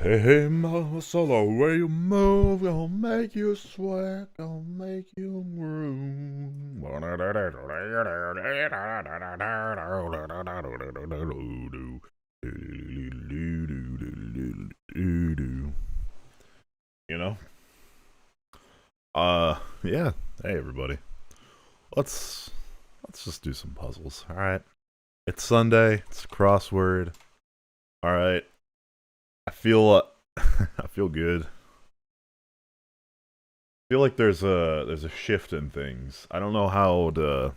Hey, muscle, the way you move, gonna make you sweat, gonna make you groove. You know? Yeah. Hey, everybody. Let's just do some puzzles. All right. It's Sunday. It's a crossword. All right. I feel I feel good. I feel like there's a shift in things. I don't know how to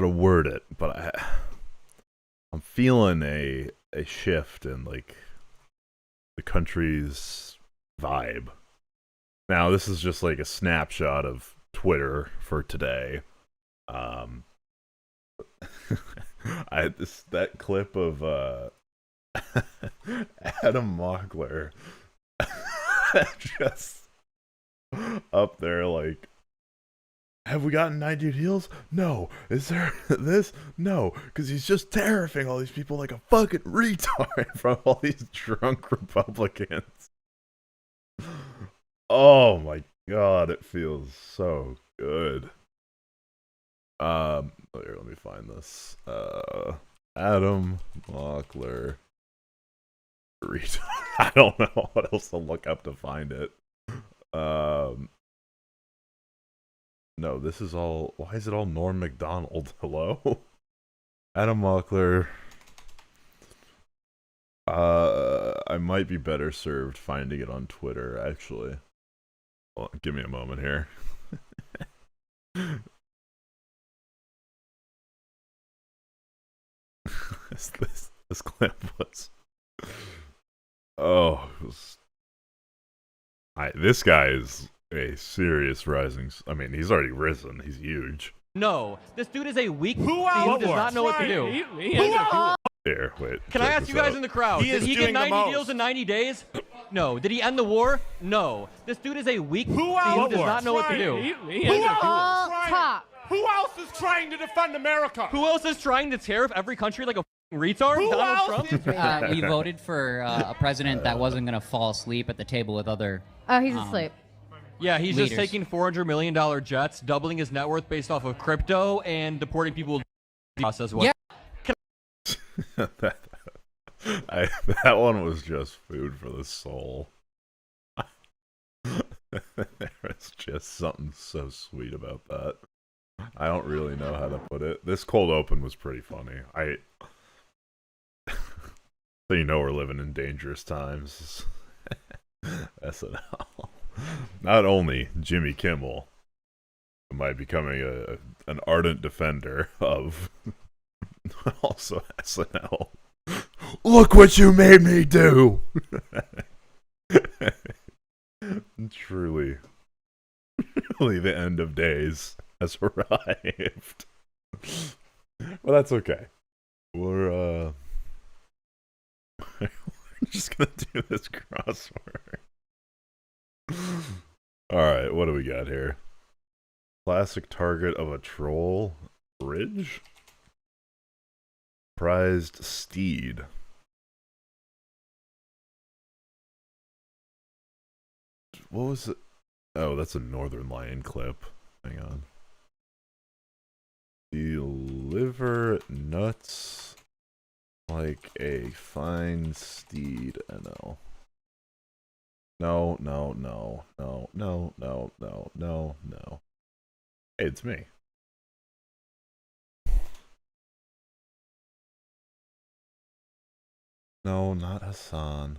word it, but I'm feeling a shift in like the country's vibe. Now, this is just like a snapshot of Twitter for today. Um that clip of Adam Mockler just up there like, have we gotten 90 deals? No. Is there this? No. Because he's just terrifying all these people like a fucking retard from all these drunk Republicans. Oh my god, it feels so good. Here, let me find this. Adam Mockler retard. I don't know what else to look up to find it. No, this is all. Why is it all Norm Macdonald? Hello? Adam Mockler. I might be better served finding it on Twitter, actually. Well, give me a moment here. this clip was. Oh, it was. This guy is a serious rising. I mean, he's already risen. He's huge. No, this dude is a weak who does not know what to do. Here, wait. Can I ask you guys in the crowd, did he get 90 deals in 90 days? No. Did he end the war? No. This dude is a weak who does not know what to do. Who else is trying to defend America? Who else is trying to tear up every country like a retard? Who Donald Trump? We voted for a president that wasn't going to fall asleep at the table with other. Oh, he's asleep. Yeah, he's leaders. just taking $400 million jets, doubling his net worth based off of crypto, and deporting people to as well. Yeah. That one was just food for the soul. There's just something so sweet about that. I don't really know how to put it. This cold open was pretty funny. So you know we're living in dangerous times. SNL. Not only Jimmy Kimmel am I becoming an ardent defender of, also SNL. Look what you made me do! Truly, the end of days has arrived. Well, that's okay. We're just gonna do this crossword. Alright, what do we got here? Classic target of a troll bridge? Prized steed. What was it? Oh, that's a Northern Lion clip. Hang on. Deliver nuts like a fine steed. No. No. Hey, it's me. No, not Hassan.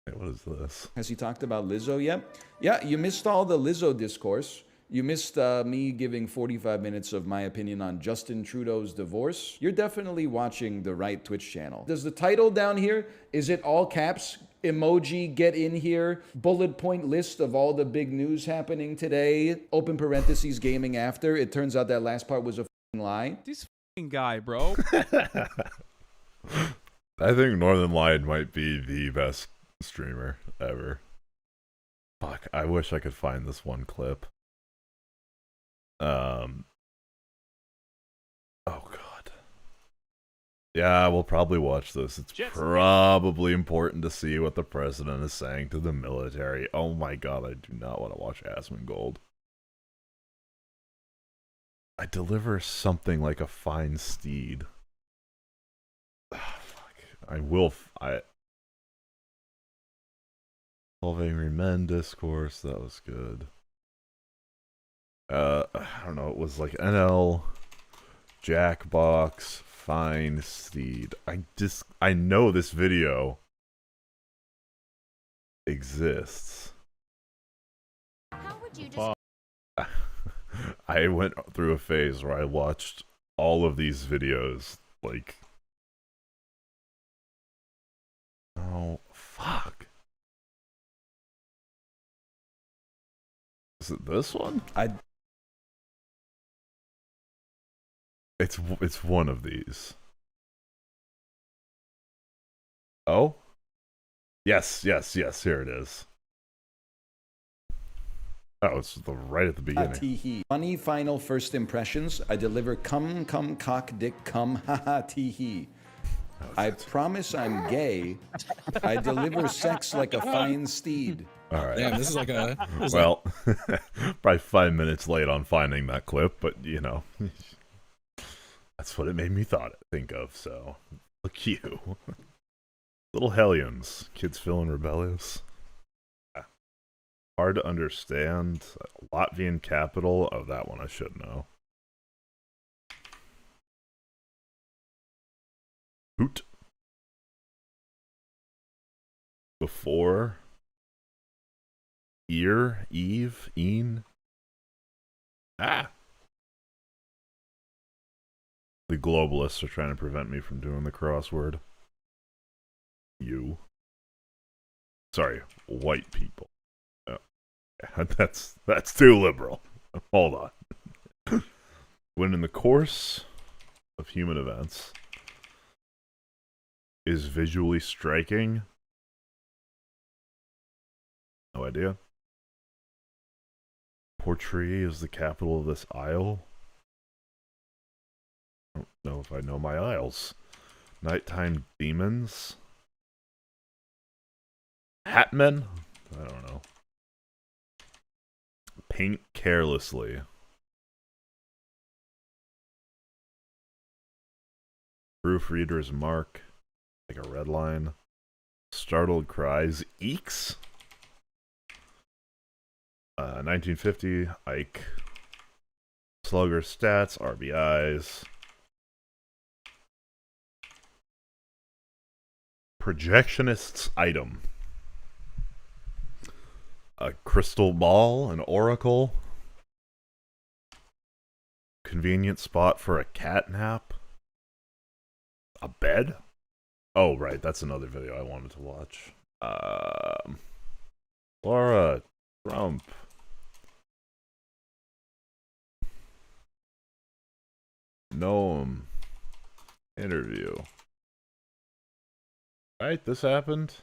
Hey, what is this? Has he talked about Lizzo yet? Yeah, you missed all the Lizzo discourse. You missed me giving 45 minutes of my opinion on Justin Trudeau's divorce. You're definitely watching the right Twitch channel. Does the title down here, is it all caps? Emoji, get in here, bullet point list of all the big news happening today, open parentheses, gaming after. It turns out that last part was a lie. This guy, bro. I think Northern Lion might be the best streamer ever. Fuck, I wish I could find this one clip. Oh god. Yeah, we'll probably watch this. It's probably important to see what the president is saying to the military. Oh my god, I do not want to watch Asmongold. I deliver something like a fine steed. Fuck. I will. I. 12 Angry Men discourse. That was good. I don't know. It was like NL, Jackbox, fine steed. I know this video exists. How would you just I went through a phase where I watched all of these videos, like... Oh, fuck. Is it this one? It's one of these. Oh? Yes, here it is. Oh, it's right at the beginning. Funny final first impressions. I deliver cum, cock, dick, cum, haha, tee. I promise I'm gay. I deliver sex like a fine steed. All right. Damn, this is like a... Well, probably 5 minutes late on finding that clip, but, you know, that's what it made me think of, so, look you. Little hellions. Kids feeling rebellious. Hard to understand. Latvian capital. Oh, that one I should know. Hoot. Before. Eve. Een. Ah. The globalists are trying to prevent me from doing the crossword. You. Sorry, white people. That's too liberal. Hold on. When in the course of human events is visually striking. No idea. Portree is the capital of this isle. I don't know if I know my isles. Nighttime demons. Hatmen? I don't know. Paint carelessly. Proofreader's mark. Like a red line. Startled cries. Eeks? 1950. Ike. Slugger stats. RBIs. Projectionist's item. A crystal ball, an oracle. Convenient spot for a cat nap. A bed? Oh, right, that's another video I wanted to watch. Laura Trump. Noam. Interview. Right, this happened.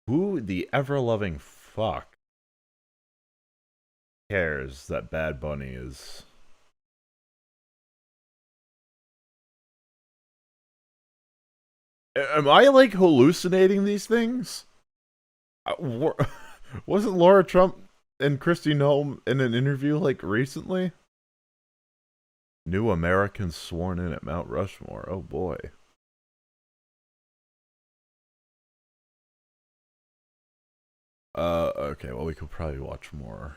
Who the ever-loving fuck cares that Bad Bunny is... Am I, like, hallucinating these things? Wasn't Laura Trump and Kristi Noem in an interview, like, recently? New Americans sworn in at Mount Rushmore. Oh, boy. Okay, well, we could probably watch more.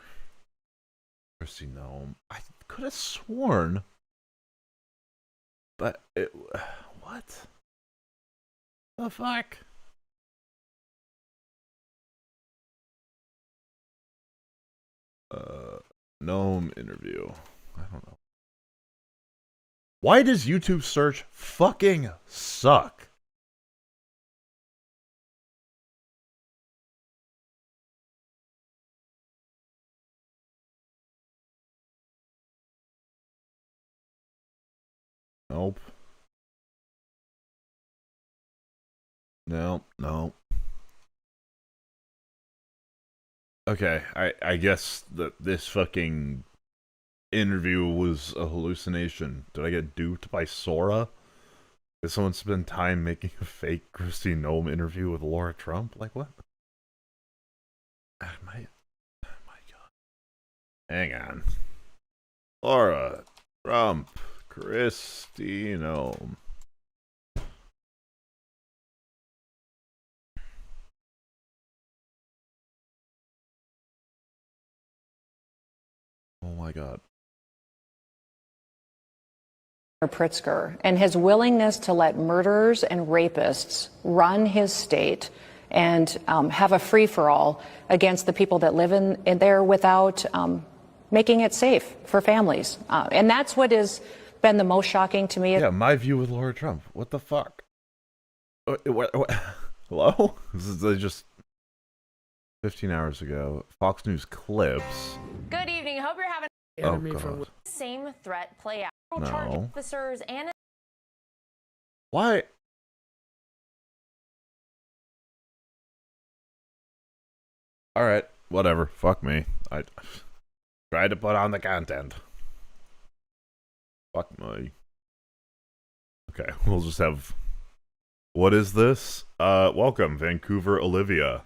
Kristi Noem. I could have sworn. But it... What? The fuck? Noem interview. I don't know. Why does YouTube search fucking suck? Nope. No. Okay, I guess that this fucking interview was a hallucination. Did I get duped by Sora? Did someone spend time making a fake Christy Nome interview with Laura Trump? Like what? Oh my god. Hang on. Laura Trump, Christy Nome. Oh my god. Pritzker and his willingness to let murderers and rapists run his state and have a free-for-all against the people that live in there without making it safe for families. And that's what has been the most shocking to me. Yeah, my view with Laura Trump. What the fuck? What? Hello? This is just 15 hours ago. Fox News clips. Good evening. Hope you're having God. same threat play out. No. Charge officers and Why? Alright, whatever. Fuck me. I tried to put on the content. Fuck me. Okay, we'll just have... What is this? Welcome, Vancouver Olivia.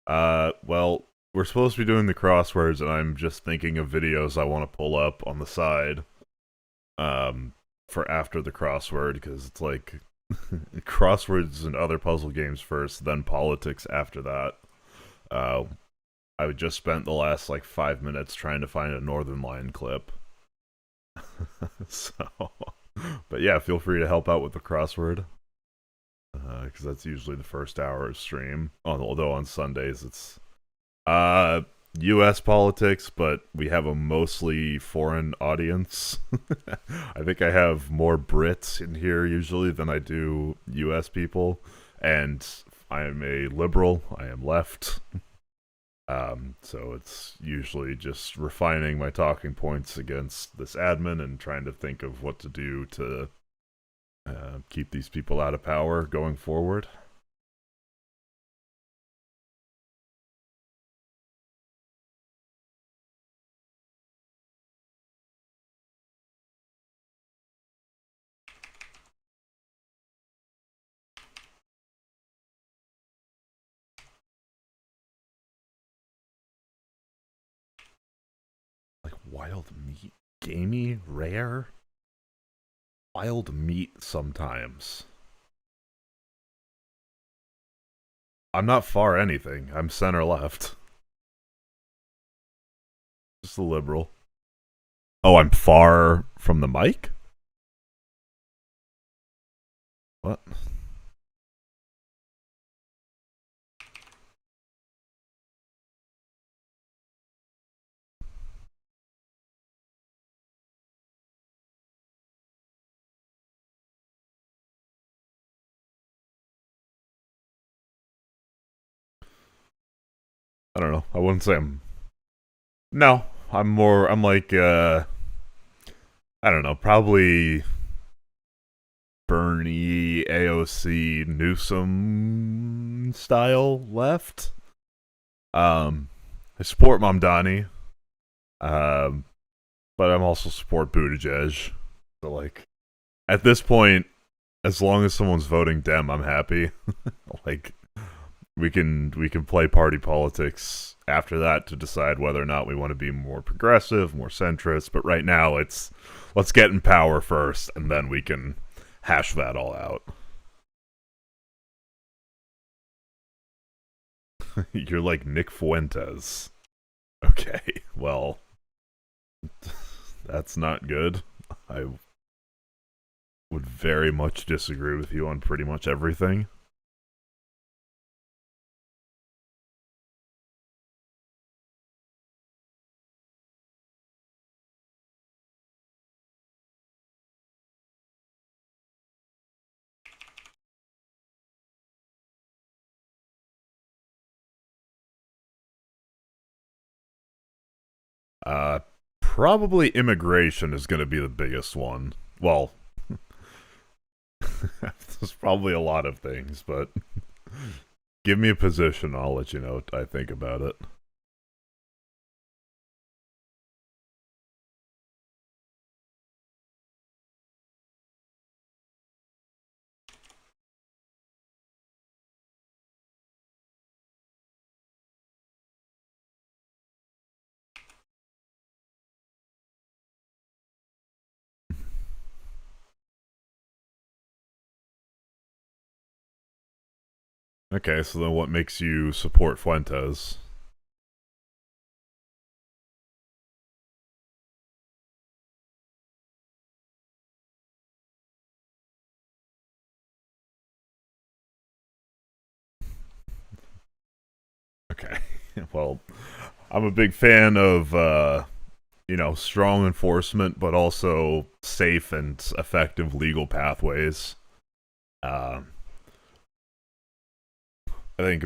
Well, we're supposed to be doing the crosswords, and I'm just thinking of videos I want to pull up on the side. For after the crossword, because it's like crosswords and other puzzle games first, then politics after that. I just spent the last like 5 minutes trying to find a Northern Line clip. So, but yeah, feel free to help out with the crossword, because that's usually the first hour of stream. Although on Sundays it's U.S. politics, but we have a mostly foreign audience. I think I have more Brits in here usually than I do U.S. people, and I am a liberal. I am left. So it's usually just refining my talking points against this admin and trying to think of what to do to keep these people out of power going forward. Like wild meat? Gamey? Rare? Wild meat sometimes. I'm not far anything. I'm center left. Just a liberal. Oh, I'm far from the mic? What? I don't know. I wouldn't say I'm... No. I'm like, I don't know, probably Bernie, AOC, Newsom style left. I support Mamdani. But I'm also support Buttigieg. So like, at this point, as long as someone's voting Dem, I'm happy. Like, we can play party politics after that to decide whether or not we want to be more progressive, more centrist. But right now, let's get in power first, and then we can hash that all out. You're like Nick Fuentes. Okay, well, that's not good. I would very much disagree with you on pretty much everything. Probably immigration is going to be the biggest one. Well, there's probably a lot of things, but give me a position, I'll let you know what I think about it. Okay, so then what makes you support Fuentes? Okay, well, I'm a big fan of, you know, strong enforcement, but also safe and effective legal pathways. I think...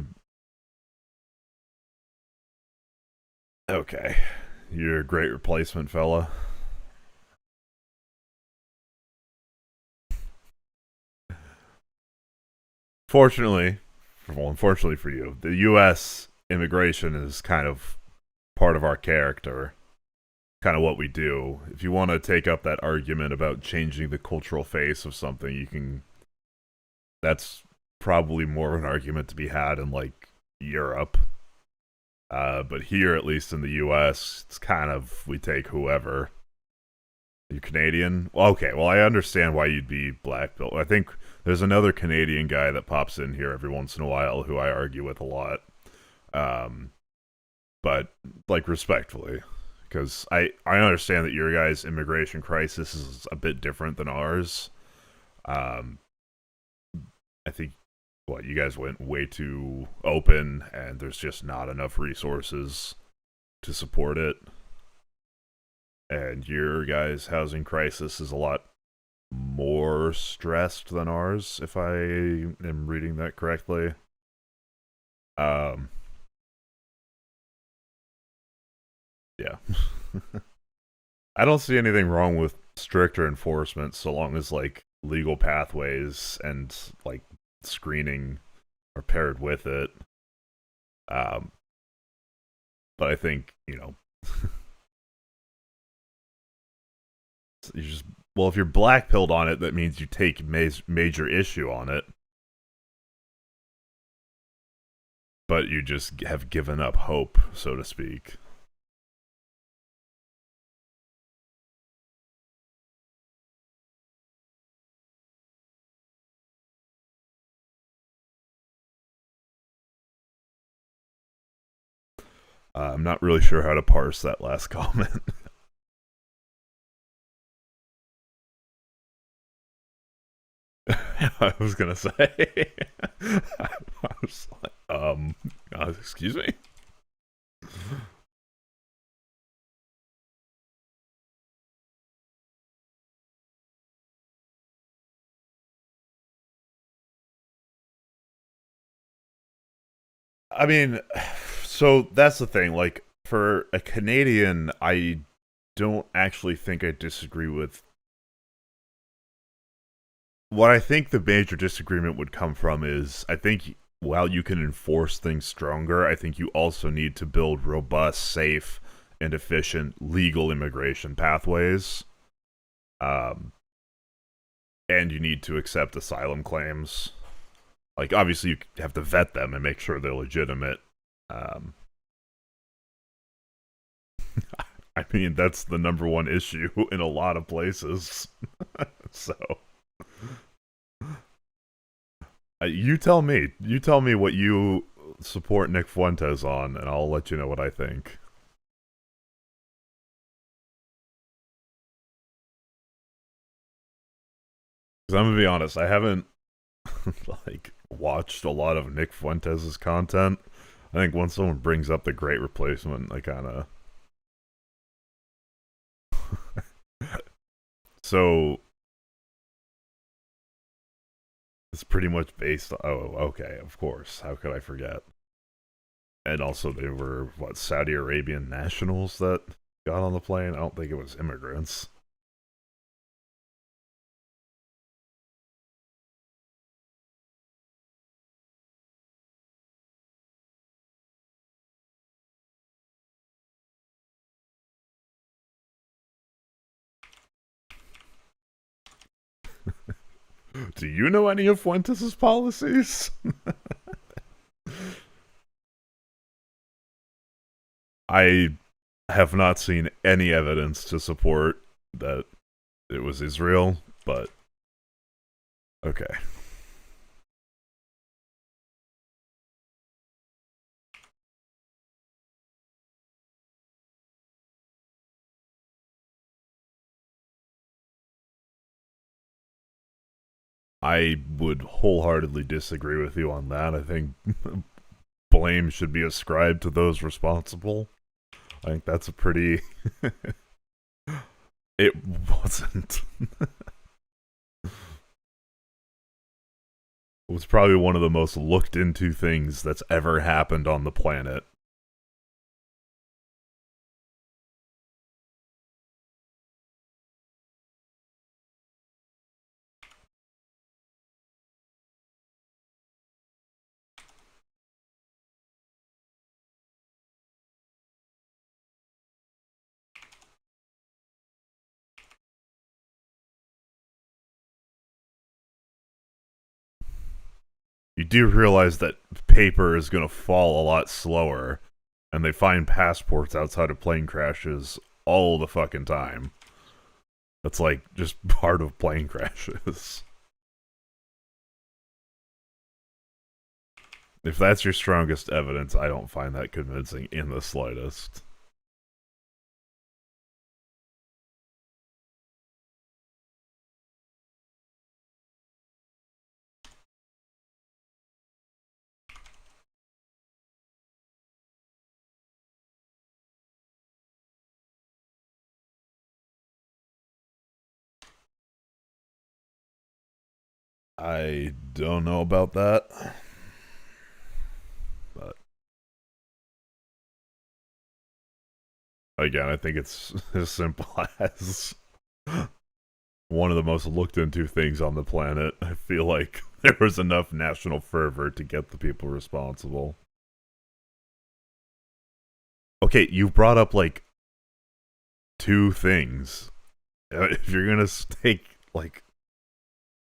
Okay, you're a great replacement, fella. Fortunately, well, unfortunately for you, the U.S. immigration is kind of part of our character, kind of what we do. If you want to take up that argument about changing the cultural face of something, you can... That's probably more of an argument to be had in, like, Europe. But here, at least in the U.S., it's kind of, we take whoever. You Canadian? Well, okay, well, I understand why you'd be black belt. I think there's another Canadian guy that pops in here every once in a while who I argue with a lot. But, like, respectfully. Because I understand that your guys' immigration crisis is a bit different than ours. I think, what, you guys went way too open, and there's just not enough resources to support it. And your guys' housing crisis is a lot more stressed than ours, if I am reading that correctly. Yeah. I don't see anything wrong with stricter enforcement so long as, like, legal pathways and, like, screening are paired with it. But I think, you know, you just... Well, if you're black-pilled on it, that means you take major issue on it. But you just have given up hope, so to speak. I'm not really sure how to parse that last comment. I was gonna say. I was like, excuse me? I mean, so that's the thing. Like, for a Canadian, I don't actually think I disagree with... What I think the major disagreement would come from is, I think while you can enforce things stronger, I think you also need to build robust, safe, and efficient legal immigration pathways. And you need to accept asylum claims. Like, obviously, you have to vet them and make sure they're legitimate. I mean, that's the number one issue in a lot of places. So, you tell me. You tell me what you support Nick Fuentes on, and I'll let you know what I think. Because I'm gonna be honest, I haven't like watched a lot of Nick Fuentes' content. I think once someone brings up the Great Replacement, I kind of... So it's pretty much based on... Oh, okay, of course. How could I forget? And also they were, what, Saudi Arabian nationals that got on the plane? I don't think it was immigrants. Do you know any of Fuentes' policies? I have not seen any evidence to support that it was Israel, but okay. I would wholeheartedly disagree with you on that. I think blame should be ascribed to those responsible. I think that's a pretty... It wasn't. It was probably one of the most looked into things that's ever happened on the planet. You do realize that paper is going to fall a lot slower, and they find passports outside of plane crashes all the fucking time. That's like just part of plane crashes. If that's your strongest evidence, I don't find that convincing in the slightest. I don't know about that. But again, I think it's as simple as one of the most looked into things on the planet. I feel like there was enough national fervor to get the people responsible. Okay, you brought up like 2 things. If you're gonna take like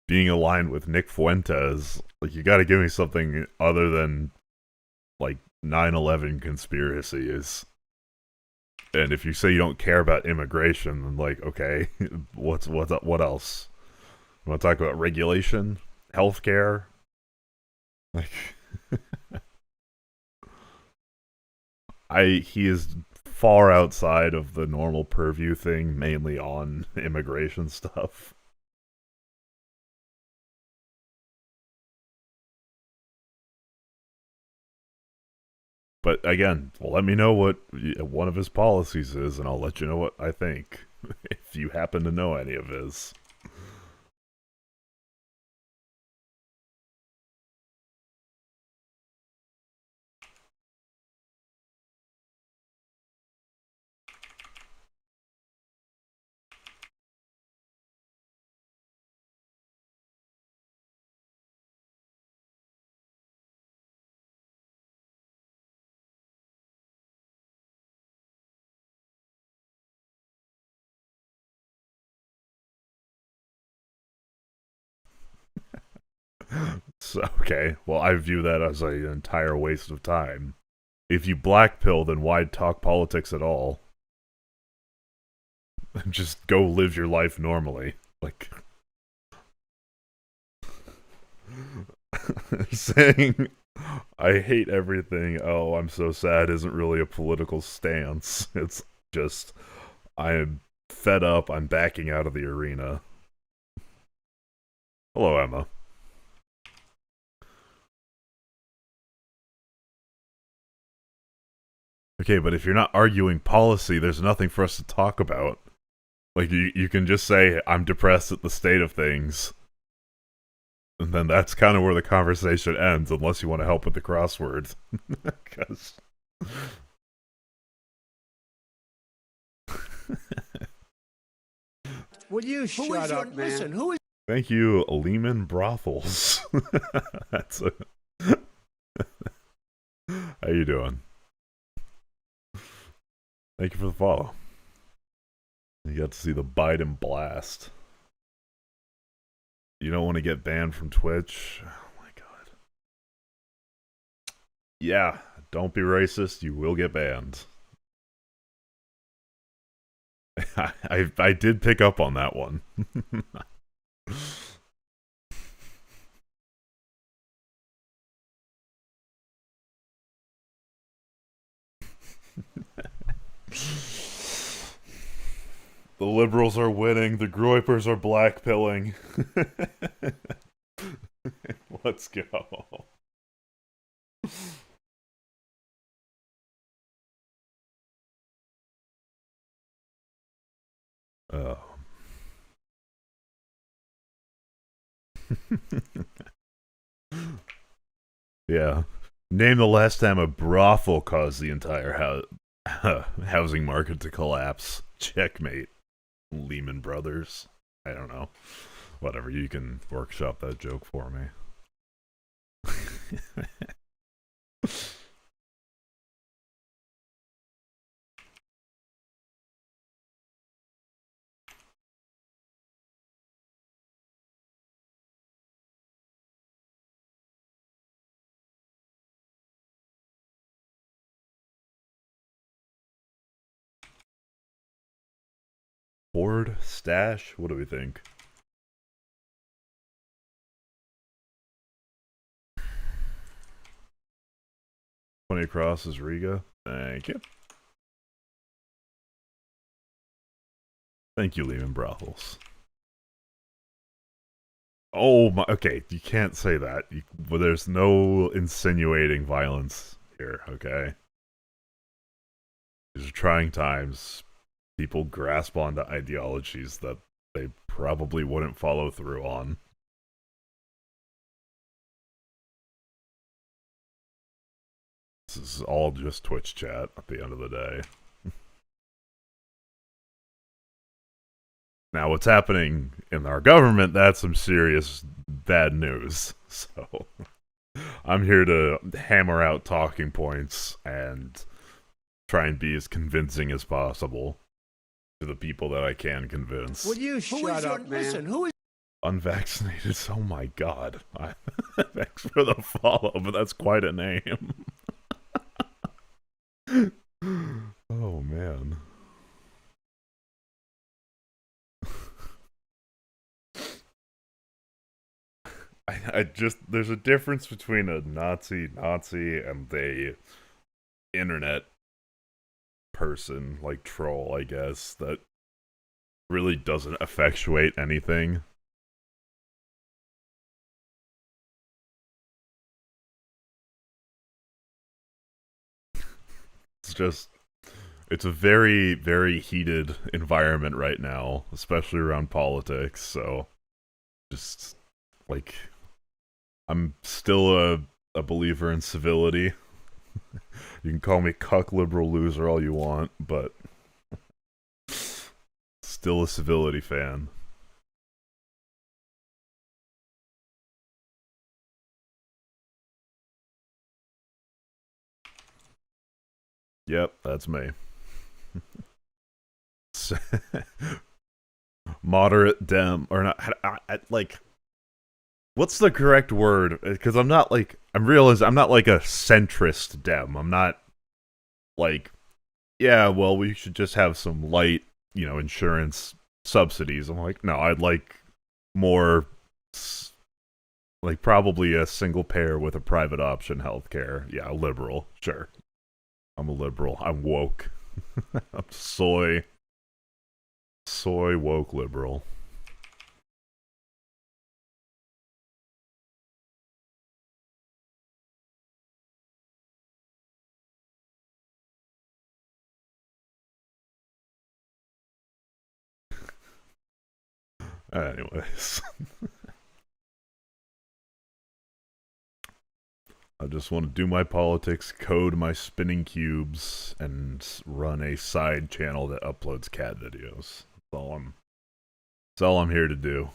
being aligned with Nick Fuentes, like, you gotta give me something other than, like, 9/11 conspiracies. And if you say you don't care about immigration, then, like, okay, what else? You wanna talk about regulation? Healthcare? Like, he is far outside of the normal purview thing, mainly on immigration stuff. But again, let me know what one of his policies is, and I'll let you know what I think, if you happen to know any of his. So, okay, well, I view that as an entire waste of time. If you blackpill, then why talk politics at all? Just go live your life normally. Like, saying, I hate everything, oh, I'm so sad, isn't really a political stance. It's just, I am fed up, I'm backing out of the arena. Hello, Emma. Okay, but if you're not arguing policy, there's nothing for us to talk about. Like, you can just say, I'm depressed at the state of things. And then that's kind of where the conversation ends, unless you want to help with the crosswords. Because... Will you shut up, man? Listen, who is... Thank you, Lehman Brothels. That's a... How you doing? Thank you for the follow. You got to see the Biden blast. You don't want to get banned from Twitch? Oh my god. Yeah, don't be racist, you will get banned. I did pick up on that one. The liberals are winning, the Groypers are blackpilling. Let's go. Oh. Yeah. Name the last time a brothel caused the entire housing market to collapse. Checkmate. Lehman Brothers. I don't know. Whatever, you can workshop that joke for me. Board stash? What do we think? 20 across is Riga. Thank you. Thank you, Lehman Brothels. Oh my, okay, you can't say that. Well, there's no insinuating violence here, okay? These are trying times. People grasp onto ideologies that they probably wouldn't follow through on. This is all just Twitch chat at the end of the day. Now, what's happening in our government, that's some serious bad news. So, I'm here to hammer out talking points and try and be as convincing as possible to the people that I can convince. Will you shut up, man? Listen, who is Unvaccinated? Oh my god. Thanks for the follow, but that's quite a name. Oh man. I just, there's a difference between a Nazi and a internet person, like troll, I guess, that really doesn't effectuate anything. It's just, it's a very, very heated environment right now, especially around politics, so just, like, I'm still a believer in civility. You can call me cuck liberal loser all you want, but still a civility fan. Yep, that's me. Moderate Dem, or not, like, what's the correct word? Because I'm not like, I'm realizing I'm not like a centrist Dem. I'm not like, yeah, well, we should just have some light, you know, insurance subsidies. I'm like, no, I'd like more, like, probably a single payer with a private option healthcare. Yeah, liberal, sure. I'm a liberal. I'm woke. I'm soy woke liberal. Anyways. I just want to do my politics, code my spinning cubes, and run a side channel that uploads cat videos. That's all I'm here to do.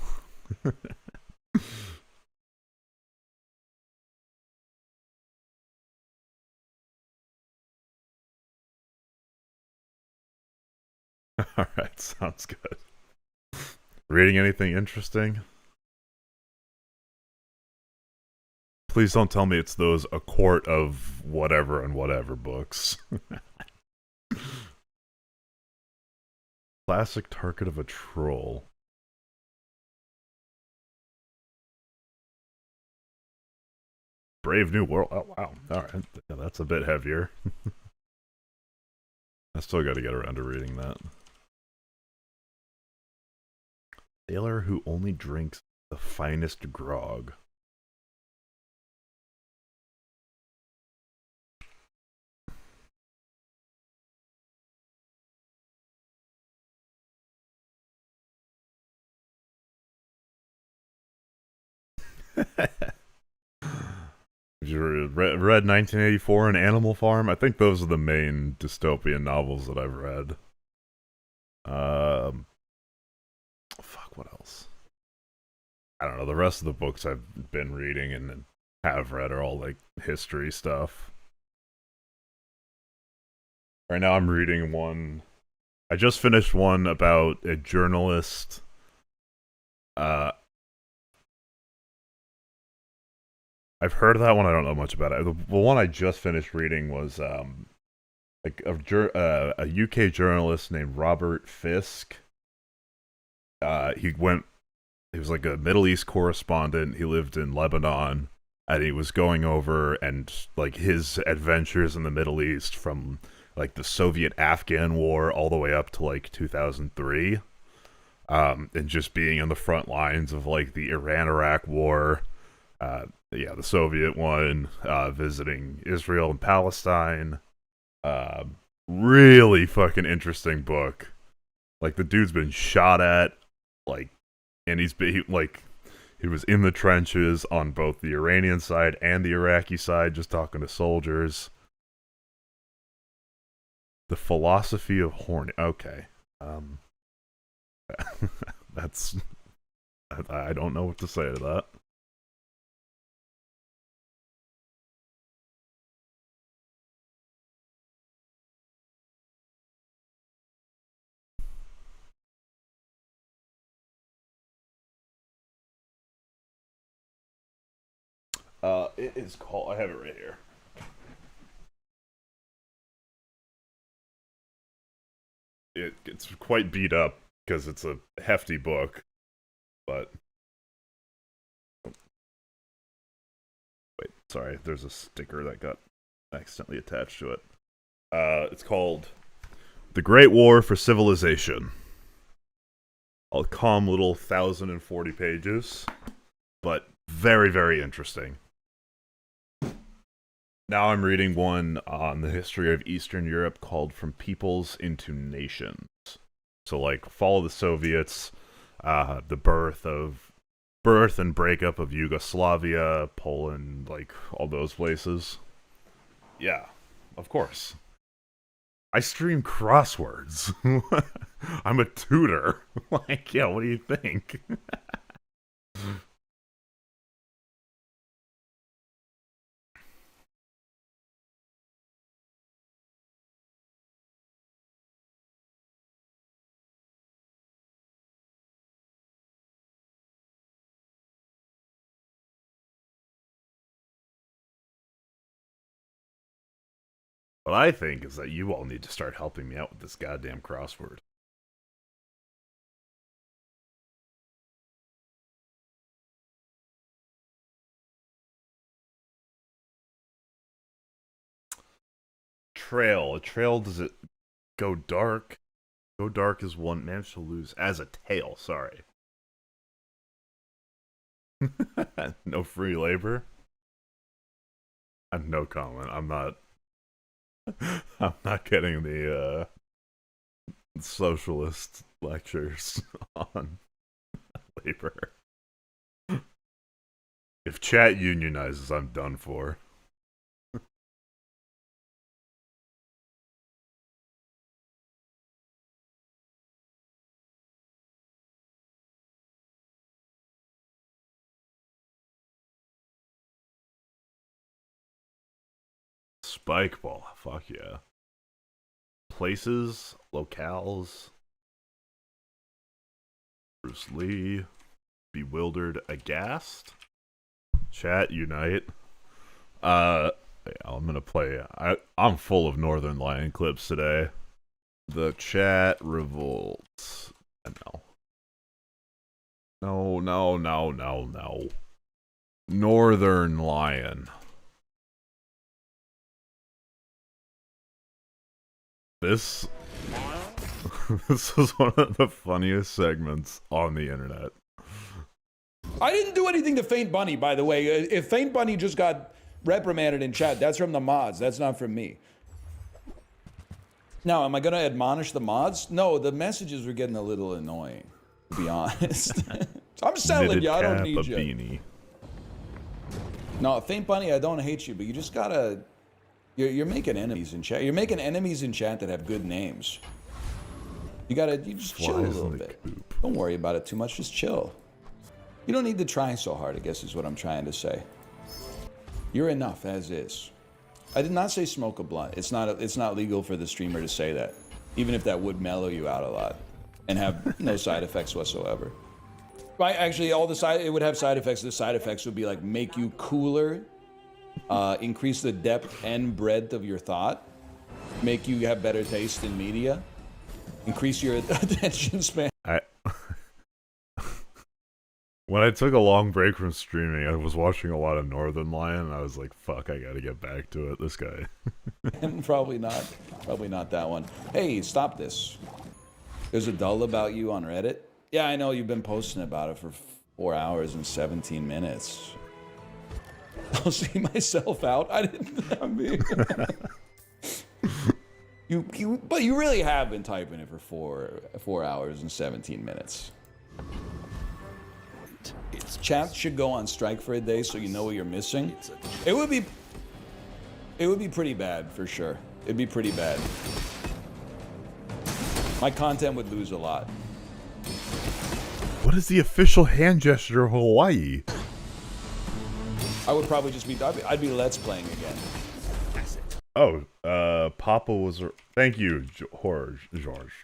Alright, sounds good. Reading anything interesting? Please don't tell me it's those A Quart of Whatever and Whatever books. Classic target of a troll. Brave New World. Oh, wow. Alright. Yeah, that's a bit heavier. I still gotta get around to reading that. Sailor who only drinks the finest grog. You read 1984 and Animal Farm? I think those are the main dystopian novels that I've read. Fuck, what else? I don't know. The rest of the books I've been reading and have read are all like history stuff. Right now I'm reading one. I just finished one about a journalist. I've heard of that one. I don't know much about it. The one I just finished reading was like a UK journalist named Robert Fisk. He was like a Middle East correspondent. He lived in Lebanon, and he was going over and like his adventures in the Middle East from like the Soviet-Afghan war all the way up to like 2003, and just being on the front lines of like the Iran-Iraq war, the Soviet one, visiting Israel and Palestine. Really fucking interesting book. Like, the dude's been shot at, like, and he was in the trenches on both the Iranian side and the Iraqi side, just talking to soldiers. The Philosophy of Horny. Okay. That's... I don't know what to say to that. It is called... I have it right here. It's quite beat up because it's a hefty book, but... Wait, sorry, there's a sticker that got accidentally attached to it. It's called The Great War for Civilization. A calm little 1,040 pages, but very, very interesting. Now I'm reading one on the history of Eastern Europe called From Peoples into Nations. So, like, fall of the Soviets, the birth and breakup of Yugoslavia, Poland, like, all those places. Yeah, of course. I stream Crosswords. I'm a tutor. Like, yeah, what do you think? What I think is that you all need to start helping me out with this goddamn crossword. Trail. A trail, does it go dark? Go dark is one man shall lose as a tail, sorry. No free labor? I have no comment. I'm not getting the socialist lectures on labor. If chat unionizes, I'm done for. Spike ball, fuck yeah. Places, locales. Bruce Lee, bewildered, aghast. Chat unite. Yeah, I'm gonna play. I'm full of Northern Lion clips today. The chat revolts. No. No. Northern Lion. This is one of the funniest segments on the internet. I didn't do anything to Faint Bunny, by the way. If Faint Bunny just got reprimanded in chat, that's from the mods. That's not from me. Now, am I going to admonish the mods? No, the messages were getting a little annoying, to be honest. I'm selling you. I don't need you. Beanie. No, Faint Bunny, I don't hate you, but you just gotta... You're making enemies in chat. You're making enemies in chat that have good names. You just chill a little bit. Don't worry about it too much, just chill. You don't need to try so hard, I guess is what I'm trying to say. You're enough as is. I did not say smoke a blunt. It's not legal for the streamer to say that. Even if that would mellow you out a lot and have no side effects whatsoever. Right, actually, it would have side effects. The side effects would be like make you cooler, increase the depth and breadth of your thought, make you have better taste in media, increase your attention span. When I took a long break from streaming, I was watching a lot of Northern Lion, and I was like, fuck, I gotta get back to it, this guy. Probably not that one. Hey, stop this. There's a dull about you on Reddit. Yeah, I know you've been posting about it for 4 hours and 17 minutes. I'll see myself out. I didn't. I mean, but you really have been typing it for 4 hours and 17 minutes. Chat should go on strike for a day so you know what you're missing. It would be pretty bad for sure. It'd be pretty bad. My content would lose a lot. What is the official hand gesture of Hawaii? I would probably just be... I'd be Let's Playing again. Oh, Papa was... Thank you, George.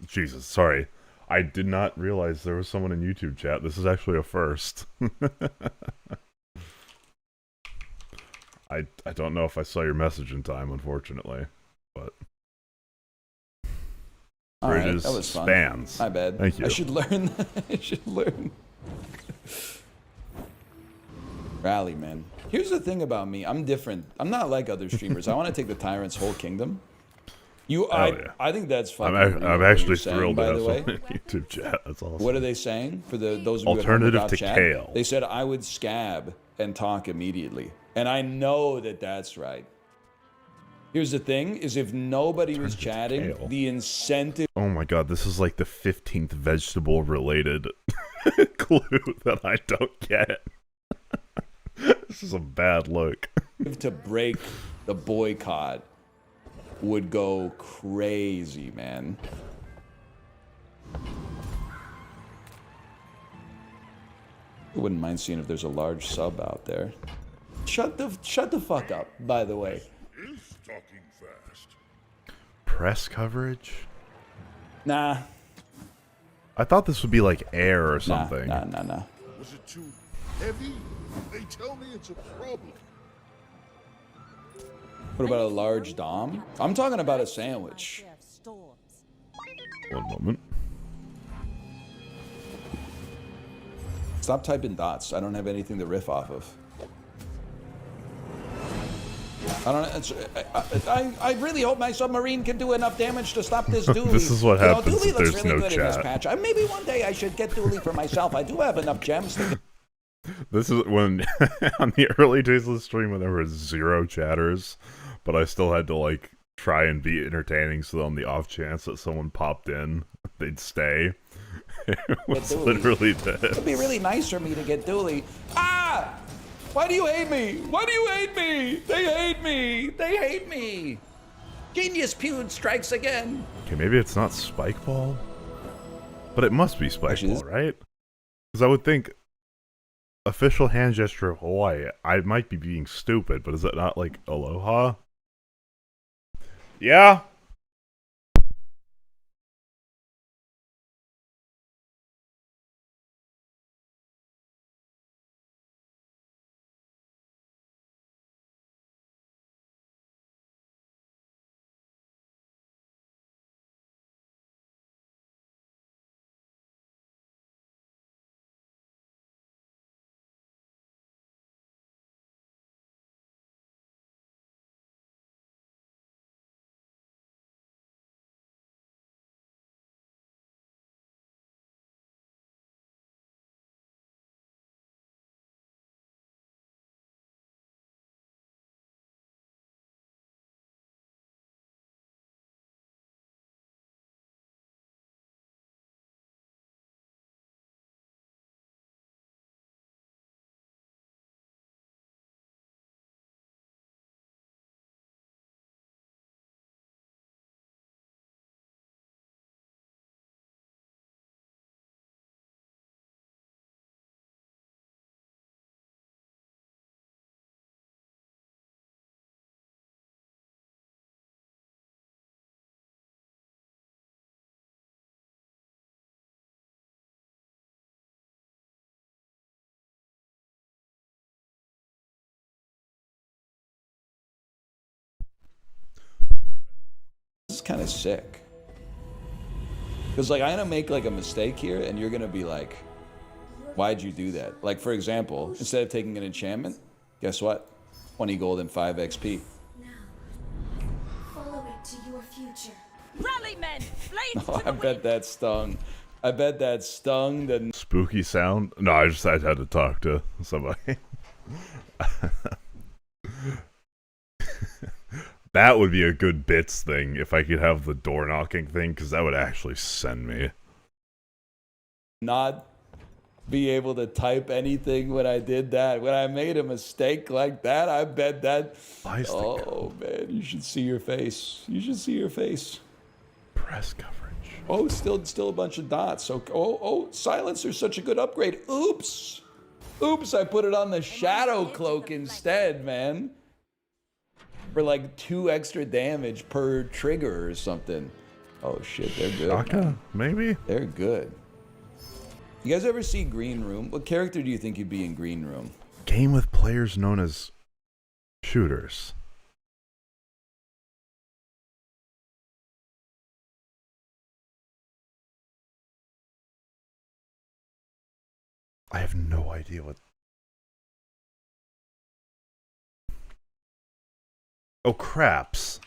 Jesus, sorry. I did not realize there was someone in YouTube chat. This is actually a first. I don't know if I saw your message in time, unfortunately. But... Alright, that was fun. Spans. My bad. Thank you. I should learn. I should learn. Rally, man. Here's the thing about me. I'm different. I'm not like other streamers. I want to take the tyrant's whole kingdom. I think that's fucking. I'm actually thrilled by to the have way. someone in YouTube chat. That's awesome. What are they saying for those of you Alternative to chat? kale. They said I would scab and talk immediately, and I know that that's right. Here's the thing: is if nobody was chatting, the incentive. Oh my god, this is like the 15th vegetable-related clue that I don't get. This is a bad look. To break the boycott would go crazy, man. I wouldn't mind seeing if there's a large sub out there. Shut the fuck up, by the way. Talking fast. Press coverage? Nah. I thought this would be like air or something. Nah. Was it too heavy? They tell me it's a problem. What about a large dom? I'm talking about a sandwich. One moment. Stop typing dots. I don't have anything to riff off of. I really hope my submarine can do enough damage to stop this Dooley. This is what happens Dooley if looks there's really no good in this chat. patch. Maybe one day I should get Dooley for myself. I do have enough gems to... This is when, on the early days of the stream when there were 0 chatters, but I still had to, like, try and be entertaining so on the off chance that someone popped in, they'd stay. It was literally dead. It'd be really nice for me to get Dooley. Ah! Why do you hate me? Why do you hate me? They hate me. They hate me. Genius Pewd strikes again. Okay, maybe it's not Spike Ball? But it must be Spike Ball, right? Because I would think official hand gesture of Hawaii. I might be being stupid, but is it not like Aloha? Yeah? kind of sick. Because, like, I'm going to make, like, a mistake here, and you're going to be like, why'd you do that? Like, for example, instead of taking an enchantment, guess what? 20 gold and 5 XP. Now, follow it to your future. Rally men! Blades Oh, to the I bet that stung. I bet that stung the... Spooky sound? No, I had to talk to somebody. That would be a good bits thing if I could have the door knocking thing, because that would actually send me. Not be able to type anything when I did that. When I made a mistake like that, I bet that... Oh, man, you should see your face. You should see your face. Press coverage. Oh, still a bunch of dots. Oh, silencer's such a good upgrade. Oops. Oops, I put it on the shadow cloak instead, man. For like 2 extra damage per trigger or something. Oh shit, they're good. Shaka, maybe? They're good. You guys ever see Green Room? What character do you think you'd be in Green Room? Game with players known as shooters. I have no idea what... Oh, craps.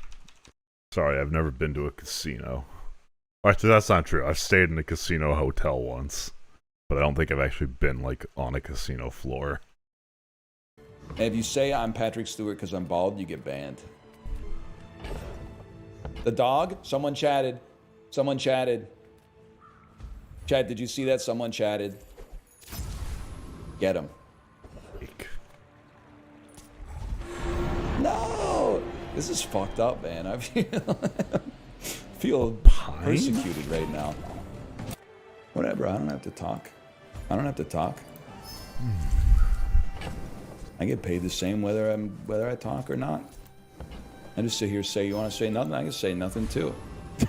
Sorry, I've never been to a casino. Actually, that's not true. I've stayed in a casino hotel once. But I don't think I've actually been, like, on a casino floor. And if you say I'm Patrick Stewart because I'm bald, you get banned. The dog? Someone chatted. Someone chatted. Chat, did you see that? Someone chatted. Get him. No! This is fucked up, man. I feel persecuted right now. Whatever, I don't have to talk. I don't have to talk. I get paid the same whether I talk or not. I just sit here and say, you want to say nothing? I can say nothing too.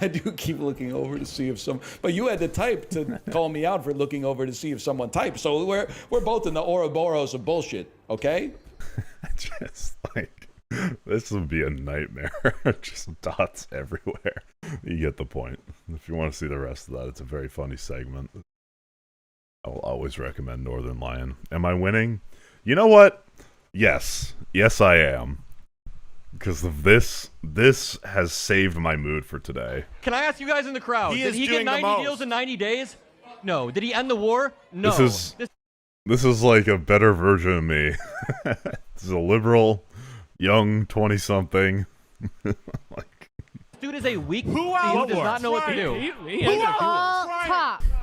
I do keep looking over to see if some... But you had to type to call me out for looking over to see if someone typed. So we're both in the Ouroboros of bullshit, okay? Just like... This would be a nightmare. Just dots everywhere. You get the point. If you want to see the rest of that, it's a very funny segment. I'll always recommend Northern Lion. Am I winning? You know what? Yes. Yes, I am. Because of this has saved my mood for today. Can I ask you guys in the crowd, did he get 90 deals in 90 days? No. Did he end the war? No. This is like a better version of me. This is a liberal, young 20-something. Like, dude is a weak who does not know what to do.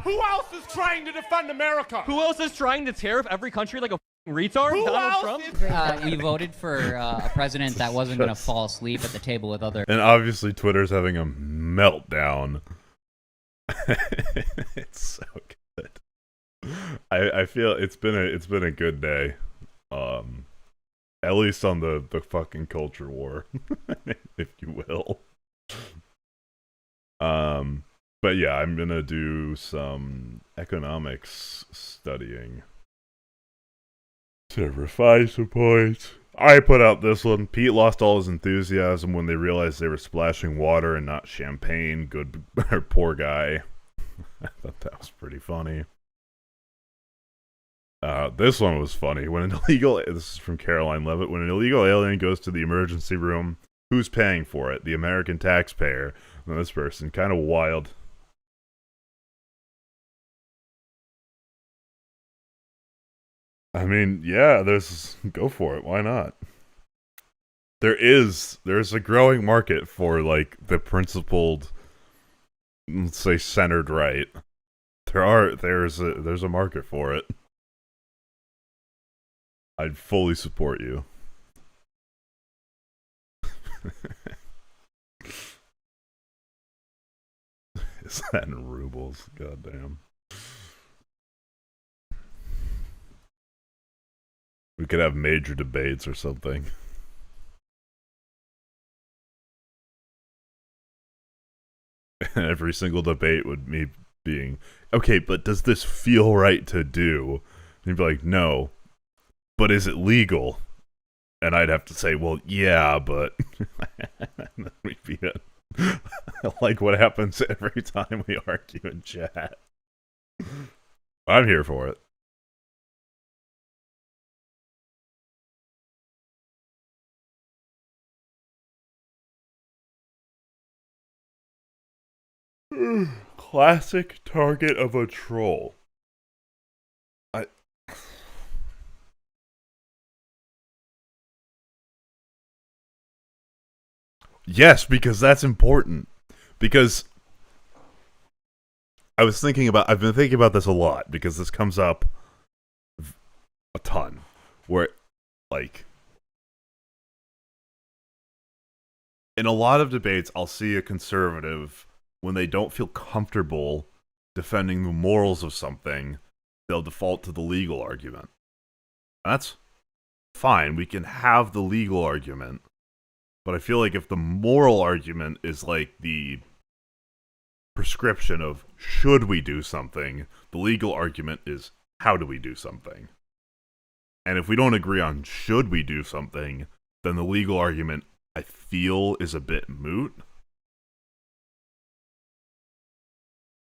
Who else is trying to defend America? Who else is trying to tear up every country like a retard? Donald Trump? We voted for a president that wasn't going to fall asleep at the table with other... And obviously Twitter's having a meltdown. It's so good. I feel it's been a good day. At least on the fucking culture war, if you will. But yeah, I'm gonna do some economics studying to refine some points. I put out this one. Pete lost all his enthusiasm when they realized they were splashing water and not champagne. Good, or poor guy. I thought that was pretty funny. This one was funny. When an illegal... This is from Caroline Levitt. When an illegal alien goes to the emergency room, who's paying for it? The American taxpayer. And this person. Kind of wild. I mean, yeah, go for it. Why not? There's a growing market for, like, the principled, let's say, centered right. There's a market for it. I'd fully support you. Is that in rubles? Goddamn. We could have major debates or something. Every single debate would me being, okay, but does this feel right to do? And you'd be like, no. But is it legal? And I'd have to say, well, yeah, but... And then we'd be Like what happens every time we argue in chat. I'm here for it. Classic target of a troll. Yes, because that's important. Because I've been thinking about this a lot, because this comes up a ton. Where, like, in a lot of debates, I'll see a conservative, when they don't feel comfortable defending the morals of something, they'll default to the legal argument. That's fine. We can have the legal argument. But I feel like if the moral argument is like the prescription of should we do something, the legal argument is how do we do something. And if we don't agree on should we do something, then the legal argument, I feel, is a bit moot.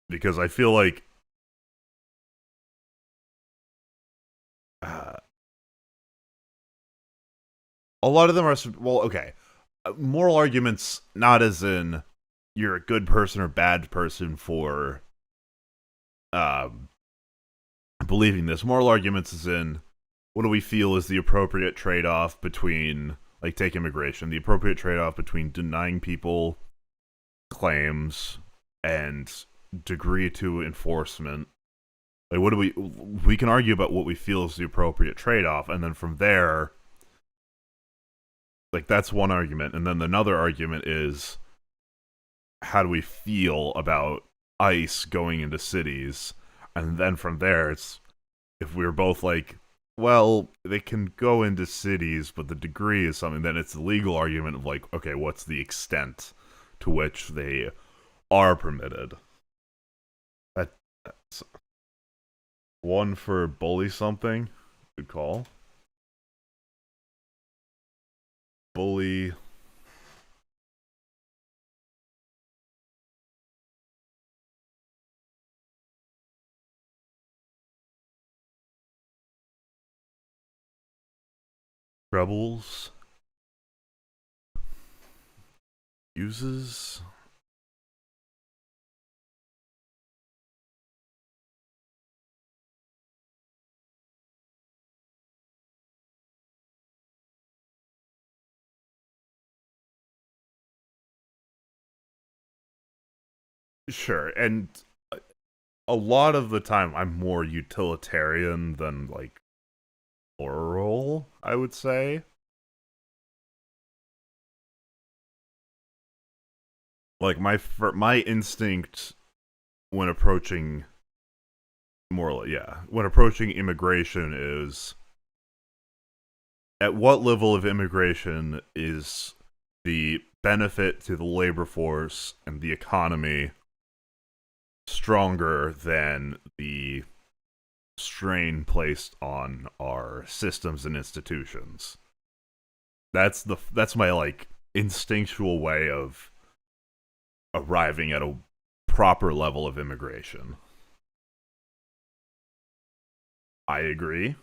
Because I feel like a lot of them are, well, okay. Moral arguments, not as in you're a good person or bad person for believing this. Moral arguments is in what do we feel is the appropriate trade-off between, like, take immigration, the appropriate trade-off between denying people claims and degree to enforcement. Like, what do we can argue about what we feel is the appropriate trade-off, and then from there, like, that's one argument. And then another argument is, how do we feel about ICE going into cities? And then from there, it's, if we're both like, well, they can go into cities, but the degree is something, then it's the legal argument of like, okay, what's the extent to which they are permitted? That's one for bully something. Good call. Bully. Rebels. Uses. Sure, and a lot of the time I'm more utilitarian than, like, moral, I would say. Like, my instinct when approaching when approaching immigration is, at what level of immigration is the benefit to the labor force and the economy stronger than the strain placed on our systems and institutions? That's my, like, instinctual way of arriving at a proper level of immigration. I agree.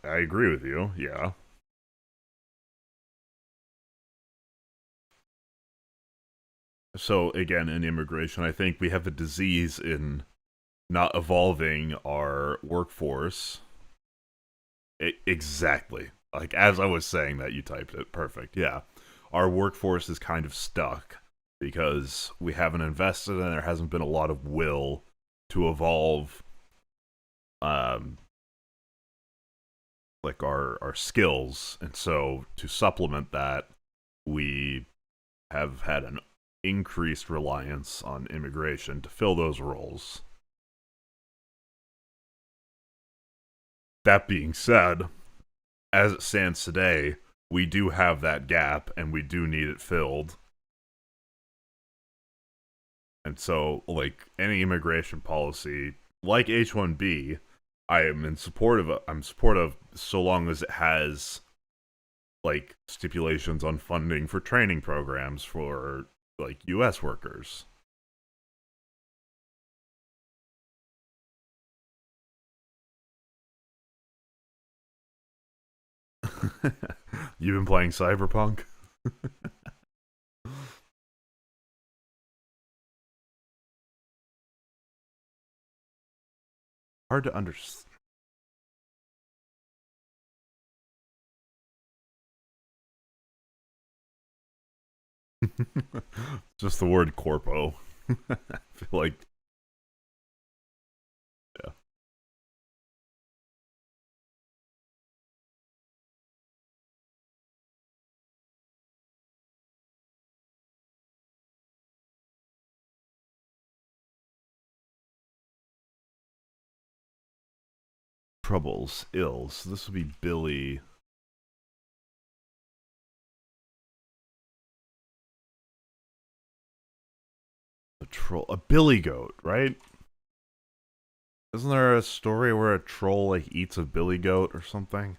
I agree with you, yeah. So, again, in immigration, I think we have a disease in not evolving our workforce. Exactly. Like, as I was saying that, you typed it. Perfect, yeah. Our workforce is kind of stuck because we haven't invested and there hasn't been a lot of will to evolve like our skills. And so to supplement that, we have had an increased reliance on immigration to fill those roles. That being said, as it stands today, we do have that gap and we do need it filled. And so, like, any immigration policy, like H-1B, I'm supportive so long as it has like stipulations on funding for training programs for like US workers. You've been playing Cyberpunk? Hard to understand. Just the word corpo. I feel like, yeah. Troubles, ills. This would be Billy. A troll, a billy goat, right? Isn't there a story where a troll like eats a billy goat or something?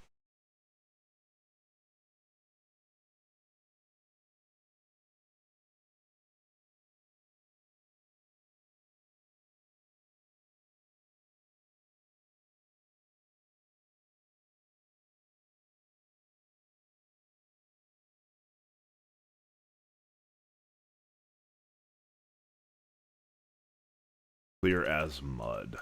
Clear as mud.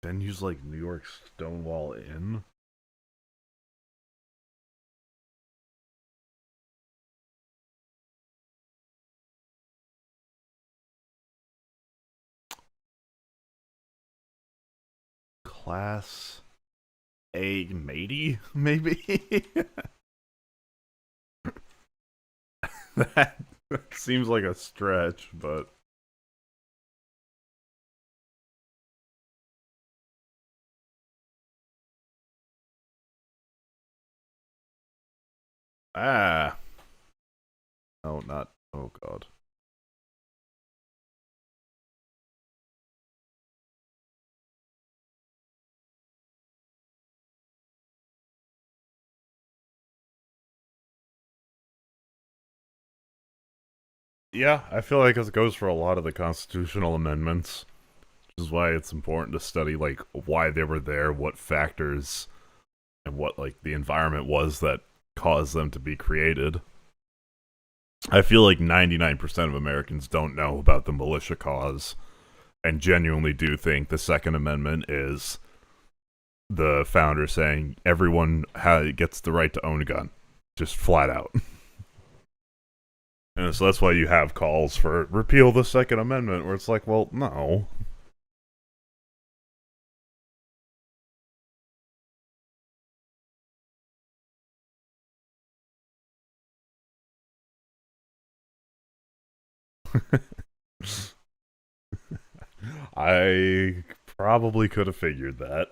Then use like New York Stonewall Inn. Class A matey, maybe? That seems like a stretch, but ah. Oh, not. Oh, God. Yeah, I feel like it goes for a lot of the constitutional amendments, which is why it's important to study, like, why they were there, what factors, and what, like, the environment was that caused them to be created. I feel like 99% of Americans don't know about the militia cause, and genuinely do think the Second Amendment is the founder saying everyone gets the right to own a gun, just flat out. And so that's why you have calls for repeal the Second Amendment, where it's like, well, no. I probably could have figured that.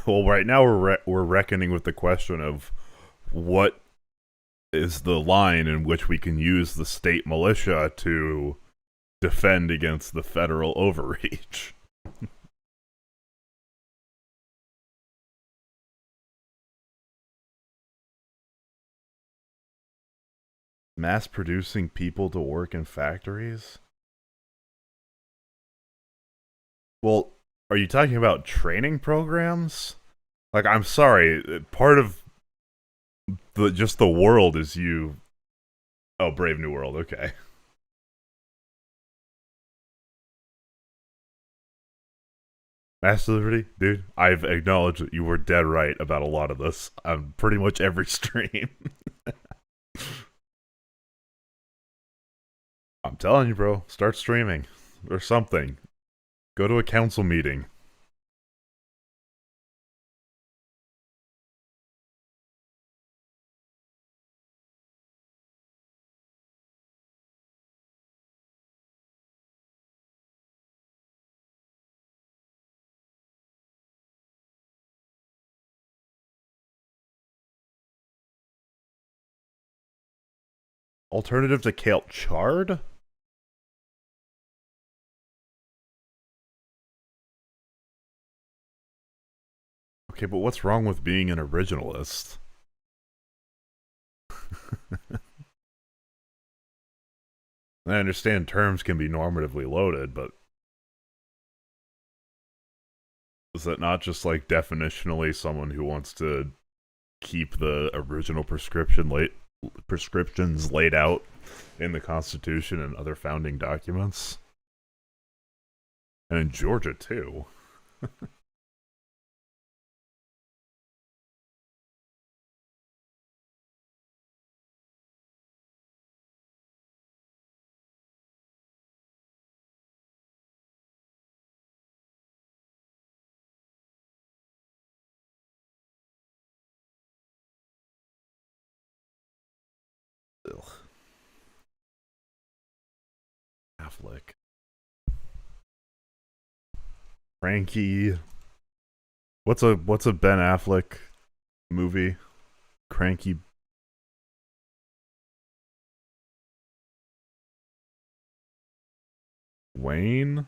Well, right now we're reckoning with the question of what is the line in which we can use the state militia to defend against the federal overreach. Mass producing people to work in factories? Well, are you talking about training programs? Like, I'm sorry, part of just the world is you. Oh, Brave New World, okay. Master Liberty, dude, I've acknowledged that you were dead right about a lot of this on pretty much every stream. I'm telling you, bro, start streaming or something. Go to a council meeting. Alternative to kale chard? Okay, but what's wrong with being an originalist? I understand terms can be normatively loaded, but is that not just like definitionally someone who wants to keep the original prescriptions laid out in the Constitution and other founding documents? And in Georgia, too. Ugh. Affleck. Cranky. What's a Ben Affleck movie? Cranky. Wayne?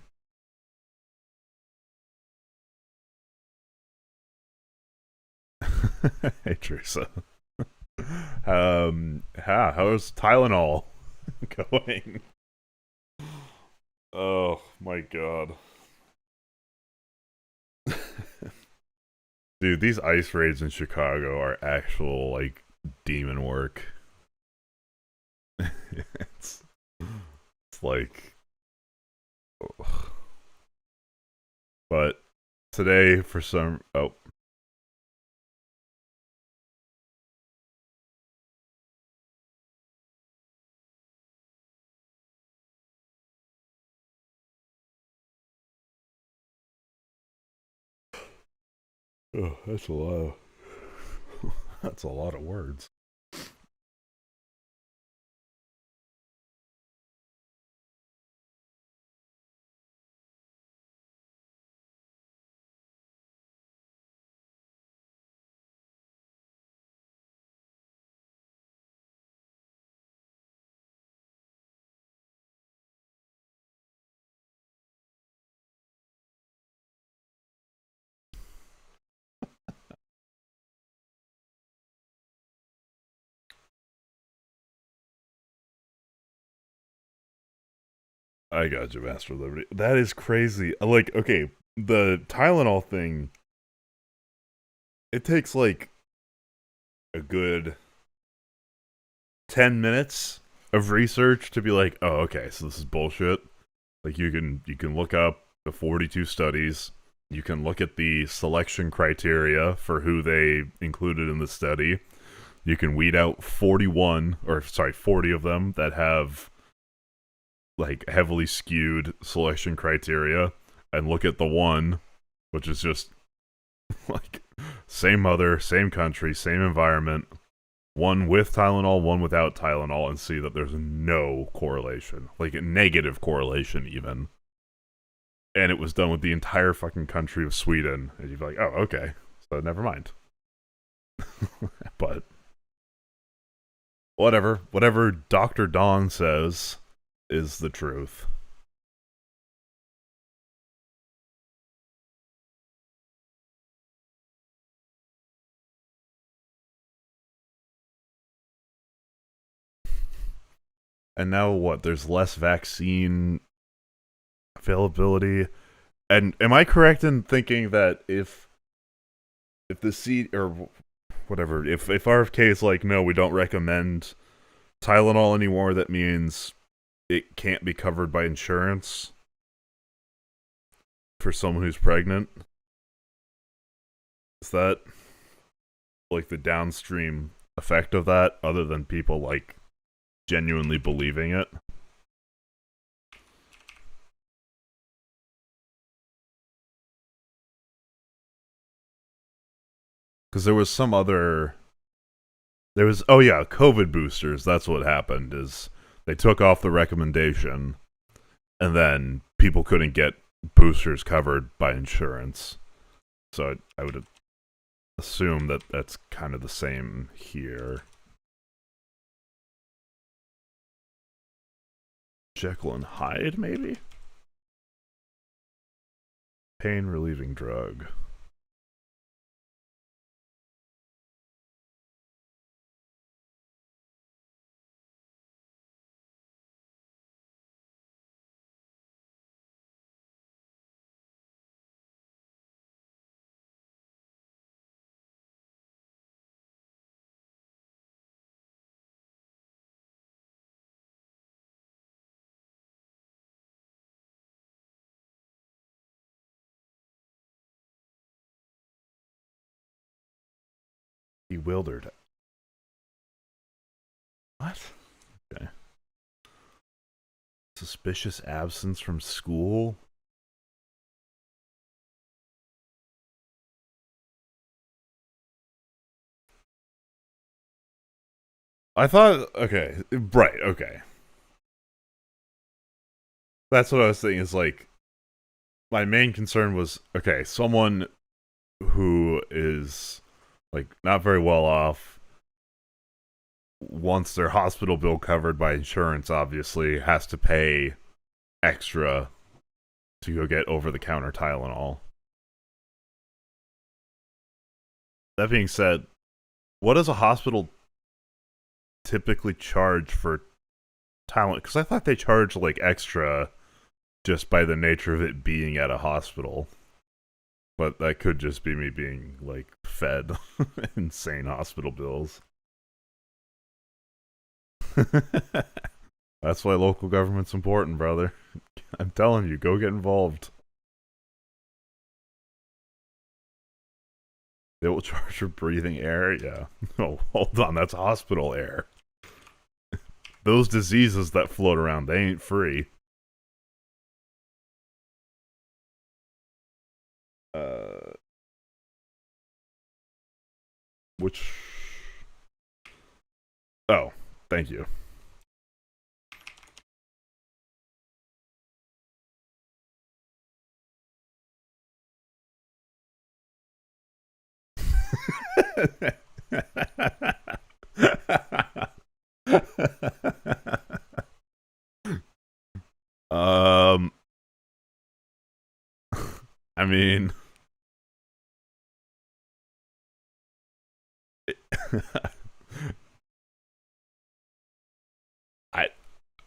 Hey Teresa. How's Tylenol going? Oh my god. Dude, these ice raids in Chicago are actual, like, demon work. it's like... Ugh. But today, for some... Oh. Oh, that's a lot of... that's a lot of words. I got you, Master Liberty. That is crazy. Like, okay, the Tylenol thing, it takes like a good 10 minutes of research to be like, oh, okay, so this is bullshit. Like, you can look up the 42 studies, you can look at the selection criteria for who they included in the study. You can weed out 40 of them that have like heavily skewed selection criteria, and look at the one which is just like same mother, same country, same environment, one with Tylenol, one without Tylenol, and see that there's no correlation, like a negative correlation even. And it was done with the entire fucking country of Sweden, and you'd be like, oh, okay, so never mind. But whatever Dr. Dawn says is the truth. And now what? There's less vaccine availability. And am I correct in thinking that if the seed or whatever, if RFK is like, no, we don't recommend Tylenol anymore, that means it can't be covered by insurance for someone who's pregnant? Is that like the downstream effect of that, other than people like genuinely believing it? Because there was some other... oh yeah, COVID boosters, that's what happened, is they took off the recommendation, and then people couldn't get boosters covered by insurance. So I would assume that that's kind of the same here. Jekyll and Hyde, maybe? Pain relieving drug. Bewildered. What? Okay. Suspicious absence from school? I thought, okay, right, okay. That's what I was thinking, is like, my main concern was, okay, someone who is, like, not very well off, wants their hospital bill covered by insurance, obviously, has to pay extra to go get over-the-counter Tylenol. That being said, what does a hospital typically charge for Tylenol? Because I thought they charged, like, extra just by the nature of it being at a hospital. But that could just be me being, like, fed insane hospital bills. That's why local government's important, brother. I'm telling you, go get involved. They will charge for breathing air? Yeah. Oh, hold on, that's hospital air. Those diseases that float around, they ain't free. Which... Oh, thank you. I mean,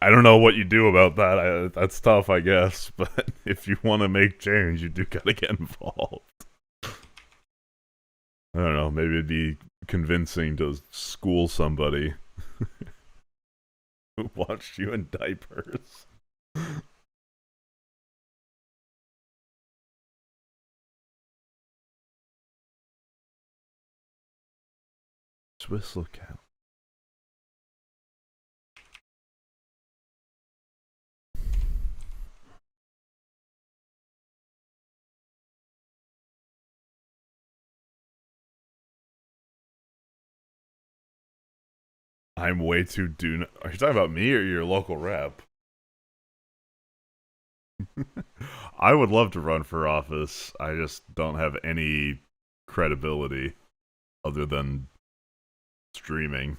I don't know what you do about that. That's tough, I guess. But if you want to make change, you do gotta get involved. I don't know. Maybe it'd be convincing to school somebody who watched you in diapers. Swiss lookout. I'm way too Are you talking about me or your local rep? I would love to run for office. I just don't have any credibility other than streaming.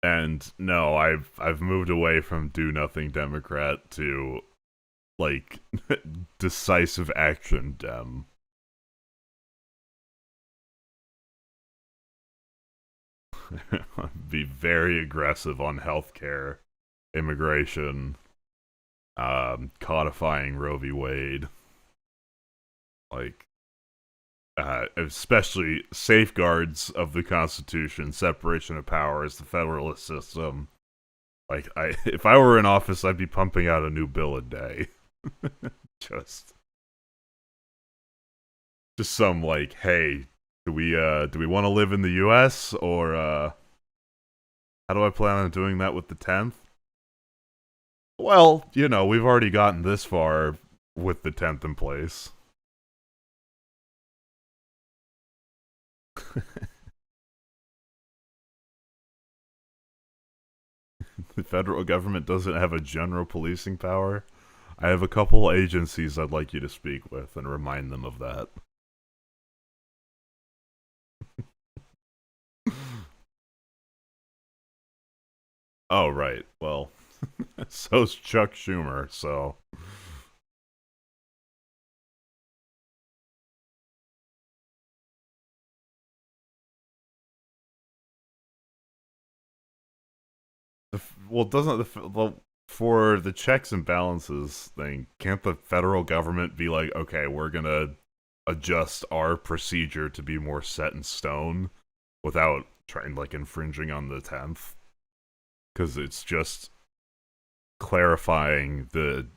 And no, I've moved away from do nothing Democrat to like decisive action Dem. Be very aggressive on healthcare, immigration, codifying Roe v. Wade, like, especially safeguards of the Constitution, separation of powers, the federalist system. Like, if I were in office, I'd be pumping out a new bill a day. just some like, hey, do we want to live in the U.S. or how do I plan on doing that with the 10th? Well, you know, we've already gotten this far with the 10th in place. The federal government doesn't have a general policing power. I have a couple agencies I'd like you to speak with and remind them of that. Oh, right. Well, So's Chuck Schumer, so. Well, doesn't for the checks and balances thing, can't the federal government be like, okay, we're gonna adjust our procedure to be more set in stone without trying like infringing on the 10th? Because it's just clarifying the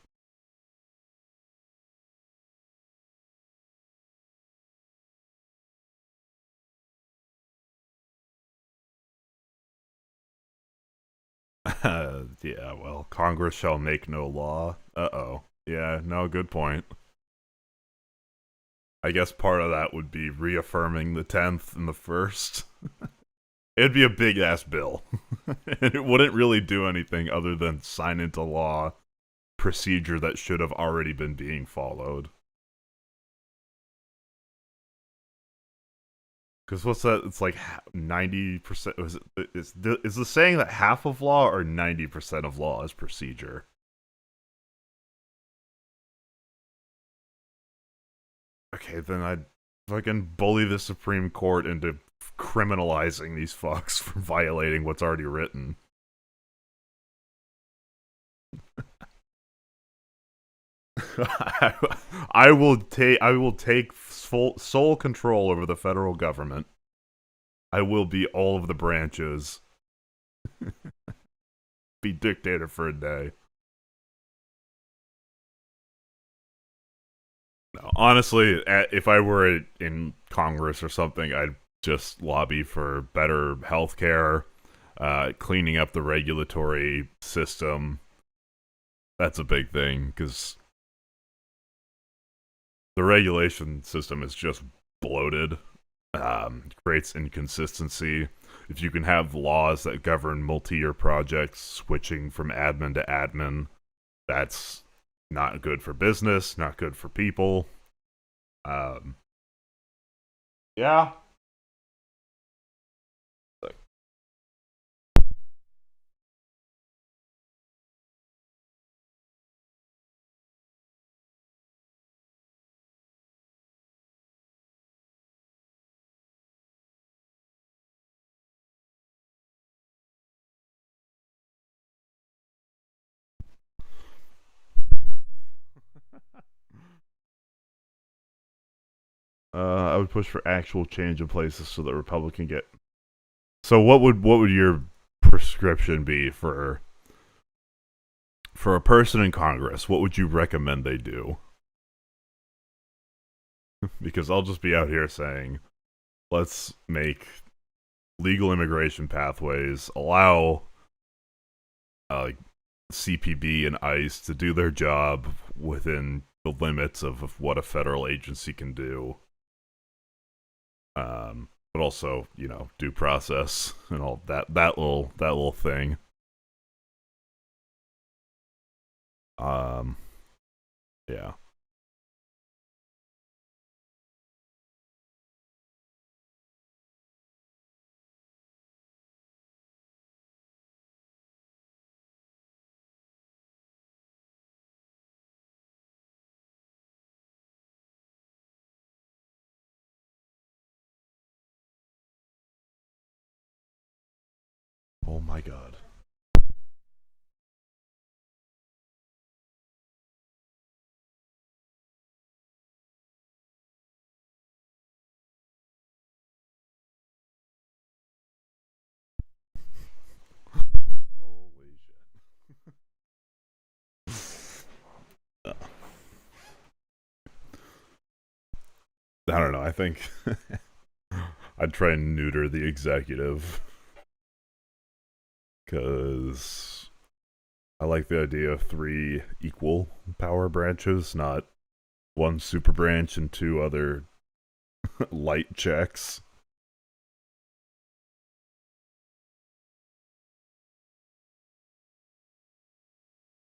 yeah, well, Congress shall make no law. Uh-oh. Yeah, no, good point. I guess part of that would be reaffirming the 10th and the 1st. It'd be a big-ass bill. And it wouldn't really do anything other than sign into law procedure that should have already been being followed. Because what's that? It's like 90%. Is the saying that half of law or 90% of law is procedure? Okay, then I'd fucking bully the Supreme Court into criminalizing these fucks for violating what's already written. I will take sole control over the federal government. I will be all of the branches. Be dictator for a day. No, honestly, if I were in Congress or something, I'd just lobby for better healthcare, cleaning up the regulatory system. That's a big thing, because the regulation system is just bloated. Creates inconsistency. If you can have laws that govern multi-year projects switching from admin to admin, that's not good for business, not good for people. Yeah. I would push for actual change in places so that Republican get. So what would your prescription be for a person in Congress? What would you recommend they do? Because I'll just be out here saying, let's make legal immigration pathways, allow CPB and ICE to do their job within the limits of what a federal agency can do. But also, due process and all that little thing. Yeah. Oh my god. Holy shit. I don't know, I think I'd try and neuter the executive. Because I like the idea of 3 equal power branches, not 1 super branch and 2 other light checks.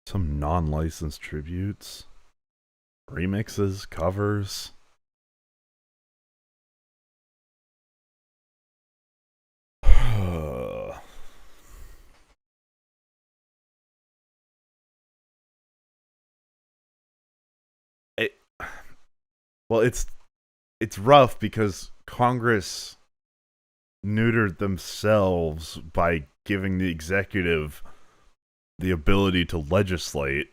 Some non-licensed tributes, remixes, covers. Well, it's rough because Congress neutered themselves by giving the executive the ability to legislate.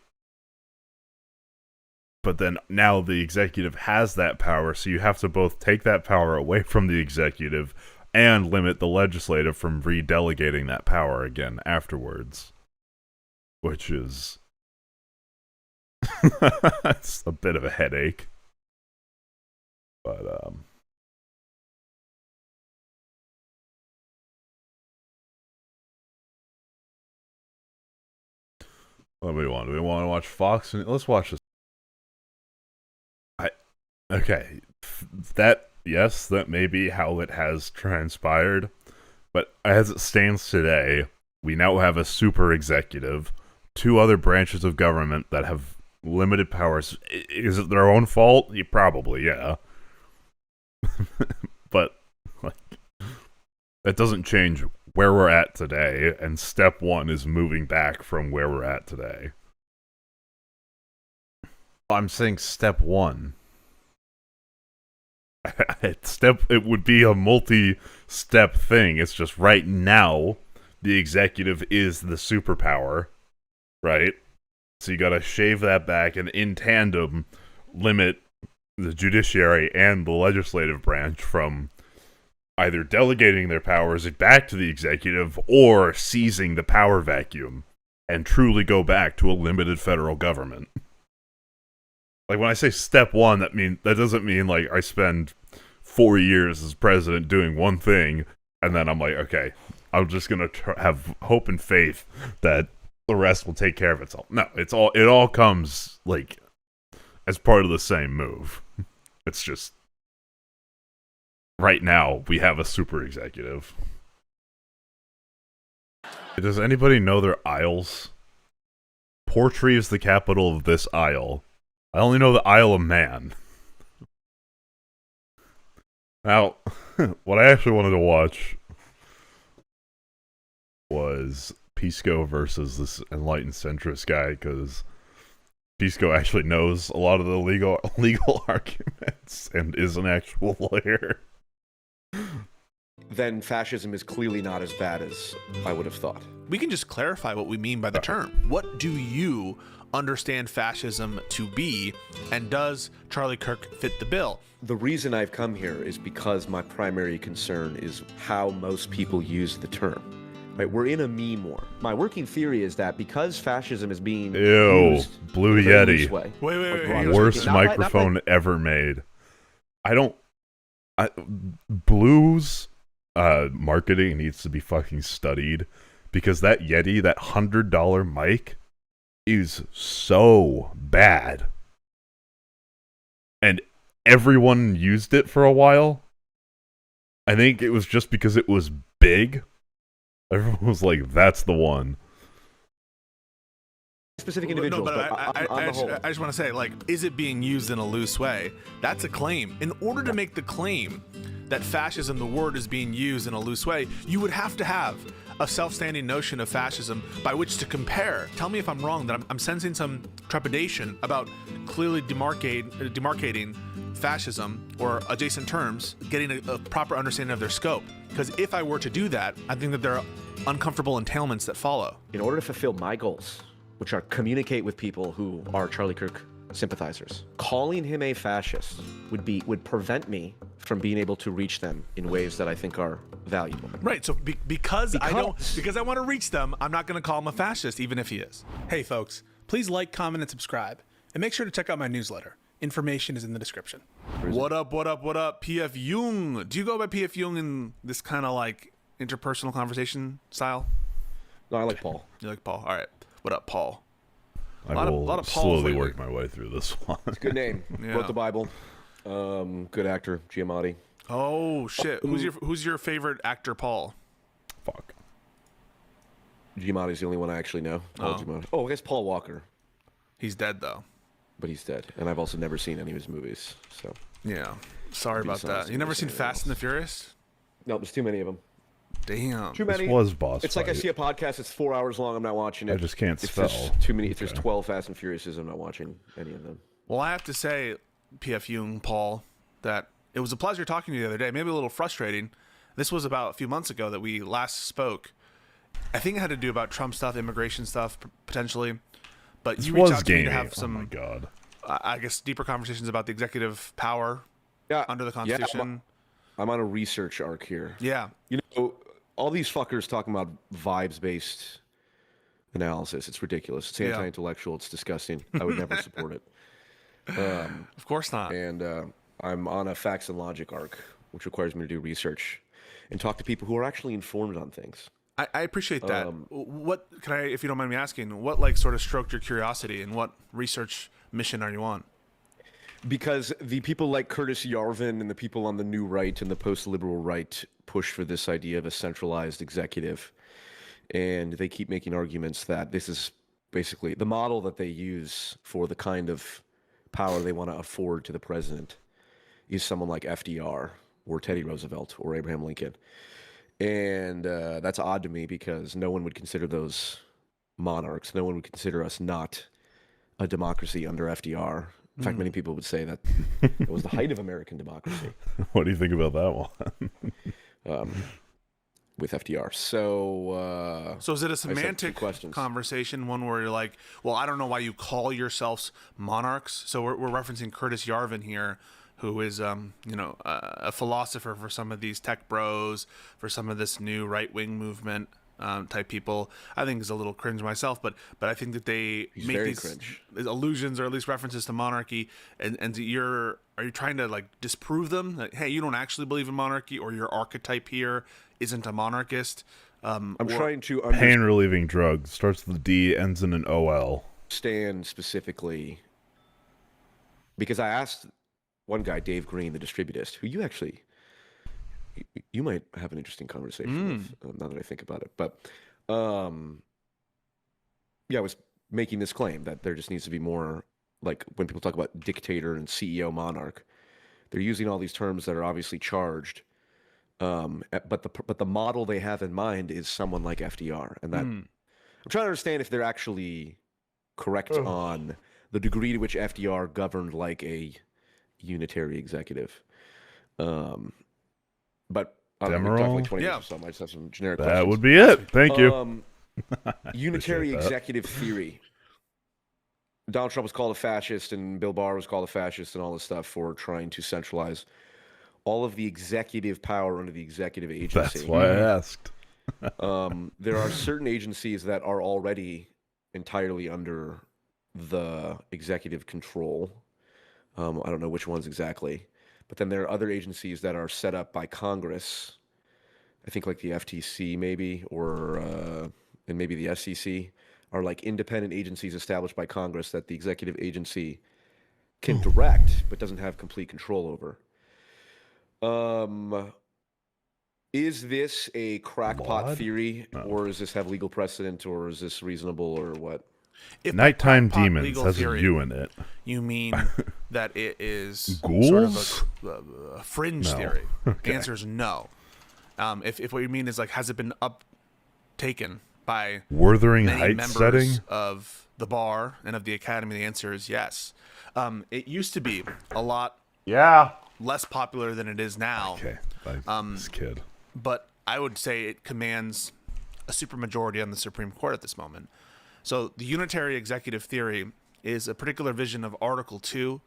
But then now the executive has that power, so you have to both take that power away from the executive and limit the legislative from redelegating that power again afterwards. Which is it's a bit of a headache. But what do we want? Do we want to watch Fox? Let's watch this. Okay, that may be how it has transpired, but as it stands today, we now have a super executive, 2 other branches of government that have limited powers. Is it their own fault? Probably, yeah. But like, that doesn't change where we're at today, and step 1 is moving back from where we're at today. I'm saying step 1. It would be a multi-step thing. It's just right now the executive is the superpower, right? So you gotta shave that back and in tandem limit the judiciary and the legislative branch from either delegating their powers back to the executive or seizing the power vacuum and truly go back to a limited federal government. Like, when I say step 1, that doesn't mean, like, I spend 4 years as president doing one thing, and then I'm like, okay, I'm just gonna have hope and faith that the rest will take care of itself. No, it all comes, like, as part of the same move. It's just, right now, we have a super executive. Does anybody know their isles? Portree is the capital of this isle. I only know the Isle of Man. Now, what I actually wanted to watch was Pisco versus this enlightened centrist guy, because Pisco actually knows a lot of the legal arguments and is an actual lawyer. Then fascism is clearly not as bad as I would have thought. We can just clarify what we mean by the term. What do you understand fascism to be, and does Charlie Kirk fit the bill? The reason I've come here is because my primary concern is how most people use the term. Right, we're in a meme war. My working theory is that because fascism is being used Blue in a very Yeti. loose way, Wait. Worst microphone ever made. Blue's marketing needs to be fucking studied, because that Yeti, that $100 mic, is so bad. And everyone used it for a while. I think it was just because it was big. Everyone was like, that's the one. Specific individuals, no, but I just want to say, like, is it being used in a loose way? That's a claim. In order to make the claim that fascism, the word, is being used in a loose way, you would have to have a self-standing notion of fascism by which to compare. Tell me if I'm wrong, that I'm sensing some trepidation about clearly demarcating fascism or adjacent terms, getting a proper understanding of their scope. Because if I were to do that, I think that there are uncomfortable entailments that follow. In order to fulfill my goals, which are communicate with people who are Charlie Kirk sympathizers, calling him a fascist would prevent me from being able to reach them in ways that I think are valuable. Right. So because I want to reach them, I'm not going to call him a fascist, even if he is. Hey, folks, please like, comment, and subscribe, and make sure to check out my newsletter. Information is in the description. What up? PF Jung. Do you go by PF Jung in this kind of like interpersonal conversation style? No, I like Paul. You like Paul? All right. What up, Paul? I will slowly work my way through this one. It's a good name. Yeah. Wrote the Bible. Good actor, Giamatti. Oh shit! Who's your favorite actor, Paul? Fuck. Giamatti's the only one I actually know. Giamatti. Oh, I guess Paul Walker. He's dead though. But he's dead, and I've also never seen any of his movies. So yeah, sorry about that. You never seen Fast and the Furious? No, there's too many of them. Damn. Too many. This was boss It's fight. like I see a podcast. It's 4 hours long. I'm not watching it. I just can't if spell. There's too many. If there's 12 Fast and Furiouses, I'm not watching any of them. Well, I have to say, PF Jung, Paul, that it was a pleasure talking to you the other day. Maybe a little frustrating. This was about a few months ago that we last spoke. I think it had to do about Trump stuff, immigration stuff, potentially. But This you reached was out to me to gamey. have some, Oh my god. I guess, deeper conversations about the executive power under the Constitution. I'm on a research arc here. Yeah. You know, all these fuckers talking about vibes-based analysis. It's ridiculous. It's anti-intellectual. It's disgusting. I would never support it. Of course not. And I'm on a facts and logic arc, which requires me to do research and talk to people who are actually informed on things. I appreciate that. What can I, if you don't mind me asking, what like sort of stroked your curiosity, and what research mission are you on? Because the people like Curtis Yarvin and the people on the new right and the post-liberal right push for this idea of a centralized executive. And they keep making arguments that this is basically the model that they use for the kind of power they want to afford to the president is someone like FDR or Teddy Roosevelt or Abraham Lincoln. And that's odd to me because no one would consider those monarchs. No one would consider us not a democracy under FDR. In fact, many people would say that it was the height of American democracy. What do you think about that one? With FDR. So is it a semantic conversation, one where you're like, well, I don't know why you call yourselves monarchs? So we're referencing Curtis Yarvin here, who is, a philosopher for some of these tech bros, for some of this new right-wing movement type people. I think is a little cringe myself, but I think that they make these allusions or at least references to monarchy, and are you trying to like disprove them? That, hey, you don't actually believe in monarchy, or your archetype here isn't a monarchist. I'm trying to pain relieving drug starts with a D, ends in an OL. Stand specifically because I asked one guy, Dave Green, the distributist, who you might have an interesting conversation with, now that I think about it. But I was making this claim that there just needs to be more, like when people talk about dictator and CEO monarch, they're using all these terms that are obviously charged. But the model they have in mind is someone like FDR, and that I'm trying to understand if they're actually correct on the degree to which FDR governed like a unitary executive. But I don't know, definitely 20 years or so. I just have some generic questions. That would be it. Thank you. Unitary executive theory. Donald Trump was called a fascist, and Bill Barr was called a fascist, and all this stuff for trying to centralize all of the executive power under the executive agency. That's why I asked. There are certain agencies that are already entirely under the executive control. I don't know which ones exactly. But then there are other agencies that are set up by Congress. I think like the FTC maybe, or and maybe the SEC are like independent agencies established by Congress that the executive agency can direct, but doesn't have complete control over. Is this a crackpot theory, or does this have legal precedent, or is this reasonable, or what? If Nighttime Demons has theory, a U in it. You mean that it is ghouls? Sort of a fringe theory? Okay. The answer is no. If what you mean is like, has it been uptaken by Wuthering many Heights members setting of the bar and of the academy? The answer is yes. It used to be a lot less popular than it is now. Okay, this kid. But I would say it commands a supermajority on the Supreme Court at this moment. So the unitary executive theory is a particular vision of Article 2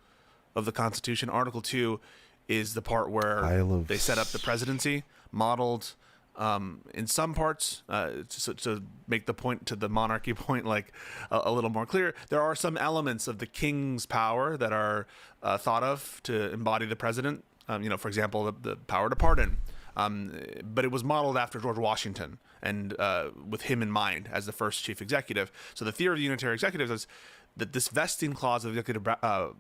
of the Constitution. Article 2 is the part where they set up the presidency, modeled in some parts to make the point to the monarchy point like a little more clear. There are some elements of the king's power that are thought of to embody the president. For example, the power to pardon. But it was modeled after George Washington and with him in mind as the first chief executive. So the theory of the unitary executive is that this vesting clause of the executive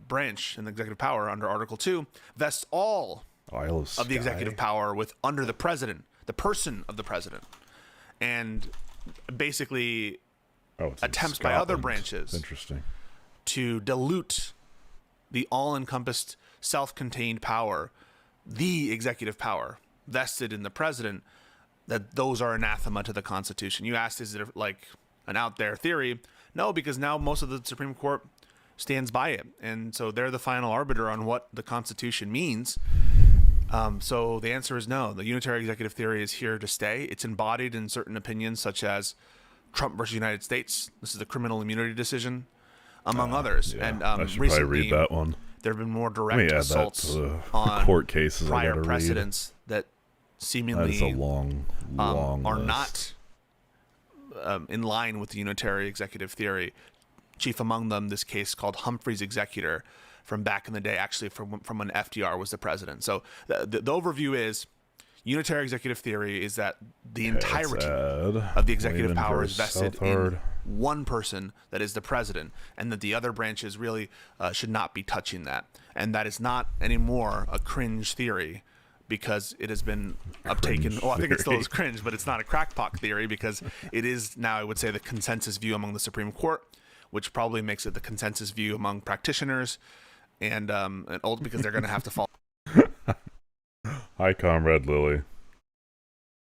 branch and the executive power under Article 2 vests all of the executive power with under the president, the person of the president, and basically attempts by other branches to dilute the all-encompassed self-contained power, the executive power vested in the president, that those are anathema to the Constitution. You asked, is it like an out there theory? No, because now most of the Supreme Court stands by it. And so they're the final arbiter on what the Constitution means. So the answer is no. The unitary executive theory is here to stay. It's embodied in certain opinions, such as Trump versus United States. This is the criminal immunity decision, among others. Yeah, And I should recently, probably read that one. there have been more Let direct me add that assaults to the on court cases I prior gotta precedents that That seemingly is a long are list. not in line with the unitary executive theory. Chief among them, this case called Humphrey's Executor from back in the day, actually from when FDR was the president. So the overview is unitary executive theory is that the entirety of the executive power is vested in one person, that is the president, and that the other branches really should not be touching that. And that is not anymore a cringe theory, because it has been uptaken. Well, I think it still is cringe, but it's not a crackpot theory, because it is now, I would say, the consensus view among the Supreme Court, which probably makes it the consensus view among practitioners, and because they're going to have to follow. Hi, Comrade Lily.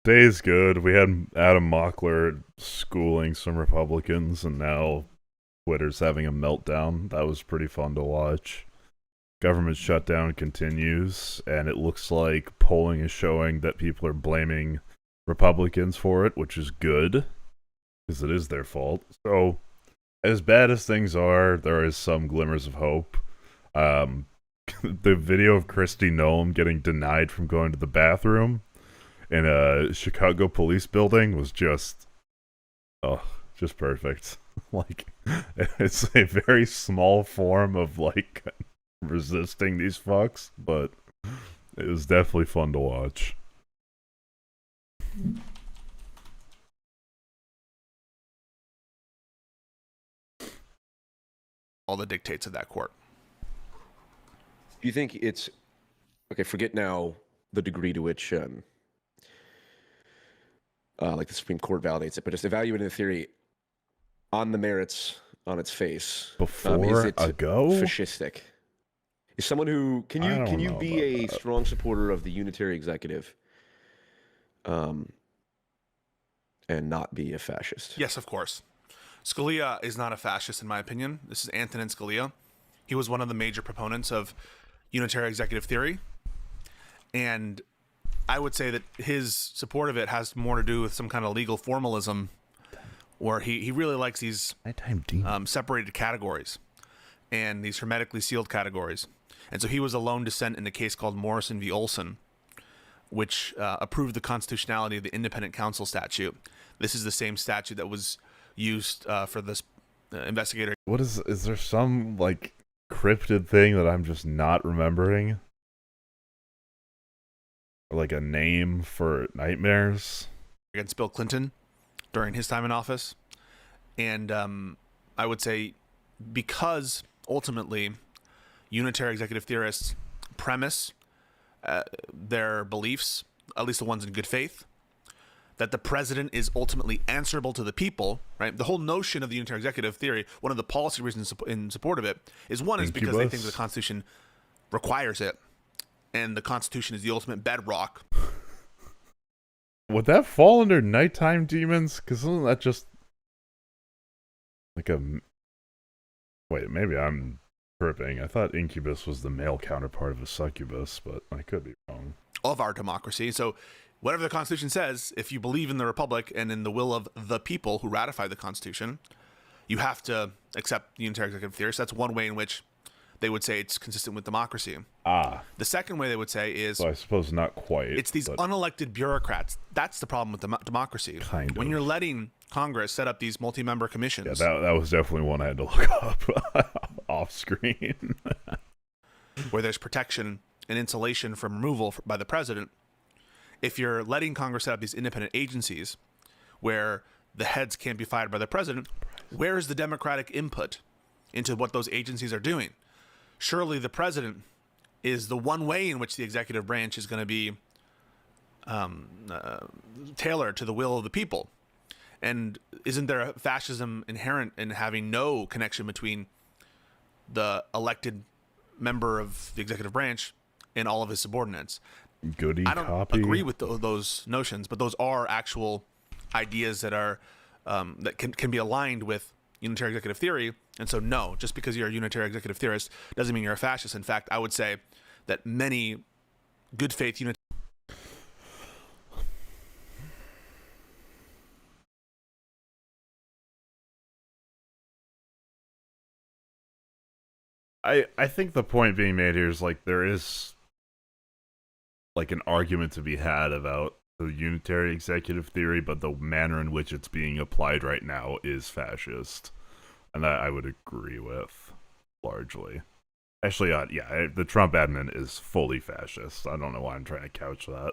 Day's good. We had Adam Mockler schooling some Republicans, and now Twitter's having a meltdown. That was pretty fun to watch. Government shutdown continues, and it looks like polling is showing that people are blaming Republicans for it, which is good, because it is their fault. So, as bad as things are, there is some glimmers of hope. The video of Kristi Noem getting denied from going to the bathroom in a Chicago police building was just perfect. Like, it's a very small form of, like, resisting these fucks, but it was definitely fun to watch. All the dictates of that court. Do you think it's okay? Forget now the degree to which, like the Supreme Court validates it, but just evaluating the theory on the merits, on its face. Before is it a go? fascistic? Is someone who can you be a strong supporter of the unitary executive, and not be a fascist? Yes, of course. Scalia is not a fascist, in my opinion. This is Antonin Scalia. He was one of the major proponents of unitary executive theory, and I would say that his support of it has more to do with some kind of legal formalism, where he really likes these separated categories and these hermetically sealed categories. And so he was a lone dissent in a case called Morrison v. Olson, which approved the constitutionality of the independent counsel statute. This is the same statute that was used for this investigator. What is there some, like, cryptid thing that I'm just not remembering? Or like a name for nightmares? Against Bill Clinton during his time in office. And I would say, because ultimately unitary executive theorists premise their beliefs, at least the ones in good faith, that the president is ultimately answerable to the people, right? The whole notion of the unitary executive theory, one of the policy reasons in support of it, is one is because they think the Constitution requires it, and the Constitution is the ultimate bedrock. Would that fall under nighttime demons? Because isn't that just like a... Wait, maybe I'm tripping. I thought incubus was the male counterpart of a succubus, but I could be wrong. Of our democracy. So whatever the Constitution says, if you believe in the Republic and in the will of the people who ratify the Constitution, you have to accept the unitary executive theory. So that's one way in which they would say it's consistent with democracy. The second way they would say is... Well, I suppose not quite. It's these unelected bureaucrats. That's the problem with democracy. Kind of. When you're letting Congress set up these multi-member commissions... Yeah, that was definitely one I had to look up off screen. where there's protection and insulation from removal by the president. If you're letting Congress set up these independent agencies where the heads can't be fired by the president, where is the democratic input into what those agencies are doing? Surely the president is the one way in which the executive branch is going to be tailored to the will of the people. And isn't there a fascism inherent in having no connection between the elected member of the executive branch and all of his subordinates? Goody I don't copy. agree with those notions, but those are actual ideas that are that can be aligned with unitary executive theory. And so, no, just because you're a unitary executive theorist doesn't mean you're a fascist. In fact, I would say that many good faith unitary. I think the point being made here is like there is like an argument to be had about the unitary executive theory, but the manner in which it's being applied right now is fascist, and that I would agree with largely. Actually, yeah, the Trump admin is fully fascist. I don't know why I'm trying to couch that,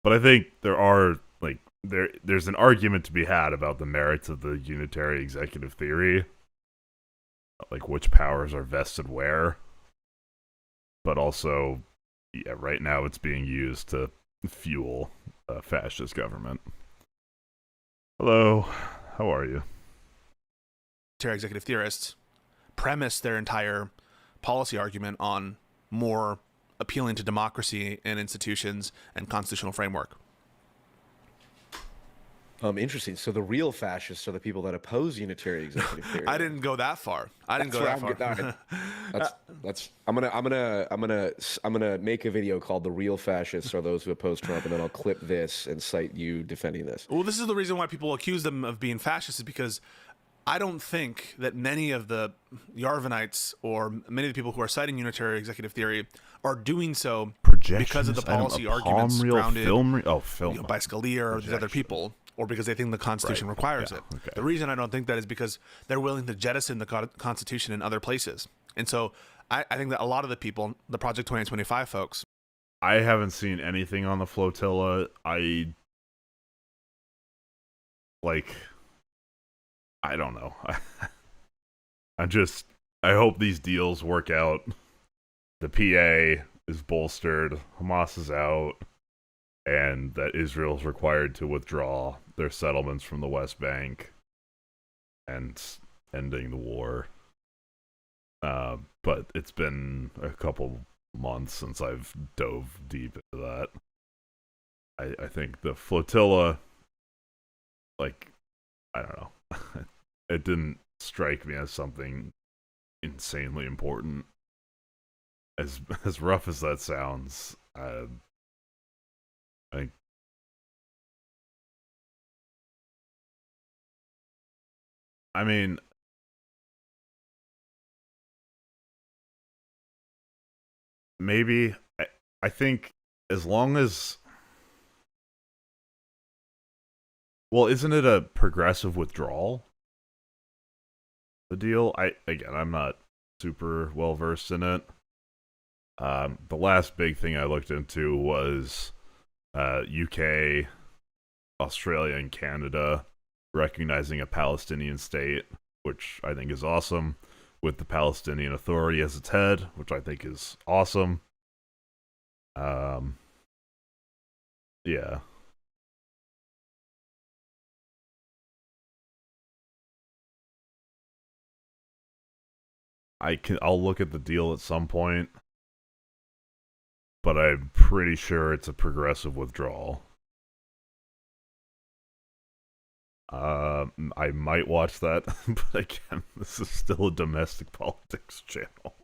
but I think there are like there's an argument to be had about the merits of the unitary executive theory. Like which powers are vested where, but also, yeah, right now it's being used to fuel a fascist government. Hello, how are you? Executive theorists premise their entire policy argument on more appealing to democracy and institutions and constitutional framework. Interesting. So the real fascists are the people that oppose unitary executive theory. I didn't go that far. I didn't go that far. I'm gonna make a video called "The Real Fascists Are Those Who Oppose Trump," and then I'll clip this and cite you defending this. Well, this is the reason why people accuse them of being fascist, is because I don't think that many of the Yarvinites or many of the people who are citing unitary executive theory are doing so because of the policy arguments grounded by Scalia or these other people, or because they think the Constitution requires it. Okay. The reason I don't think that is because they're willing to jettison the Constitution in other places. And so I think that a lot of the people, the Project 2025 folks. I haven't seen anything on the flotilla. I don't know. I hope these deals work out. The PA is bolstered, Hamas is out, and that Israel is required to withdraw their settlements from the West Bank and ending the war. But it's been a couple months since I've dove deep into that. I think the flotilla, like, I don't know. It didn't strike me as something insanely important. As rough as that sounds, I mean, maybe I think as long as, well, isn't it a progressive withdrawal? The deal? I'm not super well versed in it. The last big thing I looked into was UK, Australia, and Canada recognizing a Palestinian state, which I think is awesome, with the Palestinian Authority as its head, which I think is awesome. Yeah. I'll look at the deal at some point, but I'm pretty sure it's a progressive withdrawal. I might watch that, but again, this is still a domestic politics channel.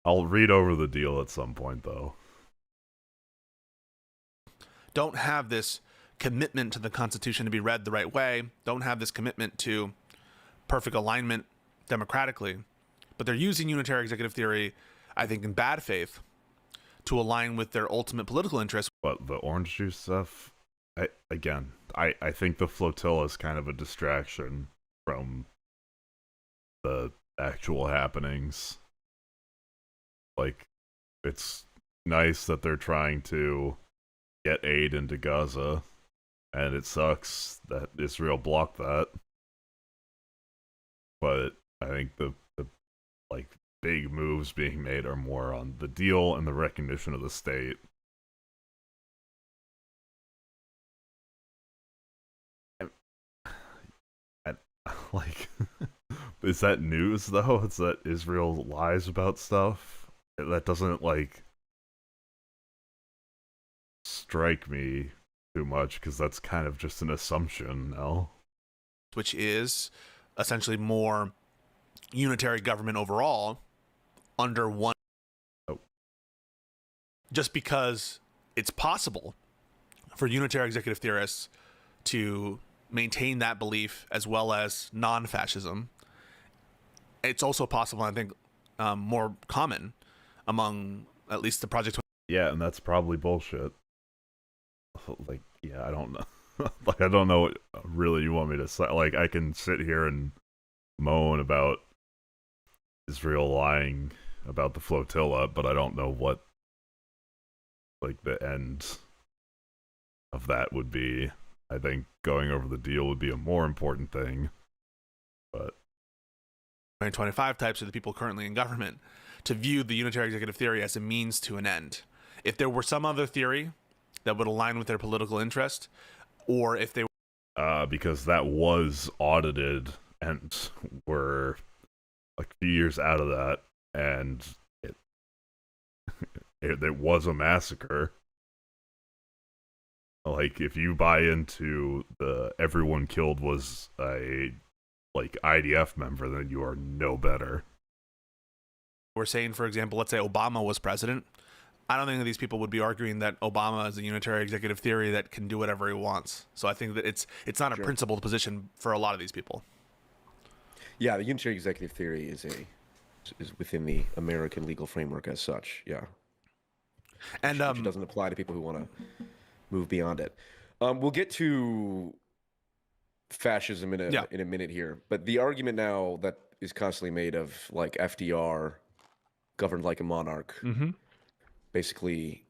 I'll read over the deal at some point, though. Don't have this commitment to the Constitution to be read the right way, don't have this commitment to perfect alignment democratically, but they're using unitary executive theory, I think, in bad faith to align with their ultimate political interests. But the orange juice stuff, I think the flotilla is kind of a distraction from the actual happenings. Like, it's nice that they're trying to get aid into Gaza, and it sucks that Israel blocked that. But I think the big moves being made are more on the deal and the recognition of the state. Is that news though? It's that Israel lies about stuff? That doesn't strike me too much because that's kind of just an assumption now. Which is essentially more unitary government overall under one. Oh. Just because it's possible for unitary executive theorists to maintain that belief as well as non-fascism. It's also possible, I think, more common among at least the Project. Yeah, and that's probably bullshit. Like, yeah, I don't know. Like, I don't know what really you want me to say. Like, I can sit here and moan about Israel lying about the flotilla, but I don't know what, like, the end of that would be. I think going over the deal would be a more important thing. But 2025 types are the people currently in government to view the unitary executive theory as a means to an end. If there were some other theory that would align with their political interest, or if they because that was audited and we're like a few years out of that, and it was a massacre. Like, if you buy into the everyone killed was a like IDF member, then you are no better. We're saying, for example, let's say Obama was president. I don't think that these people would be arguing that Obama is a unitary executive theory that can do whatever he wants. So I think that it's not a principled position for a lot of these people. Yeah, the unitary executive theory is within the American legal framework as such. Yeah, and which doesn't apply to people who want to move beyond it. We'll get to fascism in a minute here, but the argument now that is constantly made of like FDR governed like a monarch. Mm-hmm. Basically,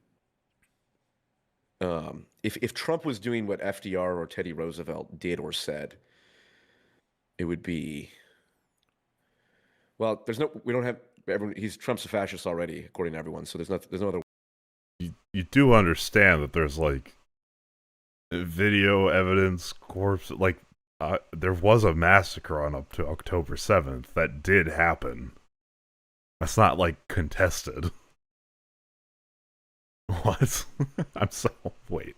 if Trump was doing what FDR or Teddy Roosevelt did or said, it would be, well, we don't have everyone. Trump's a fascist already, according to everyone. So there's no other. You do understand that there's like video evidence, corpse, like there was a massacre on up to October 7th that did happen. That's not like contested. What? Wait.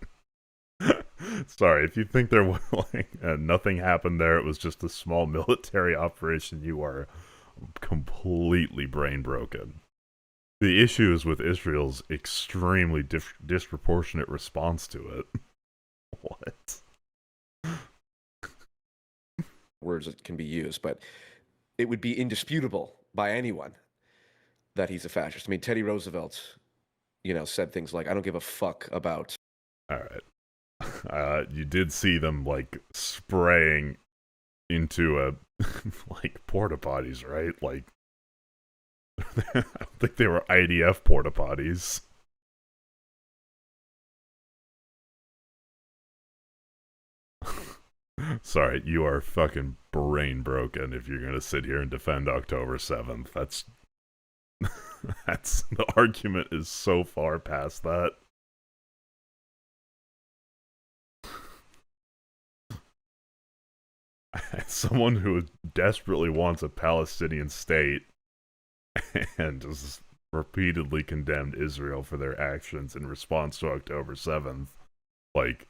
Sorry, if you think there was like nothing happened there, it was just a small military operation, you are completely brain broken. The issue is with Israel's extremely disproportionate response to it. What? Words that can be used, but it would be indisputable by anyone that he's a fascist. I mean, Teddy Roosevelt, said things like, "I don't give a fuck about." All right. You did see them like spraying into like porta potties, right? Like, I don't think they were IDF porta potties. Sorry, you are fucking brain broken if you're gonna sit here and defend October 7th. That's the argument is so far past that. As someone who desperately wants a Palestinian state and has repeatedly condemned Israel for their actions in response to October 7th, like,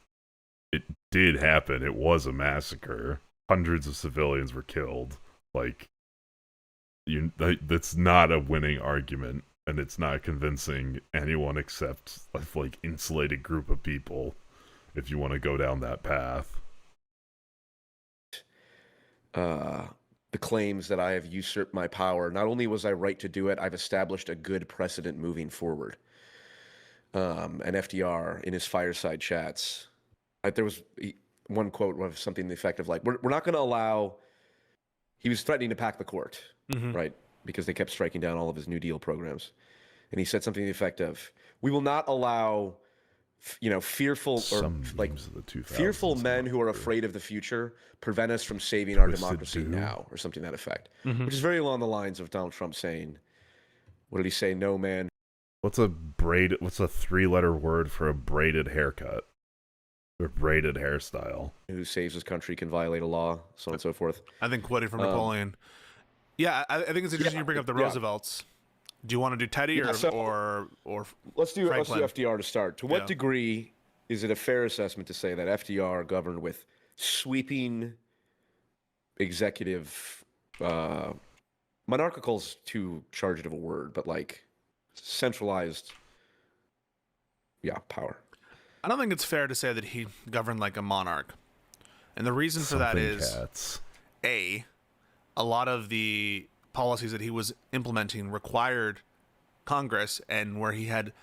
it did happen. It was a massacre. Hundreds of civilians were killed. Like, that's not a winning argument, and it's not convincing anyone except a like insulated group of people if you want to go down that path. The claims that I have usurped my power. Not only was I right to do it, I've established a good precedent moving forward. And FDR in his fireside chats, there was one quote of something to the effect of like, we're not going to allow. He was threatening to pack the court, right? Because they kept striking down all of his New Deal programs. And he said something to the effect of, we will not allow, fearful men who are afraid of the future prevent us from saving our democracy now, or something to that effect. Which is very along the lines of Donald Trump saying, what did he say? No man. What's a 3-letter word for a braided haircut? Or braided hairstyle. Who saves his country can violate a law, so on and so forth. I think quoting from Napoleon. Yeah, I think it's interesting you bring up the Roosevelts. Do you want to do Teddy or let's do FDR to start. To what degree is it a fair assessment to say that FDR governed with sweeping executive, monarchical's too charged of a word, but like centralized, power? I don't think it's fair to say that he governed like a monarch. And the reason for that is, A, a lot of the policies that he was implementing required Congress, and where he had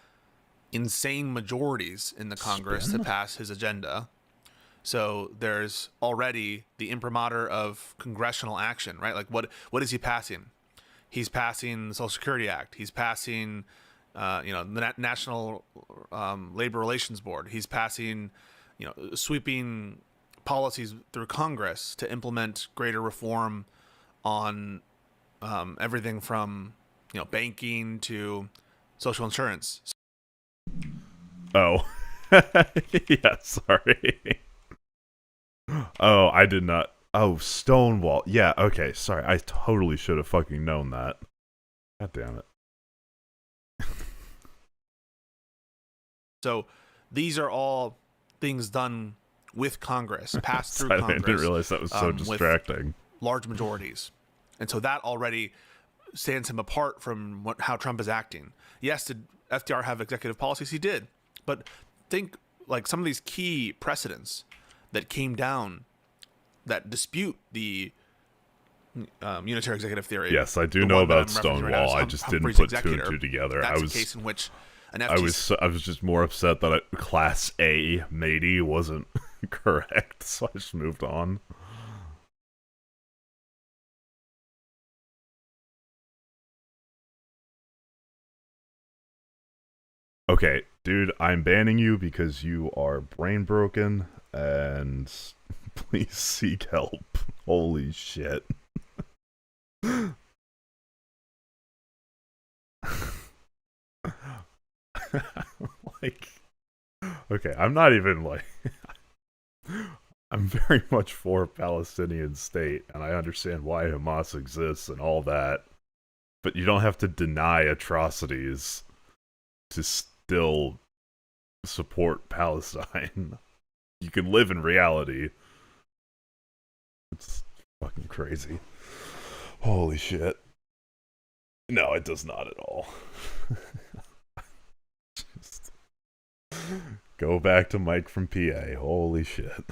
insane majorities in the Congress to pass his agenda. So there's already the imprimatur of congressional action, right? Like what is he passing? He's passing the Social Security Act. He's passing, the National Labor Relations Board. He's passing, sweeping policies through Congress to implement greater reform on everything from, banking to social insurance. Oh, yeah, sorry. Oh, I did not. Oh, Stonewall. Yeah, okay, sorry. I totally should have fucking known that. God damn it. So these are all things done with Congress, passed through Congress. I didn't realize that was so distracting. Large majorities. And so that already stands him apart from how Trump is acting. Yes, did FDR have executive policies? He did. But think like some of these key precedents that came down that dispute the unitary executive theory. Yes, I do know about Stonewall. I just didn't put two and two together. That's a case in which I was just more upset that Class A matey wasn't correct, so I just moved on. Okay, dude, I'm banning you because you are brain broken, and please seek help. Holy shit. Like, okay, I'm not even like, I'm very much for a Palestinian state, and I understand why Hamas exists and all that, but you don't have to deny atrocities to still support Palestine. You can live in reality. It's fucking crazy. Holy shit. No, it does not at all. Just go back to Mike from PA. Holy shit.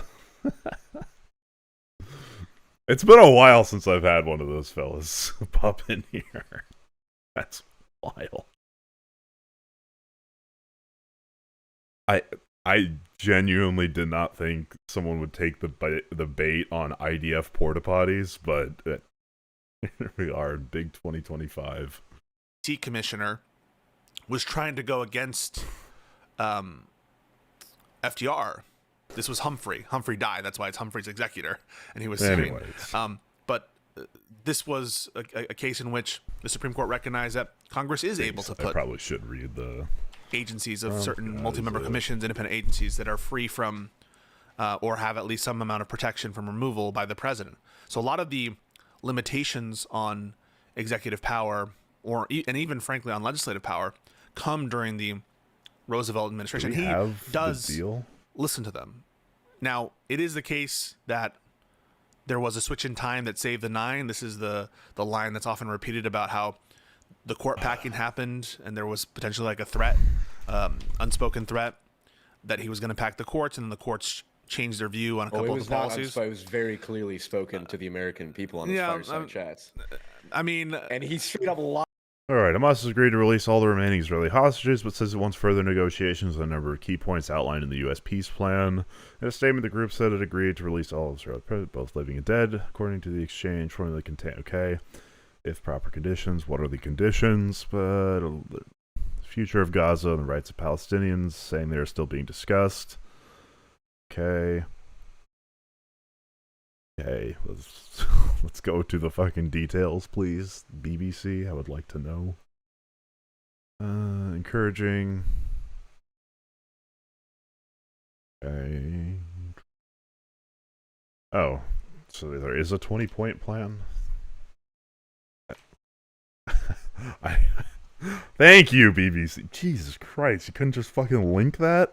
It's been a while since I've had one of those fellas pop in here. That's wild. I genuinely did not think someone would take the bait on IDF porta potties, but here we are, big 2025. Commissioner was trying to go against FDR. This was Humphrey. Humphrey died. That's why it's Humphrey's executor, and he was suing. But this was a case in which the Supreme Court recognized that Congress is able to put. I probably should read the agencies of certain multi-member commissions, independent agencies that are free from or have at least some amount of protection from removal by the president. So a lot of the limitations on executive power and even frankly on legislative power come during the Roosevelt administration. He does listen to them. Now, it is the case that there was a switch in time that saved the nine. This is the line that's often repeated about how the court packing happened and there was potentially like a threat, unspoken threat that he was going to pack the courts, and then the courts changed their view on a couple of the policies. It was very clearly spoken to the American people on his fireside chats. I mean, and he straight up lied. Alright, Hamas has agreed to release all the remaining Israeli hostages, but says it wants further negotiations on a number of key points outlined in the U.S. peace plan. In a statement, the group said it agreed to release all of Israeli prisoners, both living and dead, according to the exchange formula contain. Okay, if proper conditions, what are the conditions? But the future of Gaza and the rights of Palestinians, saying they are still being discussed. Okay. Okay, let's go to the fucking details, please. BBC, I would like to know. Encouraging. Okay. Oh, so there is a 20-point plan? Thank you, BBC. Jesus Christ, you couldn't just fucking link that?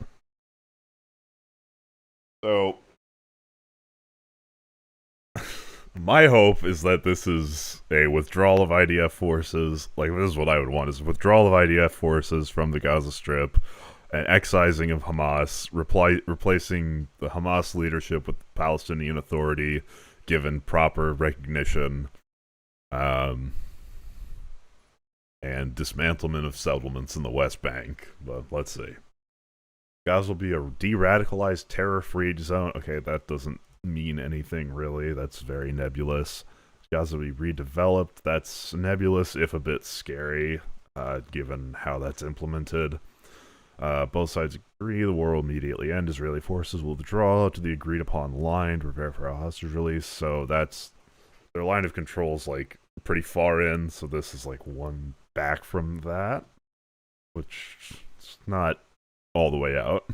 So, my hope is that this is a withdrawal of IDF forces. Like, this is what I would want, is withdrawal of IDF forces from the Gaza Strip, and excising of Hamas, replacing the Hamas leadership with the Palestinian Authority, given proper recognition, and dismantlement of settlements in the West Bank. But let's see. Gaza will be a de-radicalized, terror-free zone. Okay, that doesn't mean anything, really. That's very nebulous. Gaza will be redeveloped. That's nebulous, if a bit scary, given how that's implemented. Both sides agree the war will immediately end. Israeli forces will withdraw to the agreed-upon line to prepare for a hostage release. So that's... their line of control is, like, pretty far in, so this is, like, one back from that, which is not all the way out.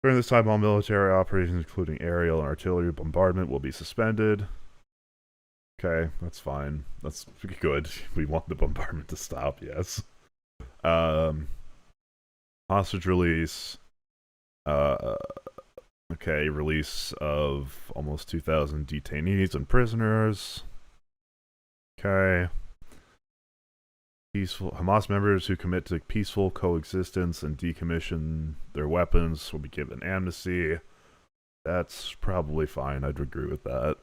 During this time, all military operations, including aerial and artillery bombardment, will be suspended. Okay, that's fine. That's good. We want the bombardment to stop, yes. Hostage release. Okay, release of almost 2,000 detainees and prisoners. Okay. Peaceful Hamas members who commit to peaceful coexistence and decommission their weapons will be given amnesty. That's probably fine. I'd agree with that.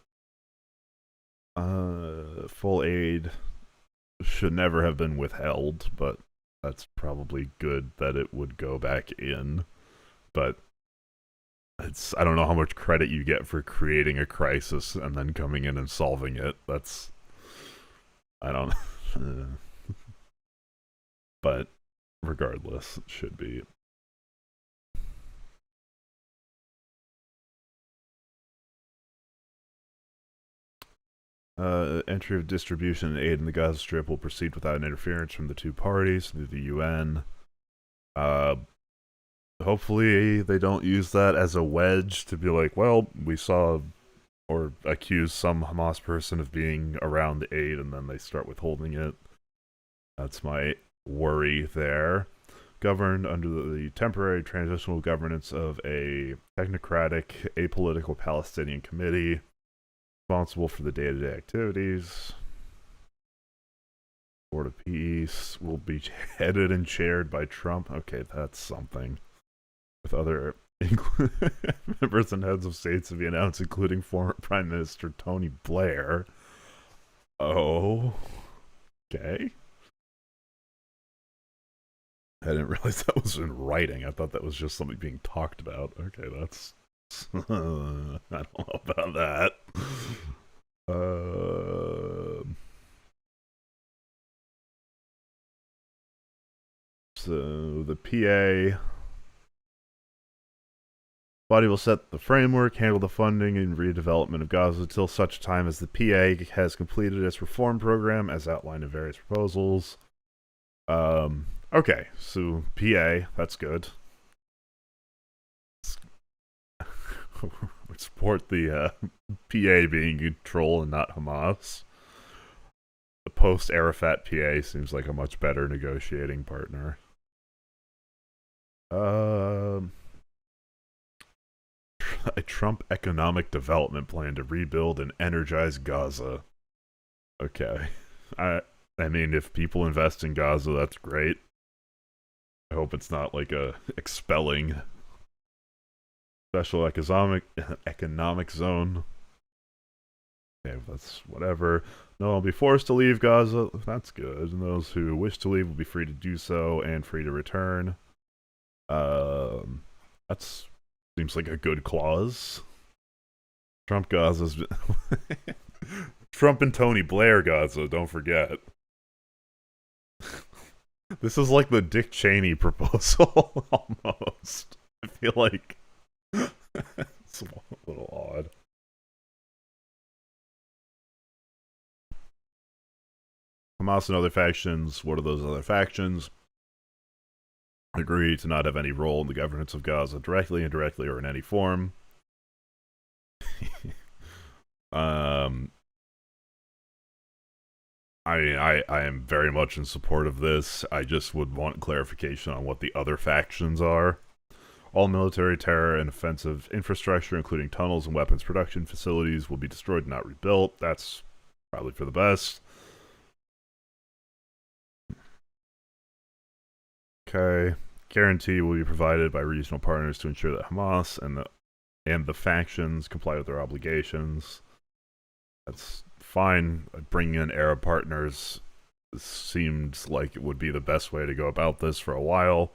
Full aid should never have been withheld, but that's probably good that it would go back in. But I don't know how much credit you get for creating a crisis and then coming in and solving it. I don't know. But regardless, it should be. Entry of distribution and aid in the Gaza Strip will proceed without interference from the two parties through the UN. Hopefully they don't use that as a wedge to be like, well, we saw or accuse some Hamas person of being around the aid and then they start withholding it. That's my worry there. Governed under the temporary transitional governance of a technocratic, apolitical Palestinian committee responsible for the day-to-day activities. Board of Peace will be headed and chaired by Trump. Okay, that's something. With other members and heads of states to be announced, including former Prime Minister Tony Blair. Oh, okay. I didn't realize that was in writing. I thought that was just something being talked about. Okay, that's... I don't know about that. So, the PA... body will set the framework, handle the funding, and redevelopment of Gaza until such time as the PA has completed its reform program as outlined in various proposals. Okay, so PA, that's good. We support the PA being in control and not Hamas. The post-Arafat PA seems like a much better negotiating partner. A Trump economic development plan to rebuild and energize Gaza. Okay. I mean, if people invest in Gaza, that's great. I hope it's not like a expelling special economic zone. Okay, that's whatever. No, I'll be forced to leave Gaza. That's good. And those who wish to leave will be free to do so and free to return. That's seems like a good clause. Trump Gaza's Trump and Tony Blair Gaza, don't forget. This is like the Dick Cheney proposal, almost. I feel like it's a little odd. Hamas and other factions, what are those other factions? Agree to not have any role in the governance of Gaza, directly, indirectly, or in any form. I am very much in support of this. I just would want clarification on what the other factions are. All military, terror, and offensive infrastructure, including tunnels and weapons production facilities, will be destroyed and not rebuilt. That's probably for the best. Okay. Guarantee will be provided by regional partners to ensure that Hamas and the factions comply with their obligations. That's fine. Bringing in Arab partners seemed like it would be the best way to go about this for a while.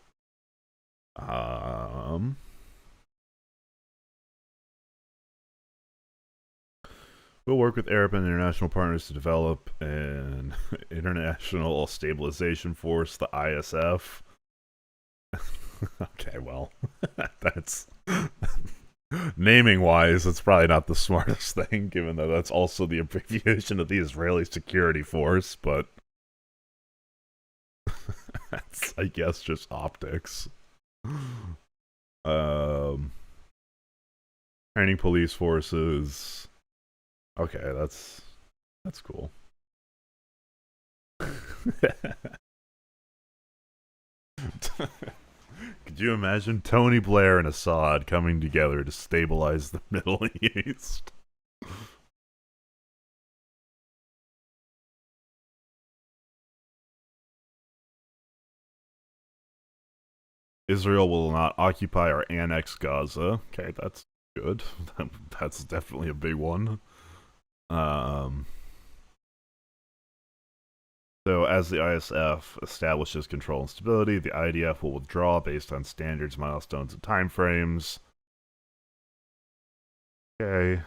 We'll work with Arab and international partners to develop an international stabilization force, the ISF. Okay, well, that's naming wise, it's probably not the smartest thing, given that that's also the abbreviation of the Israeli Security Force, but that's, I guess, just optics. Training police forces. Okay, that's cool. Could you imagine Tony Blair and Assad coming together to stabilize the Middle East? Israel will not occupy or annex Gaza. Okay, that's good. That's definitely a big one. So as the ISF establishes control and stability, the IDF will withdraw based on standards, milestones, and timeframes. Okay.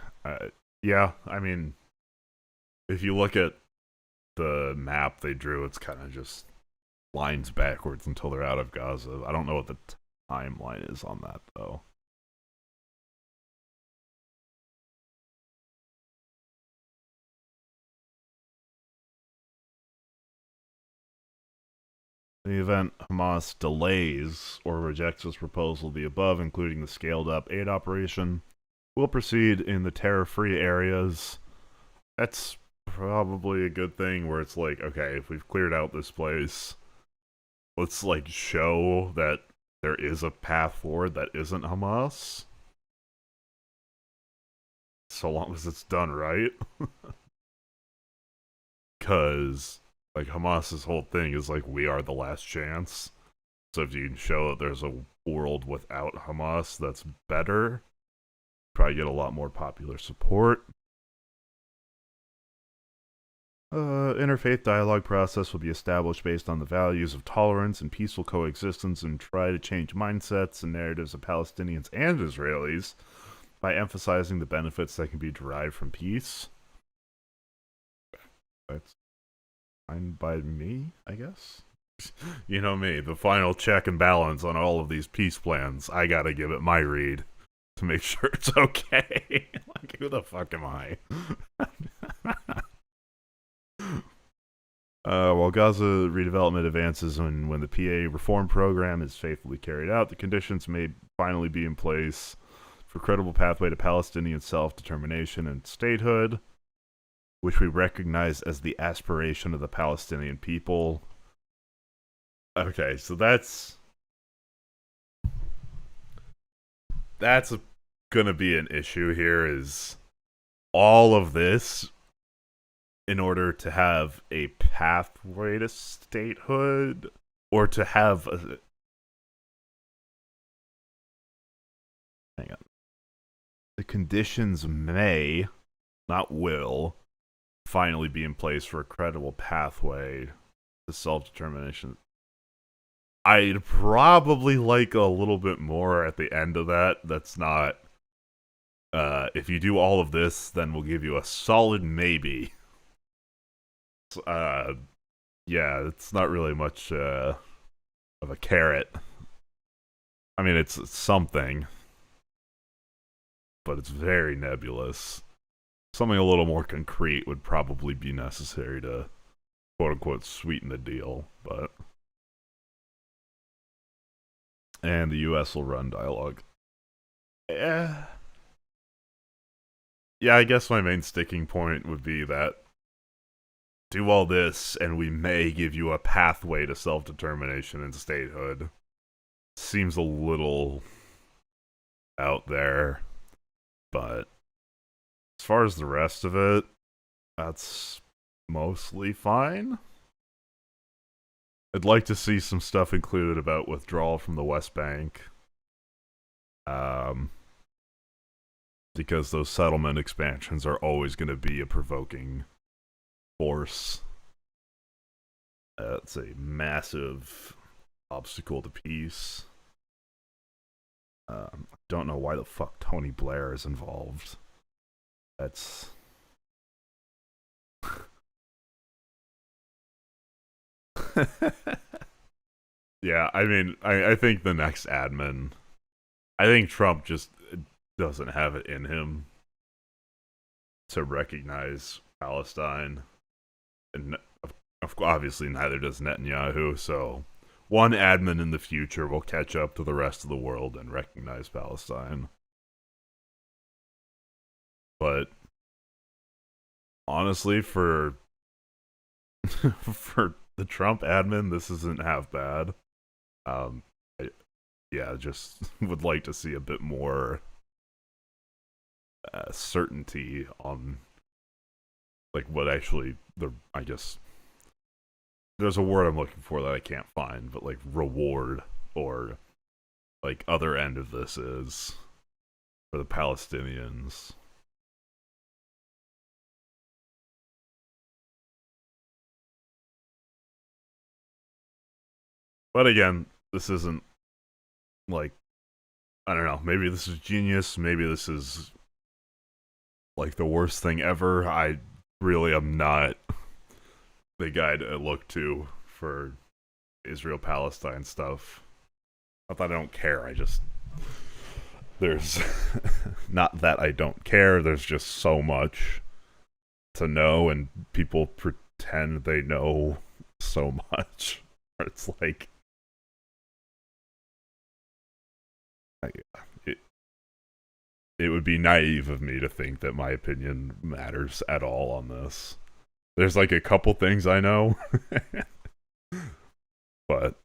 Yeah, I mean, if you look at the map they drew, it's kind of just lines backwards until they're out of Gaza. I don't know what the timeline is on that, though. In the event Hamas delays or rejects this proposal, the above, including the scaled-up aid operation, will proceed in the terror-free areas. That's probably a good thing, where it's like, okay, if we've cleared out this place, let's, like, show that there is a path forward that isn't Hamas. So long as it's done right. Because, like, Hamas's whole thing is, like, we are the last chance. So if you can show that there's a world without Hamas that's better, probably get a lot more popular support. Interfaith dialogue process will be established based on the values of tolerance and peaceful coexistence, and try to change mindsets and narratives of Palestinians and Israelis by emphasizing the benefits that can be derived from peace. That's fine by me, I guess. You know me, the final check and balance on all of these peace plans. I gotta give it my read to make sure it's okay. Like, who the fuck am I? While Gaza redevelopment advances and when the PA reform program is faithfully carried out, the conditions may finally be in place for a credible pathway to Palestinian self-determination and statehood, which we recognize as the aspiration of the Palestinian people. Okay, so that's gonna be an issue here, is all of this in order to have a pathway to statehood, or to have a... Hang on. The conditions may, not will, finally be in place for a credible pathway to self-determination. I'd probably like a little bit more at the end of that. That's not... if you do all of this, then we'll give you a solid maybe. Yeah, it's not really much of a carrot. I mean, it's something, but it's very nebulous. Something a little more concrete would probably be necessary to quote-unquote sweeten the deal, but... And the US will run dialogue. Yeah, I guess my main sticking point would be that do all this, and we may give you a pathway to self-determination and statehood. Seems a little out there. But as far as the rest of it, that's mostly fine. I'd like to see some stuff included about withdrawal from the West Bank. Because those settlement expansions are always going to be a provoking force. It's a massive obstacle to peace. I don't know why the fuck Tony Blair is involved. That's... Yeah, I mean, I think the next admin... I think Trump just doesn't have it in him to recognize Palestine. And obviously neither does Netanyahu, so one admin in the future will catch up to the rest of the world and recognize Palestine. But honestly, for for the Trump admin, this isn't half bad. Yeah, just would like to see a bit more certainty on like what actually I guess there's a word I'm looking for that I can't find, but like reward or like other end of this is for the Palestinians. But again, this isn't like, I don't know, maybe this is genius, maybe this is like the worst thing ever. I really am not the guy to look to for Israel-Palestine stuff. Not that I don't care, I just... There's... not that I don't care, there's just so much to know, and people pretend they know so much. It's like... It would be naive of me to think that my opinion matters at all on this. There's like a couple things I know, but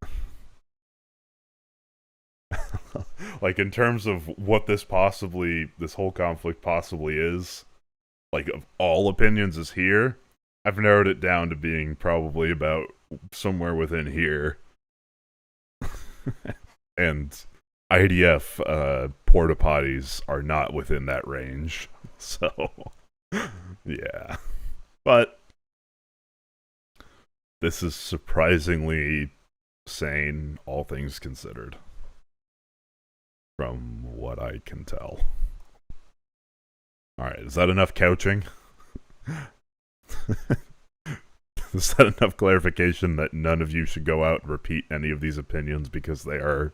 like in terms of what this whole conflict possibly is, like of all opinions is here, I've narrowed it down to being probably about somewhere within here. And IDF porta potties are not within that range, so yeah. But this is surprisingly sane, all things considered, from what I can tell. Alright, is that enough couching? Is that enough clarification that none of you should go out and repeat any of these opinions because they are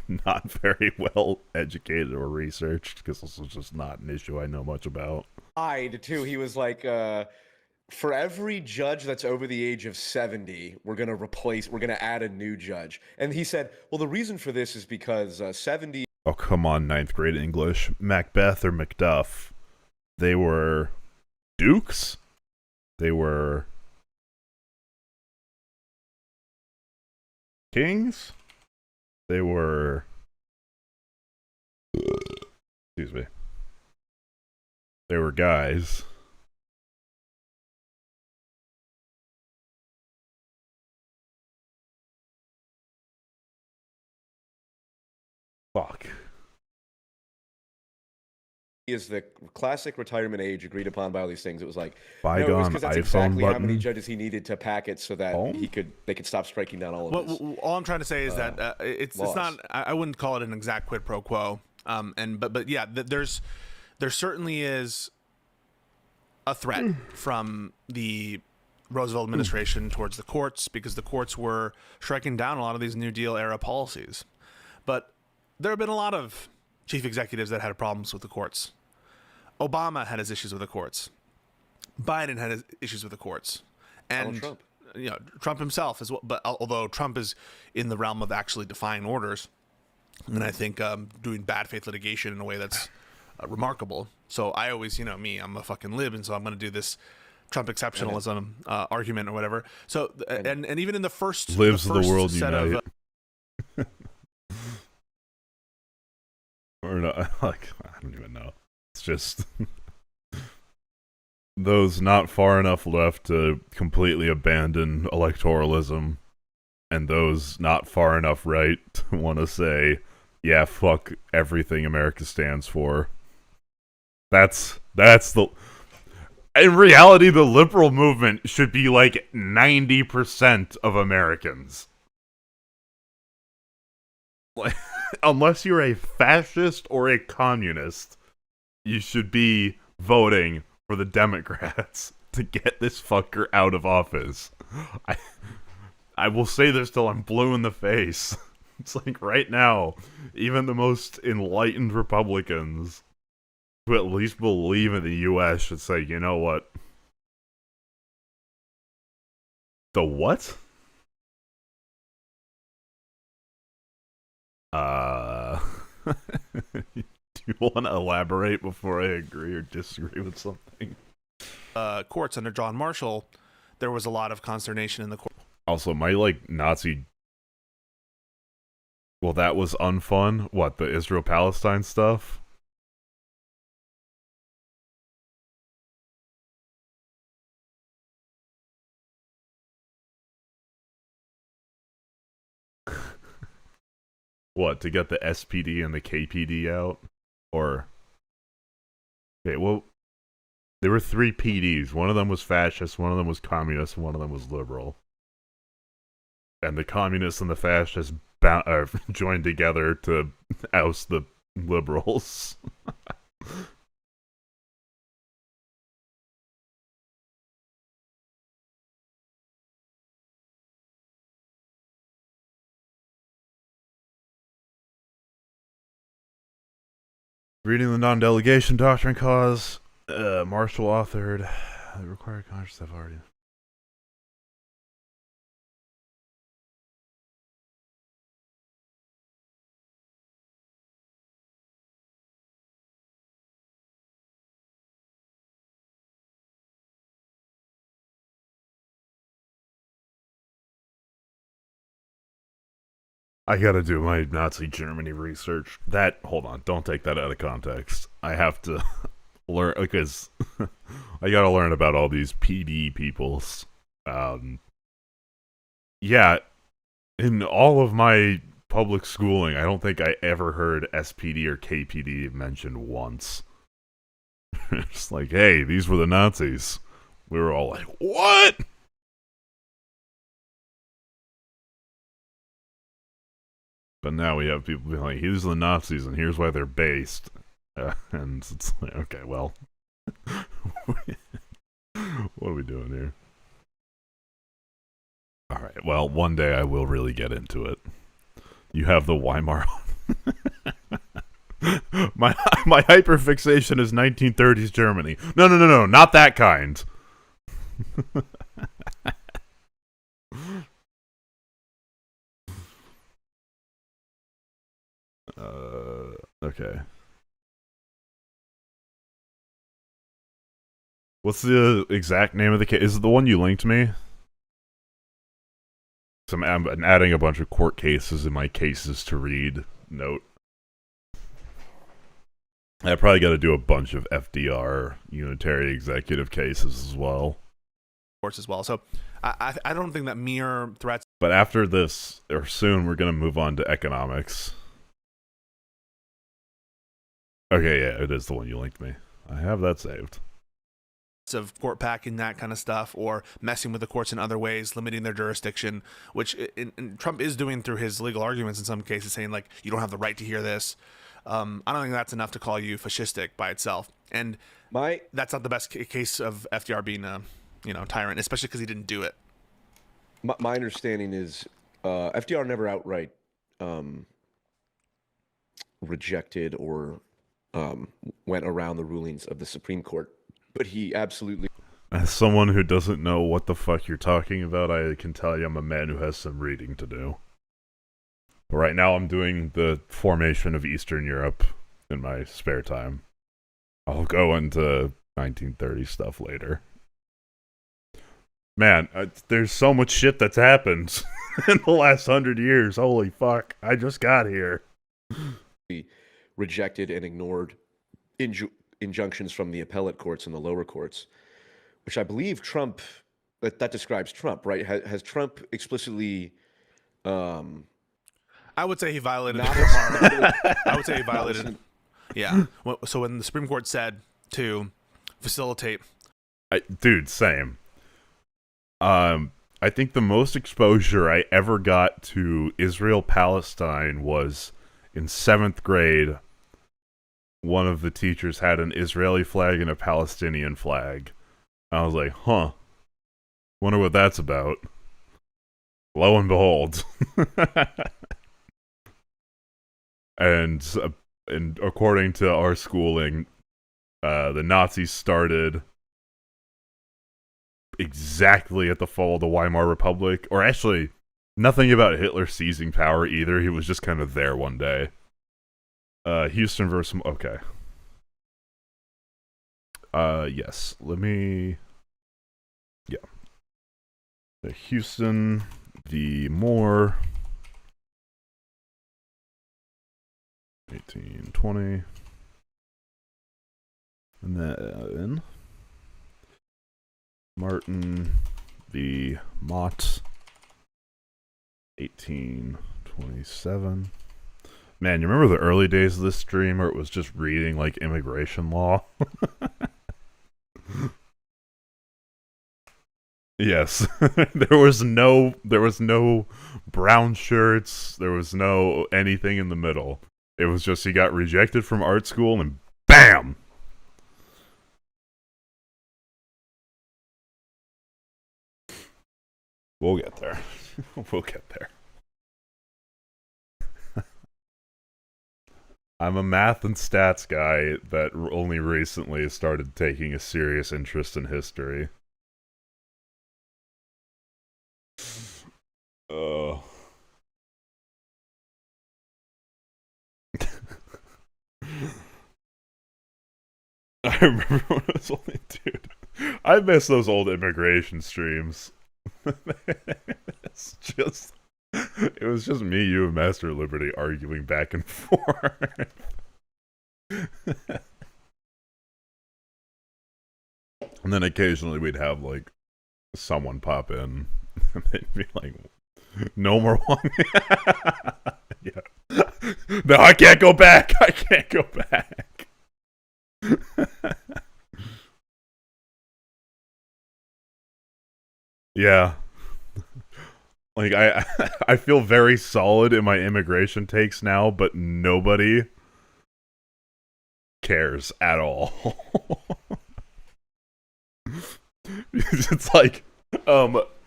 not very well educated or researched, because this is just not an issue I know much about. Too. He was like, for every judge that's over the age of 70, we're going to add a new judge. And he said, well, the reason for this is because 70... Oh, come on, 9th grade English. Macbeth or Macduff, they were dukes? They were kings? They were... Excuse me. They were guys. Fuck. Is the classic retirement age agreed upon by all these things. It was like, bygone no, because that's iPhone exactly button. how many judges he needed to pack it so that they could stop striking down all of this. All I'm trying to say is that it's not. I wouldn't call it an exact quid pro quo. But yeah, there certainly is a threat from the Roosevelt administration towards the courts, because the courts were striking down a lot of these New Deal era policies. But there have been a lot of chief executives that had problems with the courts. Obama had his issues with the courts. Biden had his issues with the courts. And Trump. You know, Trump himself as well. But although Trump is in the realm of actually defying orders, and I think doing bad faith litigation in a way that's remarkable. So I always, I'm a fucking lib, and so I'm going to do this Trump exceptionalism argument or whatever. So and even in the first lives of the world set unite. or not, like, I don't even know. It's just those not far enough left to completely abandon electoralism, and those not far enough right to want to say, yeah, fuck everything America stands for. That's the... In reality, the liberal movement should be like 90% of Americans. Like, unless you're a fascist or a communist, you should be voting for the Democrats to get this fucker out of office. I will say this till I'm blue in the face. It's like right now, even the most enlightened Republicans who at least believe in the U.S. should say, you know what? The what? Do you want to elaborate before I agree or disagree with something? Courts under John Marshall, there was a lot of consternation in the court. Also, my, like, Nazi... Well, that was unfun. What, the Israel-Palestine stuff? What, to get the SPD and the KPD out? Or... Okay, well... There were 3 PDs. One of them was fascist, one of them was communist, and one of them was liberal. And the communists and the fascists joined together to oust the liberals. Reading the non-delegation doctrine cause, Marshall authored, the required conscious have already... I gotta do my Nazi Germany research. Hold on, don't take that out of context. I have to learn, because I gotta learn about all these PD peoples. Yeah, in all of my public schooling, I don't think I ever heard SPD or KPD mentioned once. It's like, hey, these were the Nazis. We were all like, what? But now we have people being like, here's the Nazis and here's why they're based. And it's like, okay, well. What are we doing here? Alright, well, one day I will really get into it. You have the Weimar... my hyperfixation is 1930s Germany. No, not that kind. Okay. What's the exact name of the case? Is it the one you linked me? So I'm adding a bunch of court cases in my cases to read note. I probably got to do a bunch of FDR unitary executive cases as well. Courts as well. So I don't think that mere threats. But after this, or soon, we're going to move on to economics. Okay, yeah, it is the one you linked me. I have that saved. Of court packing, that kind of stuff, or messing with the courts in other ways, limiting their jurisdiction, which Trump is doing through his legal arguments in some cases, saying like, you don't have the right to hear this. I don't think that's enough to call you fascistic by itself. And that's not the best case of FDR being a tyrant, especially because he didn't do it. My understanding is FDR never outright rejected or went around the rulings of the Supreme Court, but he absolutely... As someone who doesn't know what the fuck you're talking about, I can tell you I'm a man who has some reading to do. But right now I'm doing the formation of Eastern Europe in my spare time. I'll go into 1930 stuff later. Man, there's so much shit that's happened in the last 100 years. Holy fuck, I just got here. rejected and ignored injunctions from the appellate courts and the lower courts, which I believe Trump, that describes Trump, right? Has Trump explicitly... I would say he violated Not I would say he violated. Yeah. So when the Supreme Court said to facilitate, dude, same. I think the most exposure I ever got to Israel-Palestine was in 7th grade. One of the teachers had an Israeli flag and a Palestinian flag. I was like, huh. Wonder what that's about. Lo and behold. And according to our schooling, the Nazis started exactly at the fall of the Weimar Republic. Or actually, nothing about Hitler seizing power either. He was just kind of there one day. Houston versus... Okay. Yes. Let me... Yeah. The Houston v. Moore. 1820. And then Martin v. Mott. 1827. Man, you remember the early days of this stream where it was just reading like immigration law? Yes. there was no brown shirts, there was no anything in the middle. It was just he got rejected from art school and BAM! We'll get there. We'll get there. I'm a math and stats guy that only recently started taking a serious interest in history. I remember when I was only... Dude, I miss those old immigration streams. It's just... It was just me, you, and Master Liberty arguing back and forth. And then occasionally we'd have, like, someone pop in. And they'd be like, no more one. Yeah. No, I can't go back. I can't go back. Yeah. Like, I feel very solid in my immigration takes now, but nobody cares at all. It's like,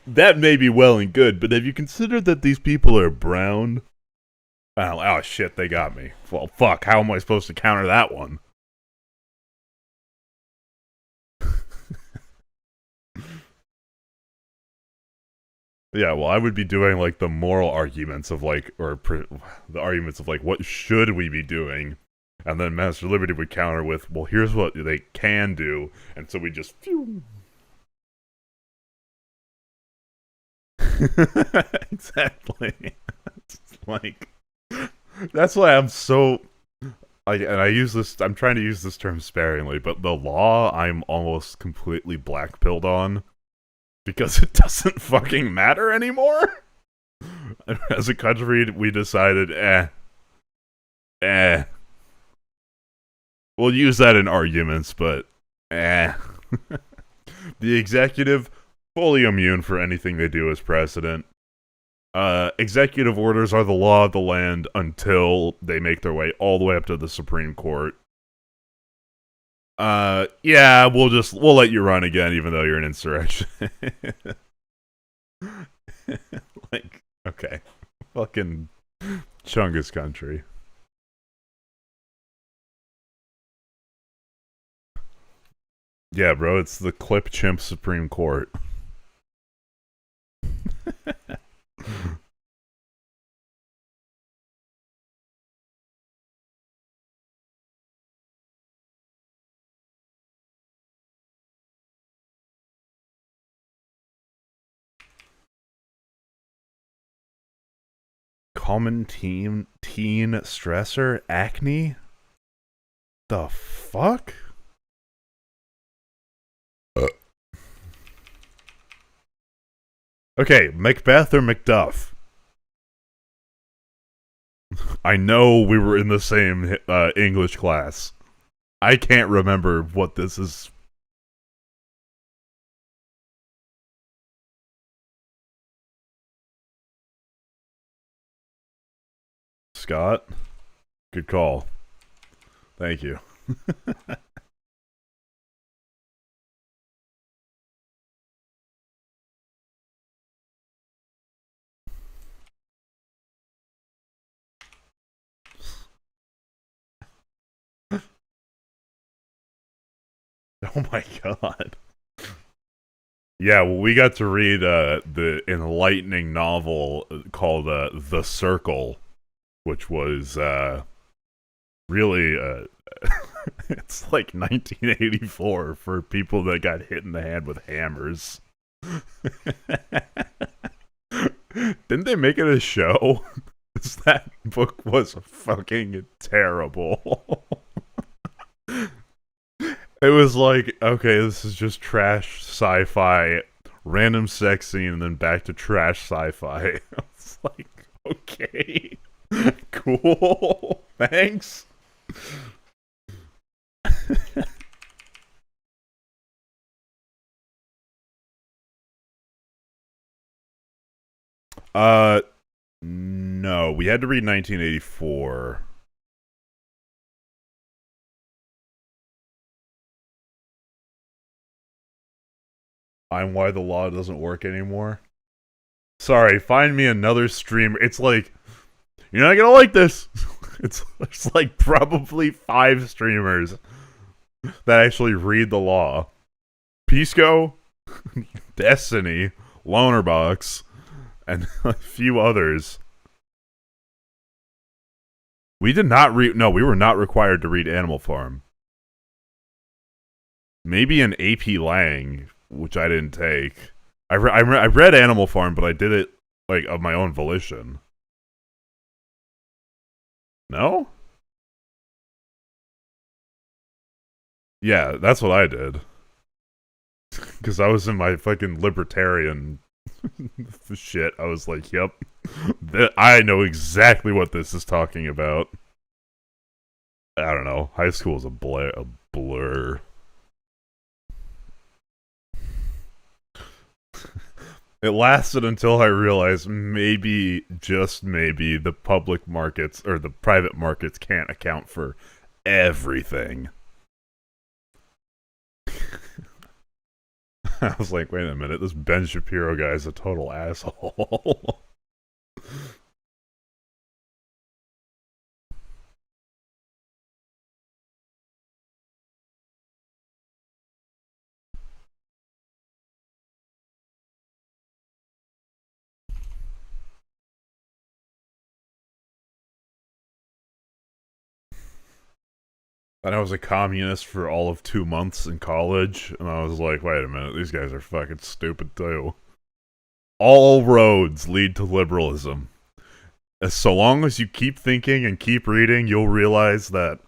that may be well and good, but have you considered that these people are brown? Oh shit, they got me. Well, fuck, how am I supposed to counter that one? Yeah, well, I would be doing, like, the moral arguments of, like, the arguments of, like, what should we be doing? And then Master Liberty would counter with, well, here's what they can do. And so we just... Phew. Exactly. It's like... That's why I'm so... I'm trying to use this term sparingly, but the law I'm almost completely black-pilled on. Because it doesn't fucking matter anymore? As a country, we decided, we'll use that in arguments, but, The executive, fully immune for anything they do as president. Executive orders are the law of the land until they make their way all the way up to the Supreme Court. Yeah, we'll let you run again, even though you're an insurrection. Like, okay. Fucking Chungus country. Yeah, bro, it's the Clip Chimp Supreme Court. Common teen stressor, acne? The fuck? Okay, Macbeth or Macduff? I know we were in the same English class. I can't remember what this is. Scott? Good call. Thank you. Oh my god. Yeah, well, we got to read the enlightening novel called The Circle, which was really it's like 1984 for people that got hit in the hand with hammers. Didn't they make it a show? That book was fucking terrible. It was like, okay, this is just trash sci-fi, random sex scene, and then back to trash sci-fi. It's like, okay, cool, thanks. No, we had to read 1984. I'm why the law doesn't work anymore. Sorry, find me another streamer. It's like, you're not gonna like this. It's like probably 5 streamers that actually read the law. Pisco, Destiny, Lonerbox, and a few others. We did not read. No, we were not required to read Animal Farm. Maybe an AP Lang, which I didn't take. I read Animal Farm, but I did it like of my own volition. No? Yeah, that's what I did. Because I was in my fucking libertarian shit. I was like, yep. I know exactly what this is talking about. I don't know. High school is a blur. It lasted until I realized maybe, just maybe, the public markets, or the private markets can't account for everything. I was like, wait a minute, this Ben Shapiro guy is a total asshole. And I was a communist for all of 2 months in college, and I was like, wait a minute, these guys are fucking stupid too. All roads lead to liberalism. So long as you keep thinking and keep reading, you'll realize that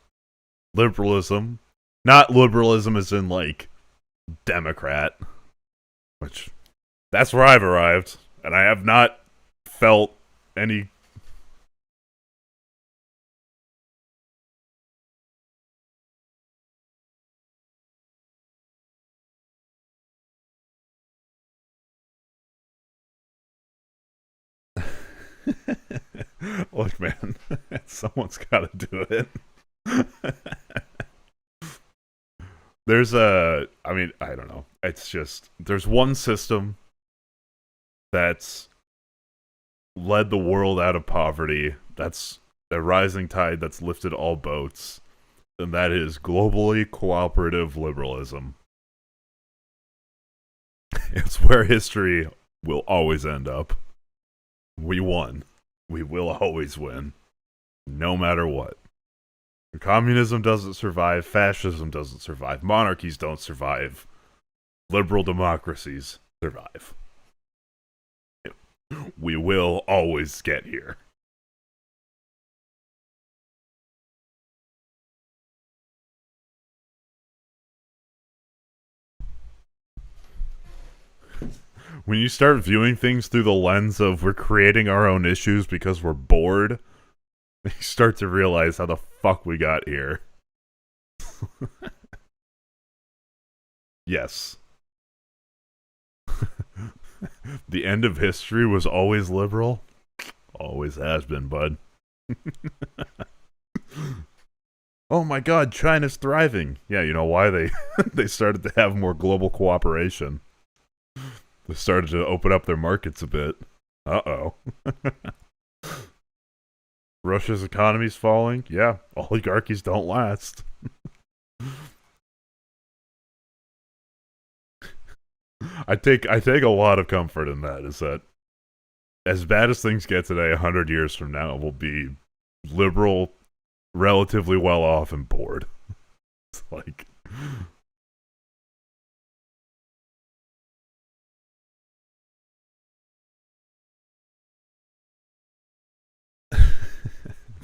liberalism, not liberalism as in like Democrat, which that's where I've arrived, and I have not felt any. Look, man, someone's got to do it. There's I mean, I don't know. It's just, there's one system that's led the world out of poverty. That's a rising tide that's lifted all boats. And that is globally cooperative liberalism. It's where history will always end up. We won. We will always win. No matter what. Communism doesn't survive. Fascism doesn't survive. Monarchies don't survive. Liberal democracies survive. We will always get here. when you start viewing things through the lens of we're creating our own issues because we're bored, you start to realize how the fuck we got here. Yes. The end of history was always liberal. Always has been, bud. Oh my god, China's thriving. Yeah, you know why? They started to have more global cooperation. They started to open up their markets a bit. Uh-oh. Russia's economy's falling. Yeah, oligarchies don't last. I take a lot of comfort in that, is that as bad as things get today, 100 years from now, we'll be liberal, relatively well off, and bored. It's like...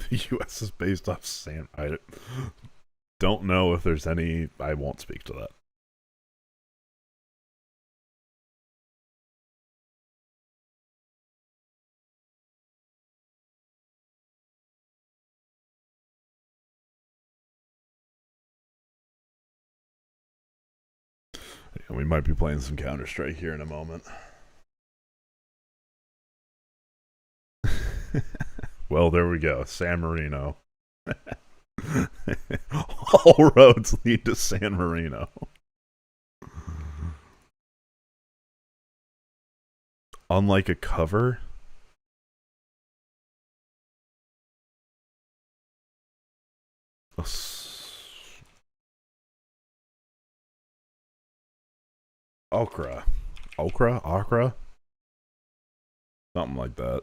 The U.S. is based off San... I don't know if there's any... I won't speak to that. Yeah, we might be playing some Counter-Strike here in a moment. Well, there we go. San Marino. All roads lead to San Marino. Unlike a cover? Okra. Okra? Something like that.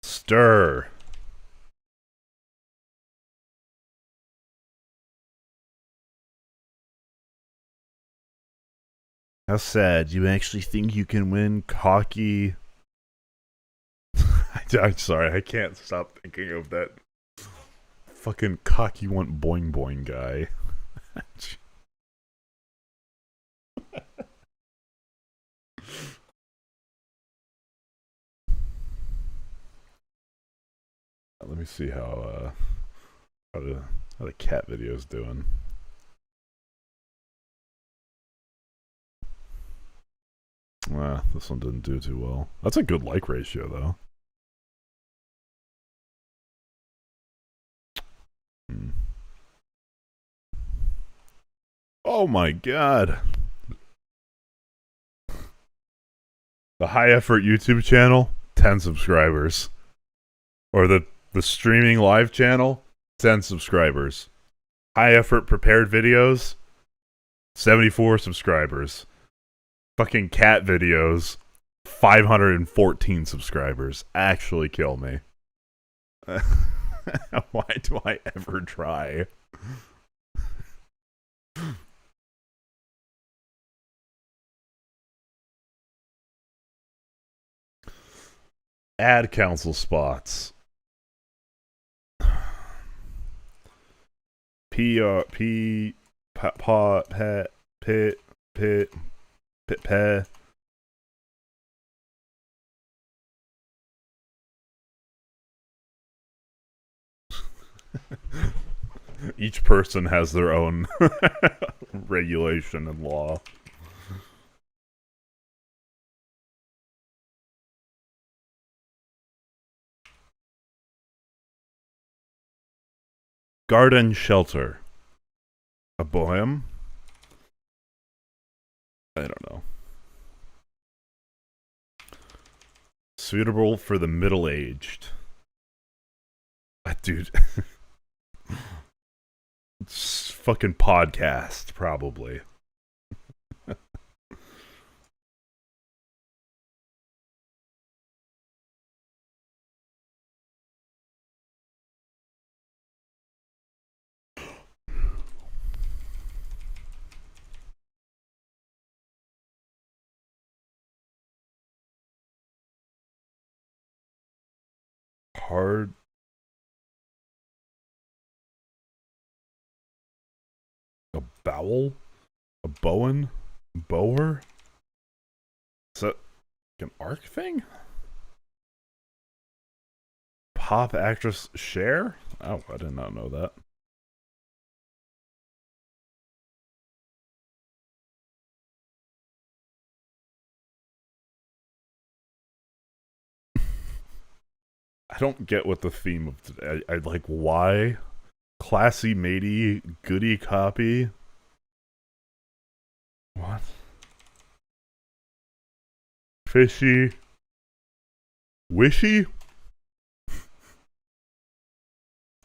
Stir. How sad. You actually think you can win, cocky? I'm sorry, I can't stop thinking of that fucking cocky want boing boing guy. Let me see how the cat video's doing. This one didn't do too well. That's a good like ratio, though. Oh my god. The high effort YouTube channel, 10 subscribers. Or the streaming live channel, 10 subscribers. High effort prepared videos, 74 subscribers. Fucking cat videos, 514 subscribers. Actually kill me. Why do I ever try? Ad council spots. P pot pet pit pair. Each person has their own regulation and law. Garden shelter. A bohem? I don't know. Suitable for the middle-aged. Dude. It's fucking podcast, probably. Hard. A bowel? A bowen? Bower? An arc thing? Pop actress Cher? Oh, I did not know that. I don't get what the theme of today. I like why classy matey goody copy. What? Fishy. Wishy?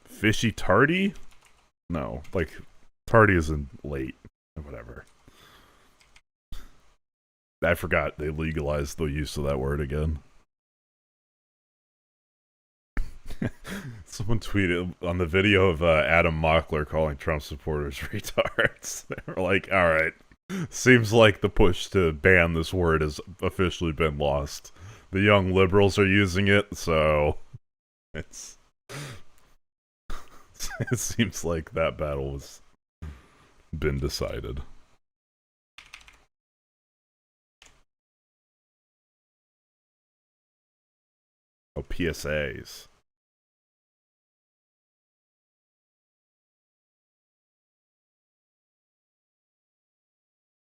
Fishy tardy? No, like tardy isn't late or whatever. I forgot they legalized the use of that word again. Someone tweeted on the video of Adam Mockler calling Trump supporters retards. They were like, alright, seems like the push to ban this word has officially been lost. The young liberals are using it, so it's it seems like that battle has been decided. Oh, PSAs.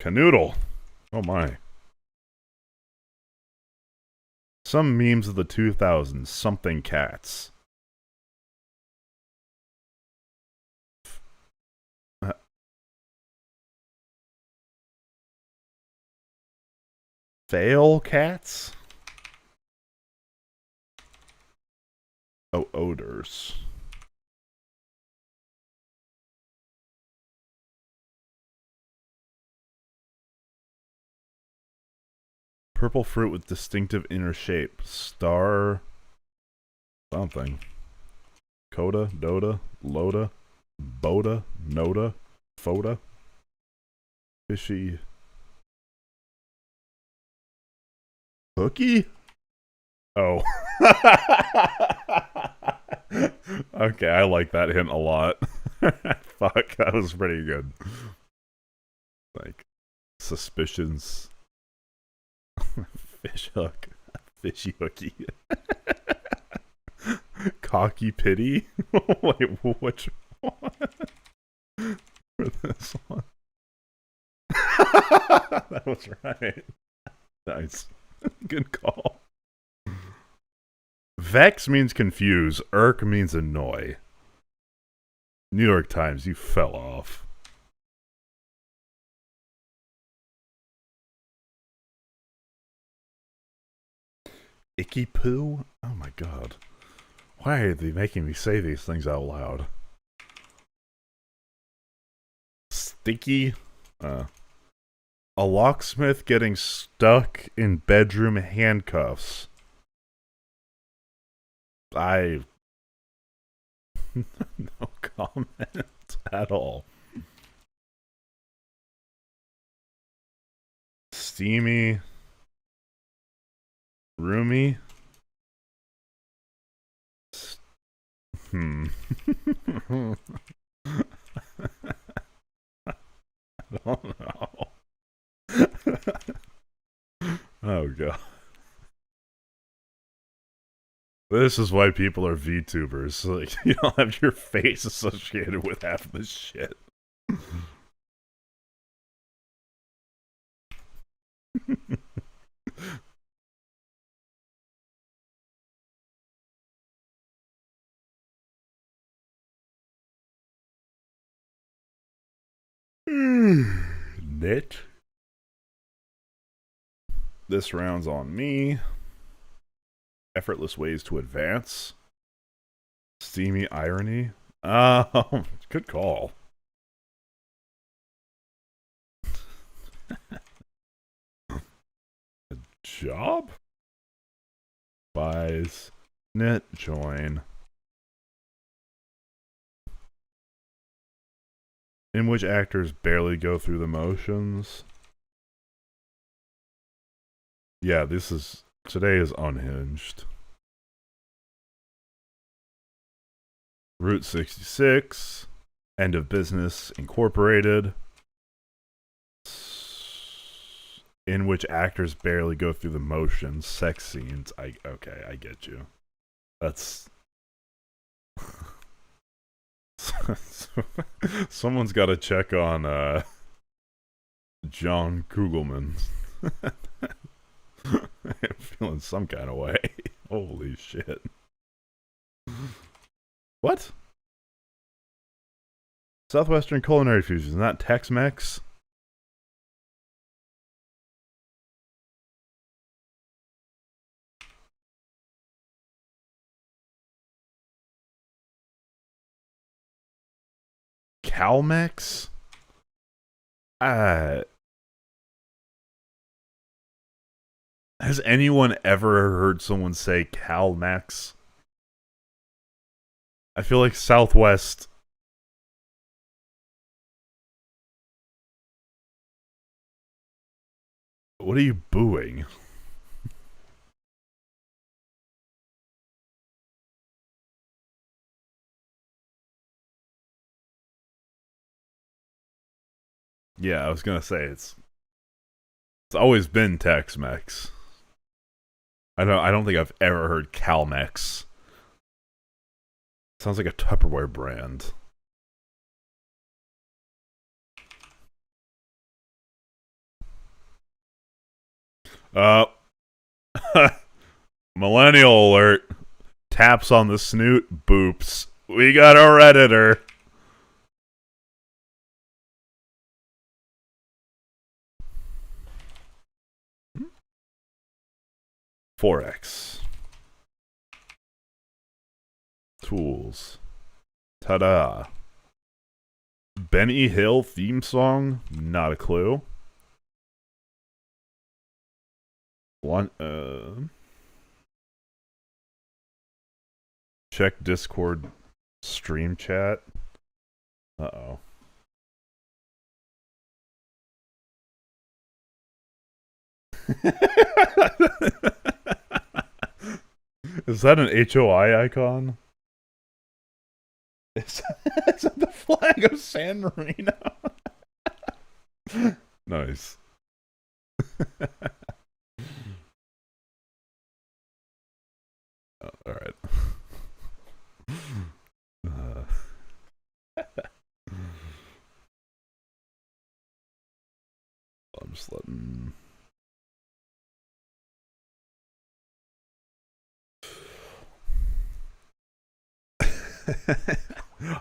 Canoodle. Oh my. Some memes of the 2000s. Something cats. Fail cats? Oh, odors. Purple fruit with distinctive inner shape. Star... something. Coda, Dota, Loda, Boda, Noda, Foda. Fishy... Cookie? Oh. Okay, I like that hint a lot. Fuck, that was pretty good. Like, suspicions... Fish hook. Fishy hooky. Cocky pity? Wait, which one? For this one? That was right. Nice. Good call. Vex means confuse. Irk means annoy. New York Times, you fell off. Icky poo? Oh my god. Why are they making me say these things out loud? Sticky? A locksmith getting stuck in bedroom handcuffs. No comment at all. Steamy. Roomy. I don't know. Oh god. This is why people are VTubers. Like, you don't have your face associated with half this shit. Knit. This round's on me. Effortless ways to advance. Steamy irony. Oh, good call. A job? Buys. Knit. Join. In which actors barely go through the motions. Yeah, today is unhinged. Route 66, End of Business Incorporated. in which actors barely go through the motions, sex scenes. Okay, I get you. That's someone's got to check on John Kugelman. I'm feeling some kind of way. Holy shit. What? Southwestern culinary fusion, not Tex-Mex? Calmex? Has anyone ever heard someone say Calmex? I feel like Southwest. What are you booing? Yeah, I was gonna say it's always been Tex-Mex. I don't think I've ever heard Calmex. Sounds like a Tupperware brand. Millennial alert. Taps on the snoot, boops. We got a Redditor. Forex. Tools. Ta-da. Benny Hill theme song? Not a clue. Check Discord stream chat. Uh-oh. Is that an HOI icon? Is that the flag of San Marino? Nice. All right. I'm just letting.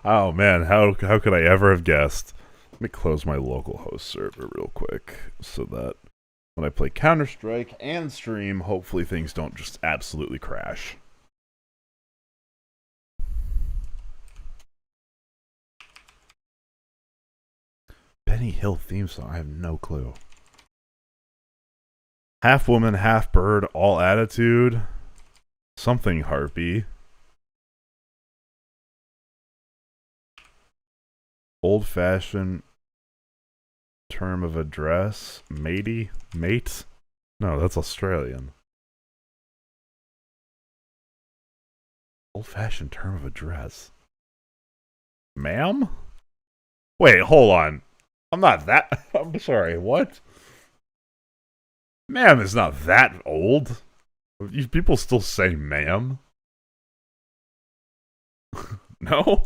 Oh man, how could I ever have guessed? Let me close my local host server real quick so that when I play Counter-Strike and stream, hopefully things don't just absolutely crash. Benny Hill theme song, I have no clue. Half woman, half bird, all attitude. Something harpy. Old-fashioned term of address. Matey? Mate? No, that's Australian. Old-fashioned term of address. Ma'am? Wait, hold on. I'm not that... I'm sorry, what? Ma'am is not that old. You people still say ma'am? No?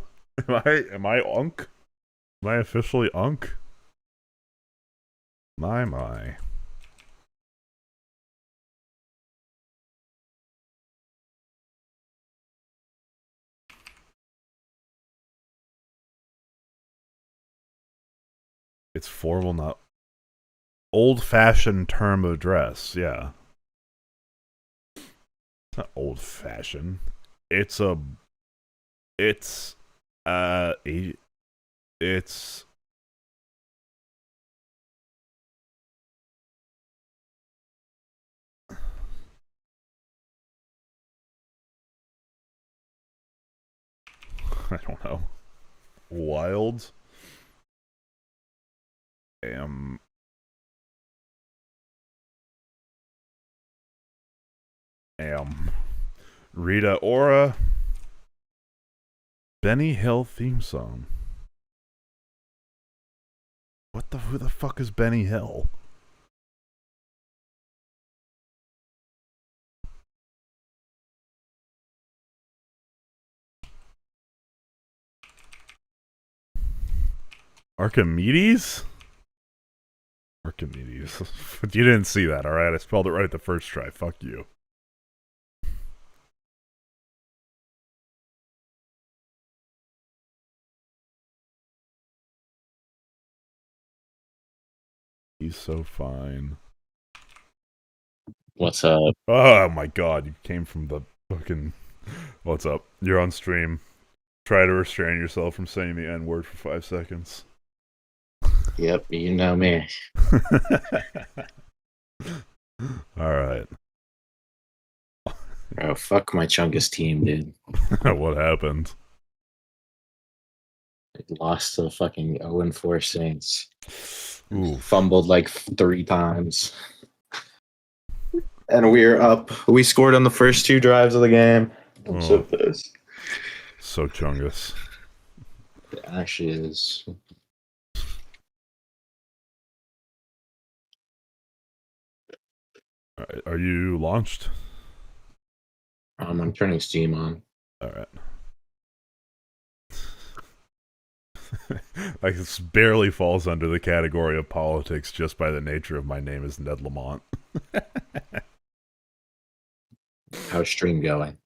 Am I unk? Am I officially unk? My. It's formal, not old-fashioned term of address. Yeah, it's not old-fashioned. It's I don't know. Wild. Rita Ora. Benny Hill theme song. Who the fuck is Benny Hill? Archimedes? Archimedes. You didn't see that, alright? I spelled it right the first try. Fuck you. He's so fine. What's up? Oh my god, you came from the fucking... What's up? You're on stream. Try to restrain yourself from saying the N-word for 5 seconds. Yep, you know me. Alright. Bro, fuck my Chungus team, dude. What happened? Lost to the fucking 0-4 Saints. Ooh. Fumbled like 3 times. And we're up. We scored on the first 2 drives of the game. I'm so pissed. So Chungus. It actually is. Alright, are you launched? I'm turning Steam on. Alright. Like, this barely falls under the category of politics just by the nature of my name is Ned Lamont. How's stream going?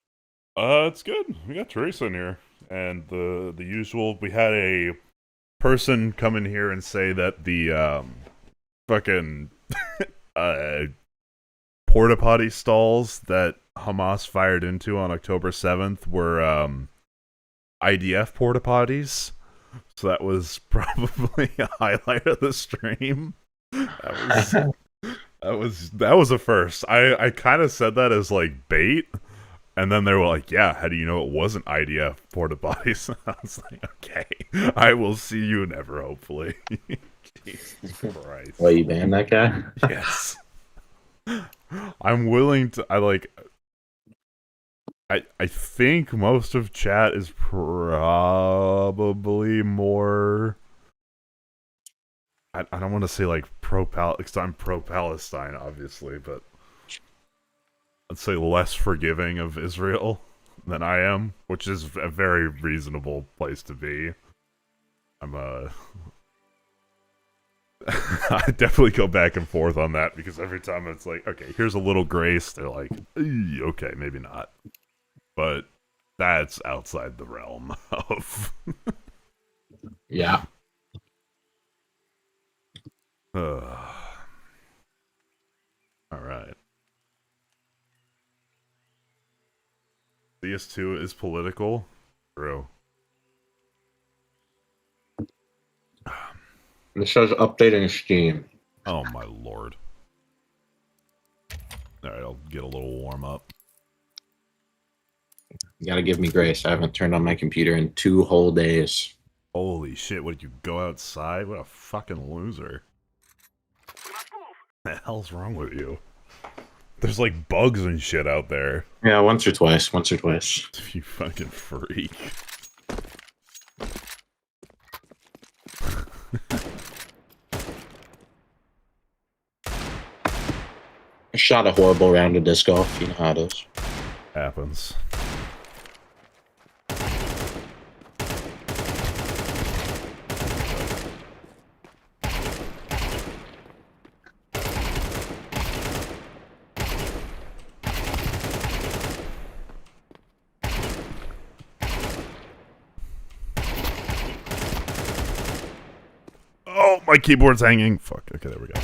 It's good. We got Teresa in here. And the usual, we had a person come in here and say that the, fucking, porta potty stalls that Hamas fired into on October 7th were, IDF porta potties. So that was probably a highlight of the stream. That was a first. I kind of said that as like bait, and then they were like, "Yeah, how do you know it wasn't IDF porta potties?" I was like, "Okay, I will see you never, hopefully." Jesus Christ! Well, you banned that guy? Yes. I'm willing to. I think most of chat is probably more... I don't want to say like because I'm pro-Palestine, obviously, but I'd say less forgiving of Israel than I am, which is a very reasonable place to be. I definitely go back and forth on that, because every time it's like, okay, here's a little grace, they're like, okay, maybe not. But that's outside the realm of... Yeah. Alright. CS2 is political? True. This says updating Steam. Oh my lord. Alright, I'll get a little warm up. You gotta give me grace. I haven't turned on my computer in 2 whole days. Holy shit, what did you go outside? What a fucking loser. What the hell's wrong with you? There's like bugs and shit out there. Yeah, once or twice. You fucking freak. I shot a horrible round of disc golf. You know how it is. Happens. Oh, my keyboard's hanging. Fuck. Okay, there we go.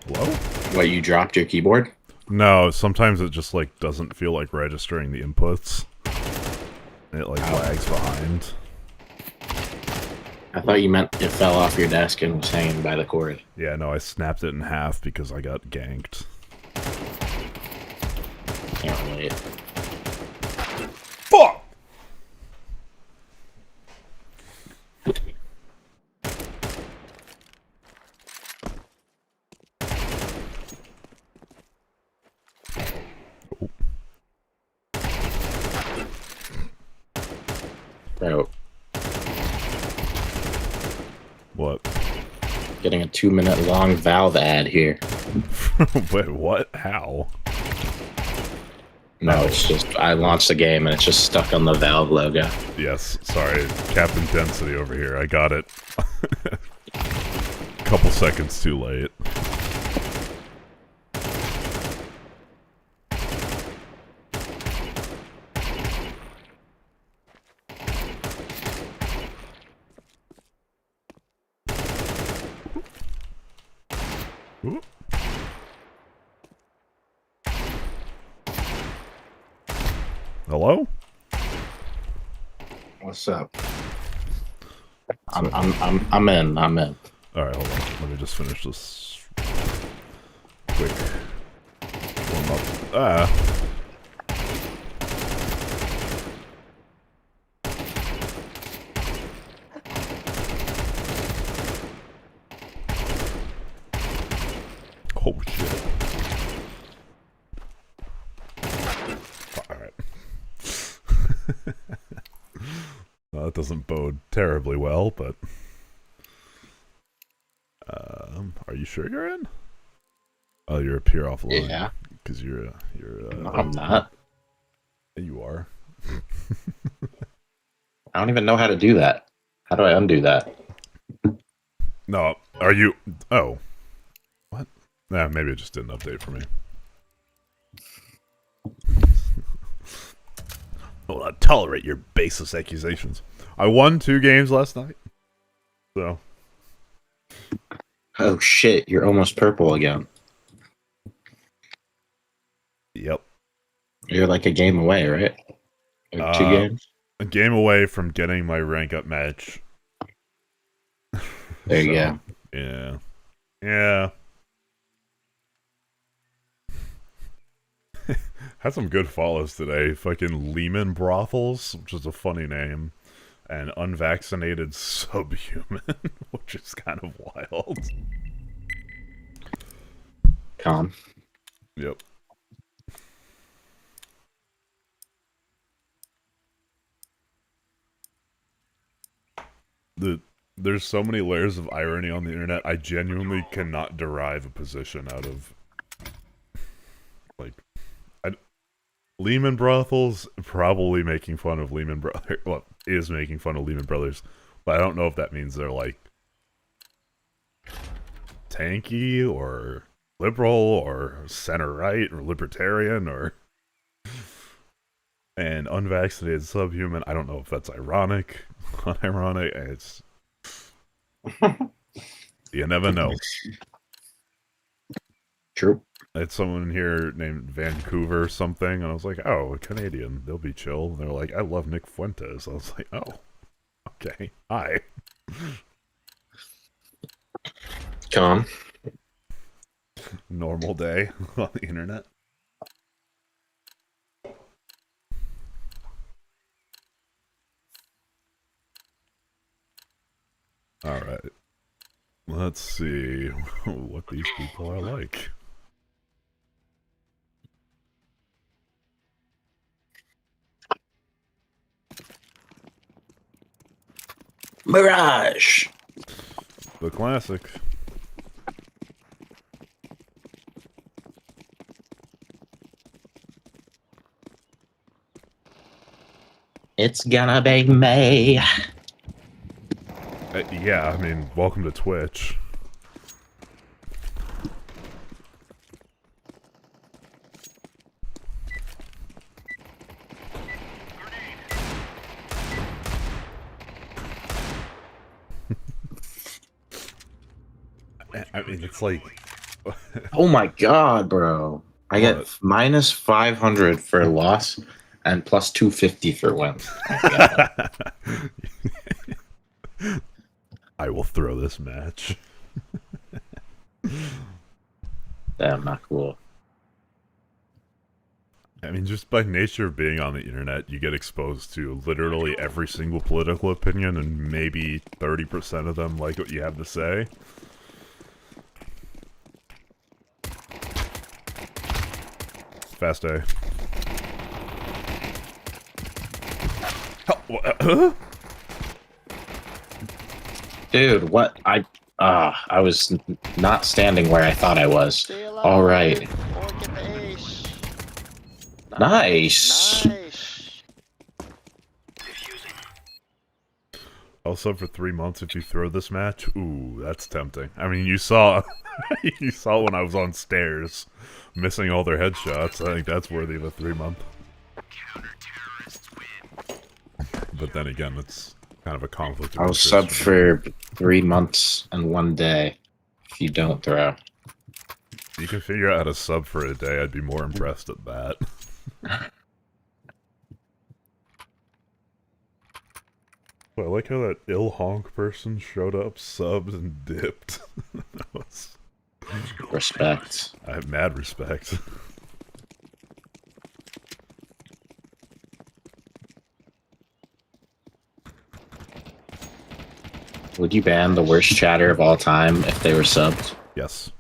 Hello? What, you dropped your keyboard? No, sometimes it just like doesn't feel like registering the inputs. It like lags behind. I thought you meant it fell off your desk and was hanging by the cord. Yeah, no, I snapped it in half because I got ganked. Can't relate. Fuck! Bro. What? Getting a 2-minute long Valve ad here. Wait, what? How? No, it's just I launched the game and it's just stuck on the Valve logo. Yes, sorry, Captain Density over here. I got it. Couple seconds too late. Ooh. Hello? What's up? I'm in. I'm in. All right, hold on. Let me just finish this quick warm up. Oh shit. Alright. Well, that doesn't bode terribly well, but are you sure you're in? Oh, you're up here offline. Yeah. Because you're No, I'm not. You are. I don't even know how to do that. How do I undo that? No, are you? Oh, what? Nah, maybe it just didn't update for me. I will not tolerate your baseless accusations. I won 2 games last night, so. Oh shit! You're almost purple again. Yep. You're like a game away, right? Or 2 games. A game away from getting my rank up match. There you go. Yeah. Yeah. Had some good follows today. Fucking Lehman Brothels, which is a funny name, and Unvaccinated Subhuman, which is kind of wild. Calm. Yep. There's so many layers of irony on the internet. I genuinely cannot derive a position out of, like, Lehman Brothels probably making fun of Lehman Brothers. Well, is making fun of Lehman Brothers, but I don't know if that means they're like tanky or liberal or center right or libertarian or. And unvaccinated subhuman. I don't know if that's ironic, unironic. It's you never know. True. I had someone here named Vancouver something, and I was like, "Oh, a Canadian. They'll be chill." And they're like, "I love Nick Fuentes." I was like, "Oh, okay. Hi." Calm. Normal day on the internet. All right. Let's see what these people are like. Mirage. The classic. It's gonna be May. Yeah, I mean, welcome to Twitch. I mean, it's like... Oh my god, bro. I get minus 500 for loss and plus 250 for win. I will throw this match. Damn, not cool. I mean, just by nature of being on the internet, you get exposed to literally every single political opinion, and maybe 30% of them like what you have to say. Fast A. Dude, what? I was not standing where I thought I was. All right. Nice. I'll sub for 3 months if you throw this match. Ooh, that's tempting. I mean, you saw, you saw when I was on stairs, missing all their headshots. I think that's worthy of a 3-month. But then again, it's kind of a conflict of I'll interest sub for 3 months and 1 day if you don't throw. If you can figure out how to sub for a day, I'd be more impressed at that. I like how that ill honk person showed up, subbed, and dipped. That was... Respect. I have mad respect. Would you ban the worst chatter of all time if they were subbed? Yes.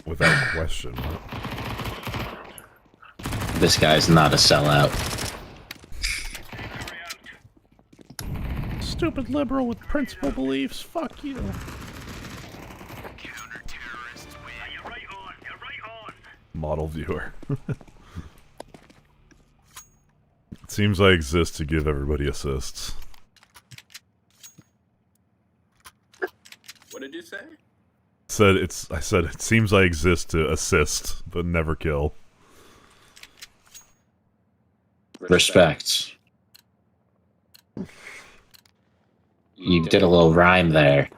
Without question. This guy's not a sellout. Stupid liberal with principal beliefs. Fuck you. Model viewer. It seems I exist to give everybody assists. What did you say? I said it seems I exist to assist, but never kill. Respect. You did a little rhyme there.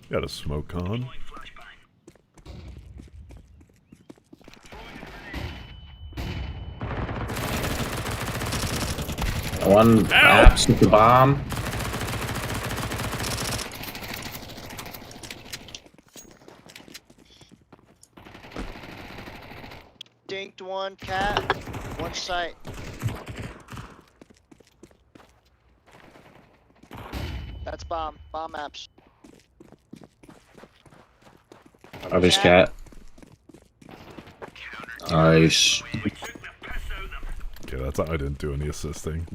Got a smoke on. One apps with the bomb. Dinked one, cat, one sight. That's bomb. Bomb apps. Other's cat. Nice. Okay, that's how I didn't do any assisting.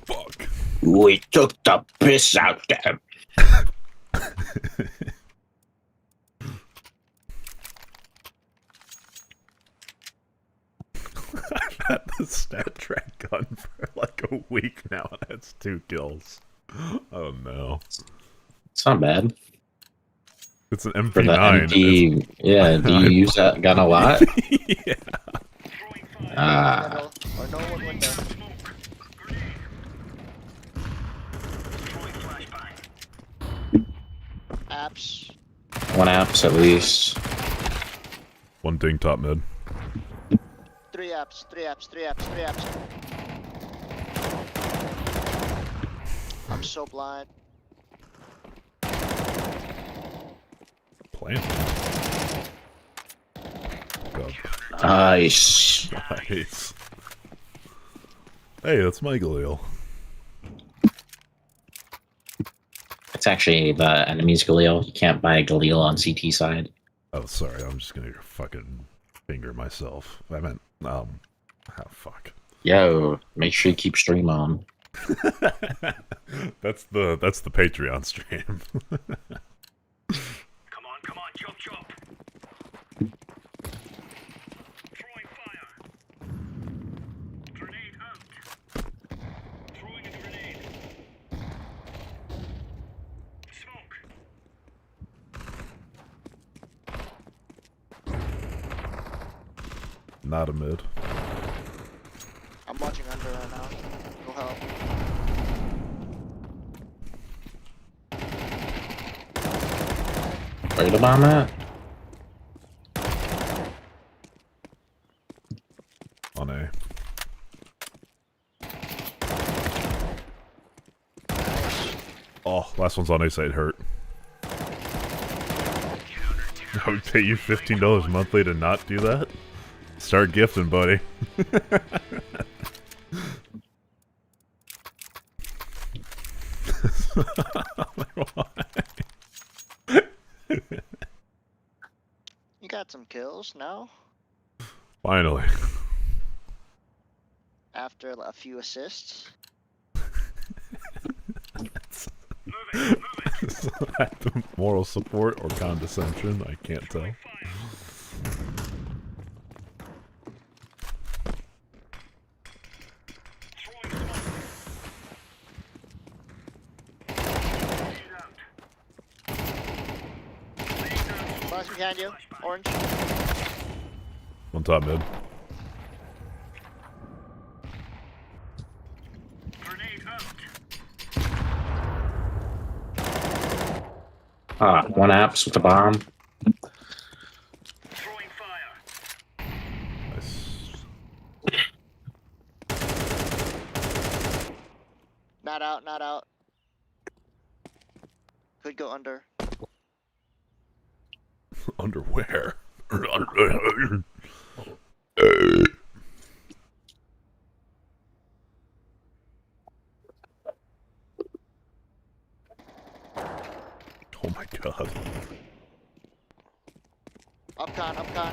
Fuck. We took the piss out of them. I've had the stat track gun for like a week now, and that's 2 kills. Oh no. It's not bad. It's an For the MP9. MP, yeah, do you use that gun a lot? Yeah. Ah. Or no one window. Apps. 1 apps at least. 1 ding top mid. 3 apps. 3 apps. 3 apps. 3 apps. I'm so blind. Plant. Nice. Nice. Hey, that's my Galil. It's actually the enemy's Galil. You can't buy a Galil on CT side. Oh, sorry. I'm just gonna fucking finger myself. I meant, oh, fuck. Yo, make sure you keep stream on. That's the Patreon stream. Come on, chop chop. Throwing fire. Grenade out. Throwing a grenade. Smoke. Not a mid. I'm watching under right now. Go help. Where the bomb at? On A. Oh, last one's on A side hurt. I would pay you $15 monthly to not do that? Start gifting, buddy. got some kills now. Finally. After a few assists. Moral support or condescension, I can't tell. Flash behind you. Orange. On top mid. One apps with the bomb. Not out, not out. Could go under. Underwear. Oh my god. Upcon, upcon.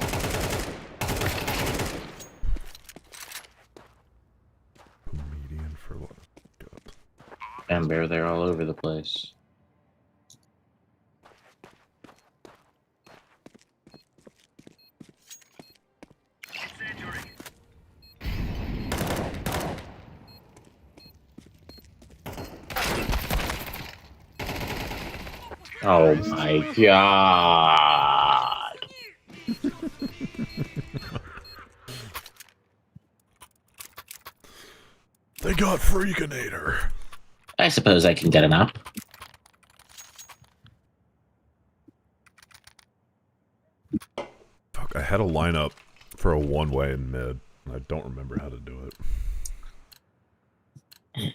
Median for what? And bear, they're all over the place. Oh my god. They got Freakinator. I suppose I can get an up. Fuck, I had a lineup for a one-way in mid. I don't remember how to do it.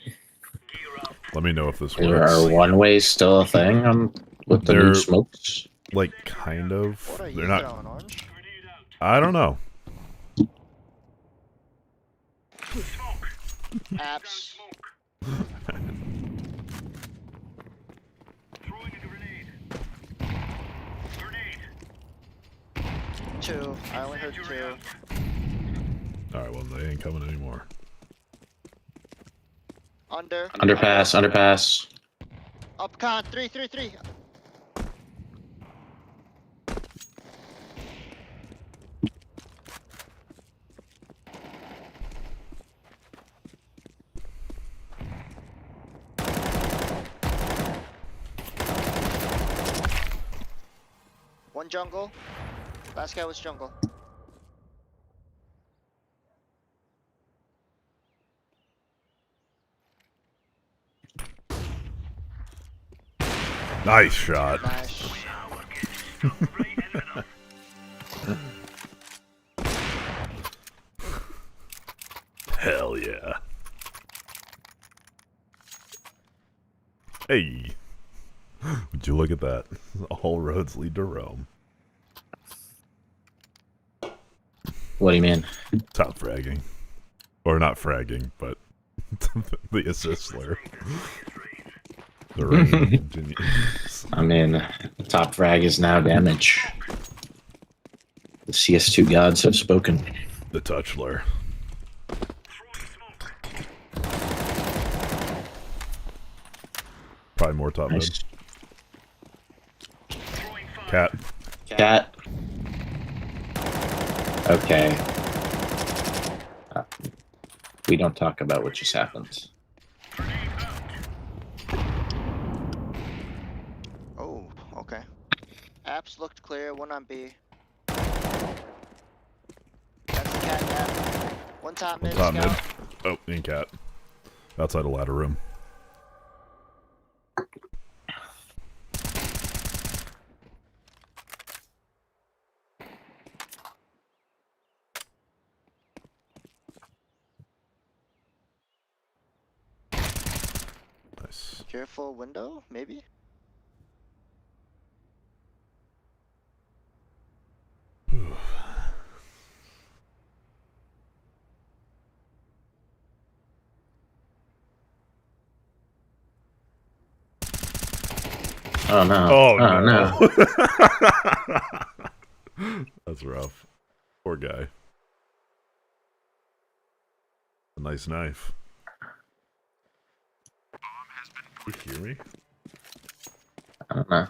Let me know if this works. Are one-ways still a thing with the new smokes? Like, kind of. What are you They're not. throwing, Orange? I don't know. Apps. Two. I only heard two. Alright, well, they ain't coming anymore. Under. Underpass, underpass. Upcon. Three, three, three. One jungle. Last guy was jungle. Nice shot. Nice. Hell yeah. Hey. Would you look at that? All roads lead to Rome. What do you mean? Top fragging. Or not fragging, but the assist slur. The rain continues. I mean, top frag is now damage. The CS2 gods have spoken. The touch slur. Probably more top Nice. mid. Cat. Cat. Okay. We don't talk about what just happened. Oh, okay. Apps looked clear. One on B. That's the cat app. One top mid. Top mid. Scout. Oh, in cat. Outside the ladder room. Nice. Careful window, maybe? Oh no. Oh, Oh no. That's rough. Poor guy. A nice knife. You hear me? I don't know.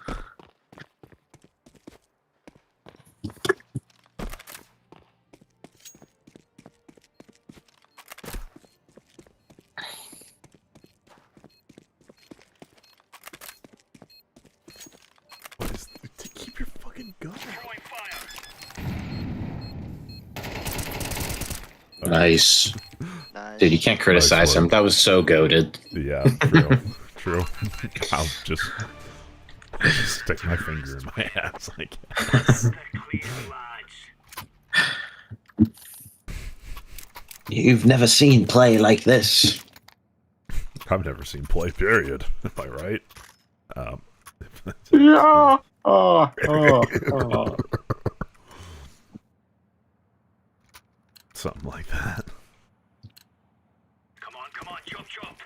Keep your fucking gun. Nice. Dude, you can't criticize him. That was so goated. Yeah, true. True. I'll just stick my finger in my ass, I guess. You've never seen play like this. I've never seen play, period. Am I right? Yeah. Something like that. Come on, chop chop.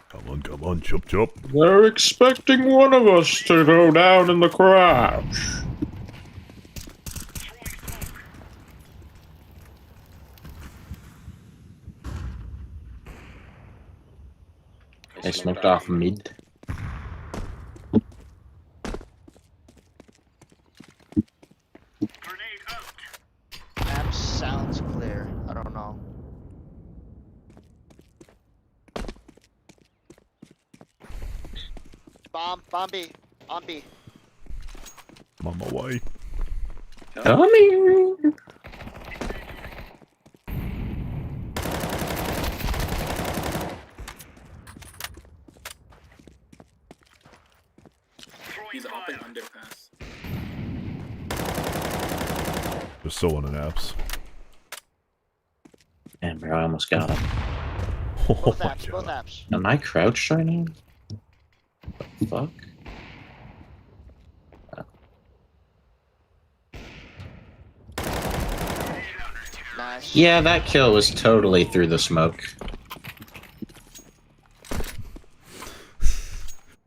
Come on, chop chop. They're expecting one of us to go down in the crouch. They smoked off mid. Map sounds clear. I don't know. Bomb B. On B. I'm on my way. Coming. He's hopping underpass. There's still one in apps. Damn, bro, I almost got him. Both apps. Am I crouched right now? The fuck? Nice. Yeah, that kill was totally through the smoke.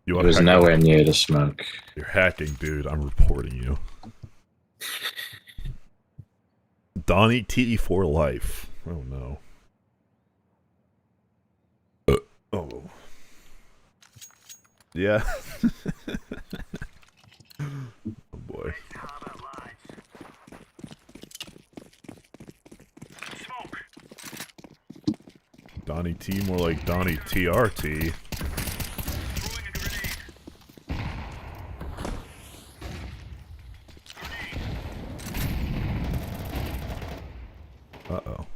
You It was nowhere near the smoke. You're hacking, dude. I'm reporting you. Donnie T for life. Oh no. Oh. Yeah. Oh boy. Donnie T, more like Donnie TRT. Uh-oh.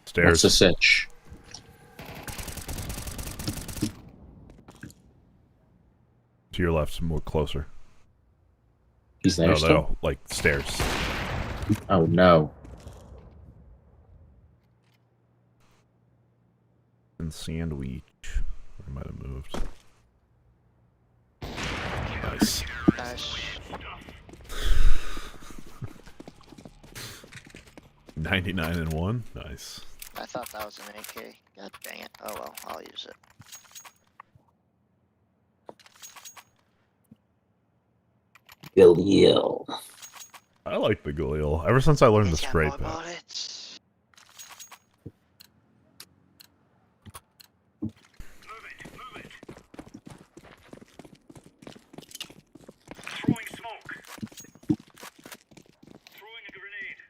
Stairs. What's the sitch? To your left, more closer. He's there still? No, like stairs. Oh no. And sandwich. I might have moved. Nice. Nice. 99 and 1. Nice. I thought that was an AK. God dang it. Oh well, I'll use it. Galil. I like the Galil. Ever since I learned the spray pack. Throwing smoke. Throwing a grenade.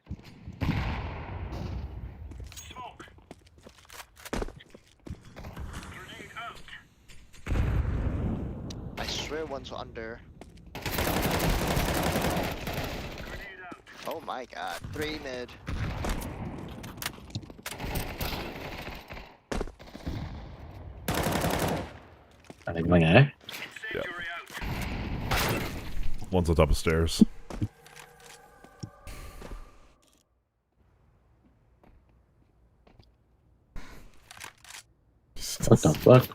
Smoke. Grenade out. I swear one's under. Oh my god. 3 mid. Are they going A? Yeah. One's on top of stairs. What the fuck?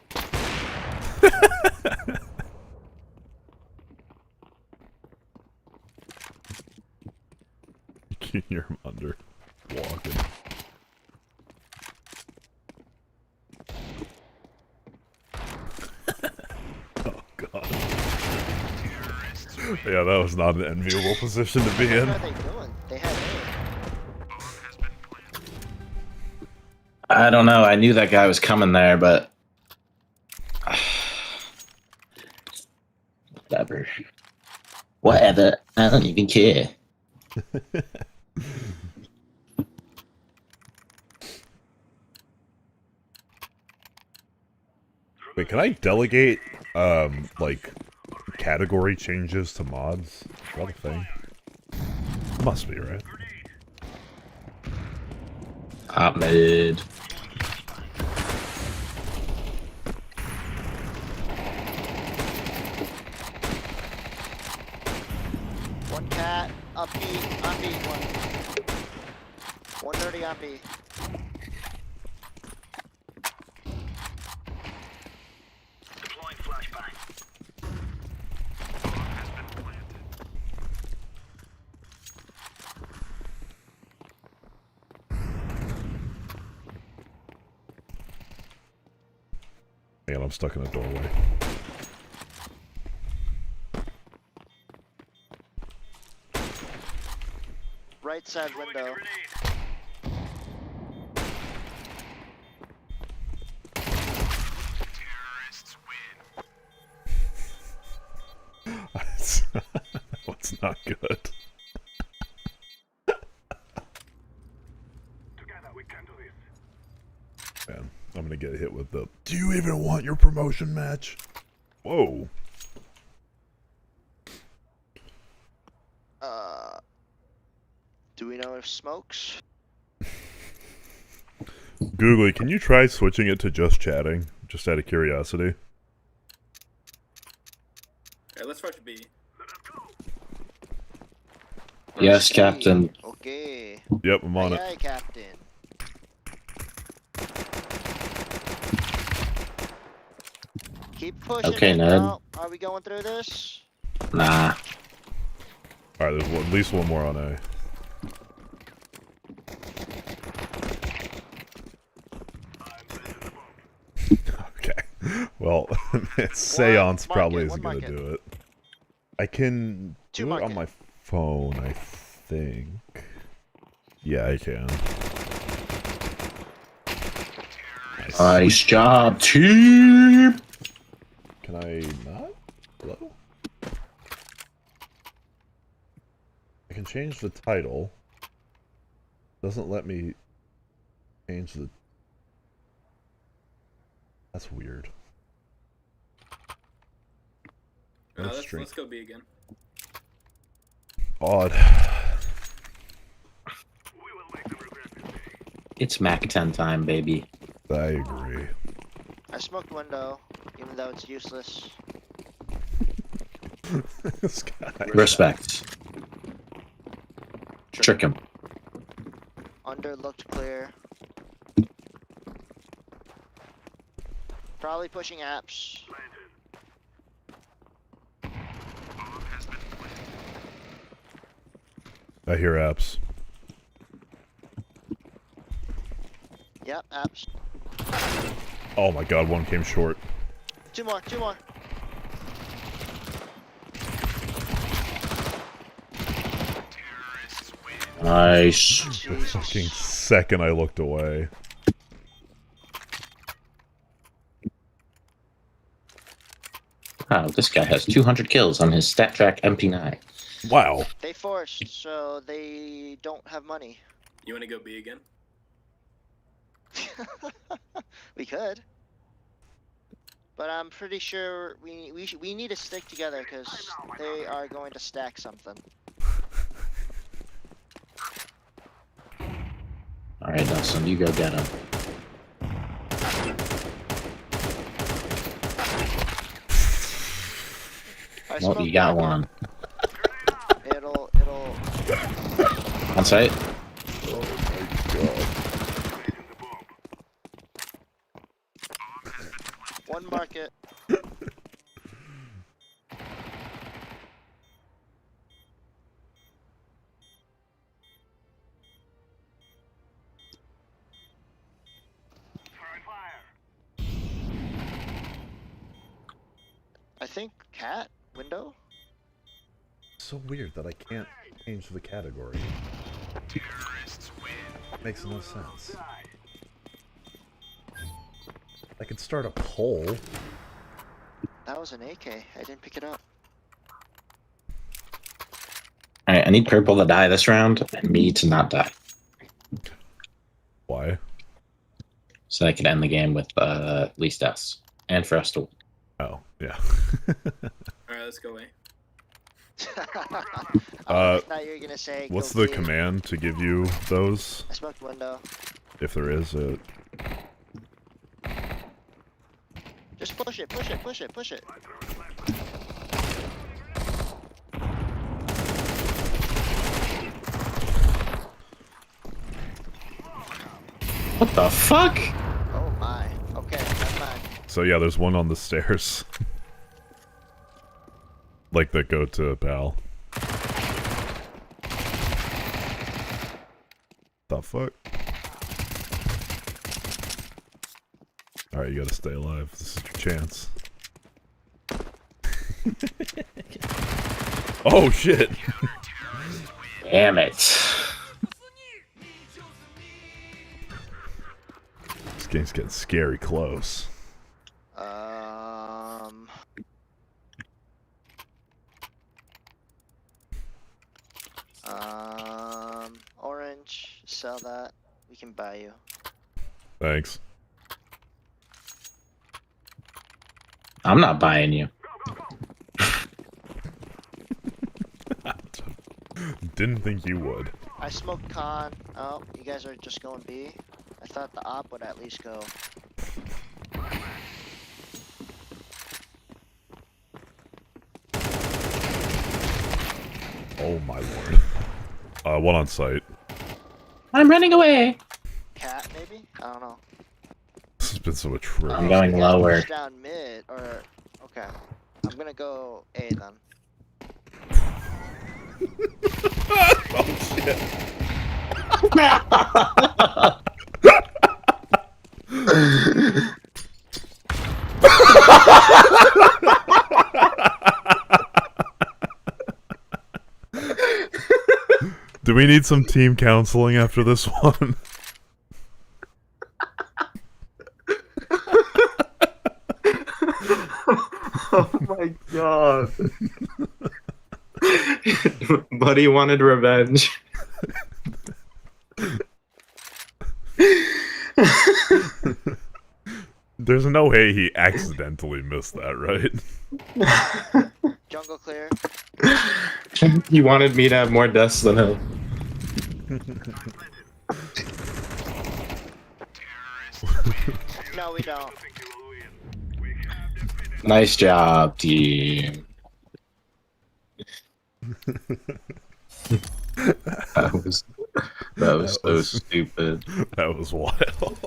You can hear him under walking. Oh god. Yeah, that was not an enviable position to be in. What are they doing? They had I don't know. I knew that guy was coming there, but whatever. Whatever. I don't even care. Wait, can I delegate, like, category changes to mods? Is that a thing? Must be, right? Ahmed. one cat, up B, on B, one. 130 on B. Deploying flashbang. Man, I'm stuck in a doorway. Right side window. What's not good? Together we can do this. Man, I'm gonna get hit with the, do you even want your promotion match? Whoa. Do we know if smokes? Googly, can you try switching it to just chatting? Just out of curiosity. Okay, let's rush B. Yes, Captain. Okay. Yep, I'm on Aye, it. aye, Captain. Keep pushing. Okay, it. Ned. Oh, are we going through this? Nah. Alright, there's at least one more on A. Okay. Well, Seance probably isn't going to do it. I can do it on my phone, I think. Yeah, I can. Nice job, team! Can I not? Hello? I can change the title. Doesn't let me change the... That's weird. No string. Let's go B again. Odd. It's Mac 10 time, baby. I agree. I smoked window, even though it's useless. This guy. Respect. Trick him. Under looked clear. Probably pushing apps. I hear apps. Yep, apps. Oh my god, one came short. Two more, two more. Nice. The fucking second I looked away. Wow, this guy has 200 kills on his stat track MP9. Wow. They forced, so they don't have money. You want to go B again? We could. But I'm pretty sure we need to stick together because they are going to stack something. Alright, Dustin, you go get him. Well, you got one. It'll. On site? Oh my god. One market. I think cat window. so weird that I can't change the category. Makes no sense. I could start a poll. That was an AK. I didn't pick it up. Alright, I need purple to die this round, and me to not die. Why? So I can end the game with least deaths. And for us to win. Oh, yeah. Alright, let's go away. I thought you were gonna say. What's go the B. command to give you those? I smoked window. If there is a... Just push it, push it, push it, push it. What the fuck? Oh my. Okay, never mind. So yeah, there's one on the stairs. Like that go to Pal. The fuck? Alright, you gotta stay alive. This is your chance. Oh shit! Damn it. This game's getting scary close. Orange, sell that. We can buy you. Thanks. I'm not buying you. Didn't think you would. I smoked con. Oh, you guys are just going B? I thought the op would at least go. Oh my lord. One on site. I'm running away. Cat, maybe? I don't know. This has been so atrocious. I'm going lower. Push down mid, or... Okay. I'm gonna go A then. Oh shit. Do we need some team counseling after this one? Oh my god. Buddy wanted revenge. There's no way he accidentally missed that, right? Jungle clear. He wanted me to have more deaths than him. No, we don't. Nice job, team. That was so stupid. That was wild.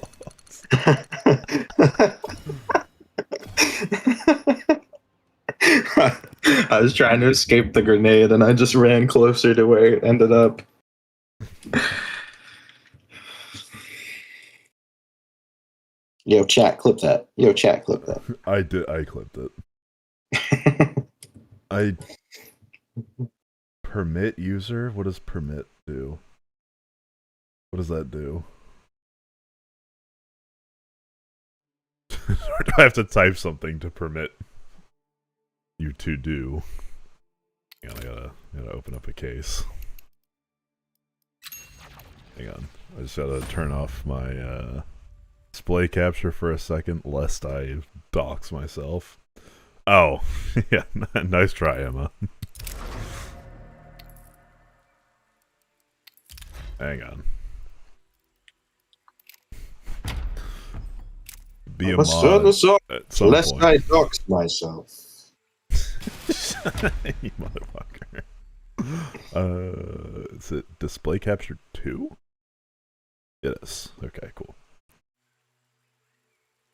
I was trying to escape the grenade and I just ran closer to where it ended up. Yo, chat, clip that. Yo, chat, clip that. I clipped it. I permit user? What does permit do? What does that do? Or do I have to type something to permit you to do? Hang on, I gotta open up a case. Hang on. I just gotta turn off my display capture for a second, lest I dox myself. Oh, yeah, nice try, Emma. Hang on. Be a mod at some lest point. I dox myself. You motherfucker. Is it display capture 2? It is. Okay, cool.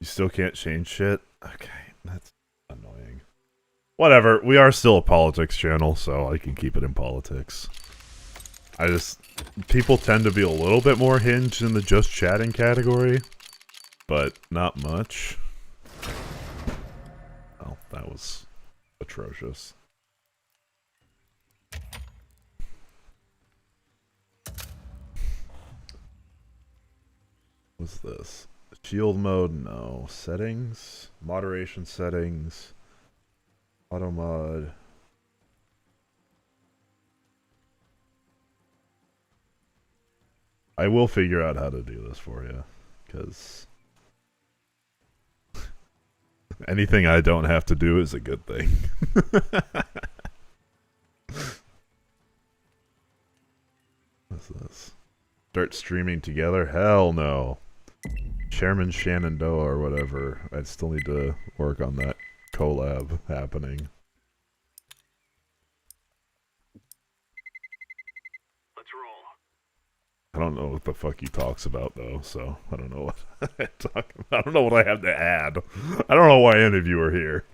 You still can't change shit? Okay, that's annoying. Whatever, we are still a politics channel, so I can keep it in politics. People tend to be a little bit more hinged in the just chatting category, but not much. Oh, that was atrocious. What's this? Shield mode? No. Settings? Moderation settings. Auto mod. I will figure out how to do this for you, because anything I don't have to do is a good thing. What's this? Start streaming together? Hell no. Chairman Shenandoah or whatever. I still need to work on that collab happening. Let's roll. I don't know what the fuck he talks about though, so I don't know what I talk about. I don't know what I have to add. I don't know why any of you are here.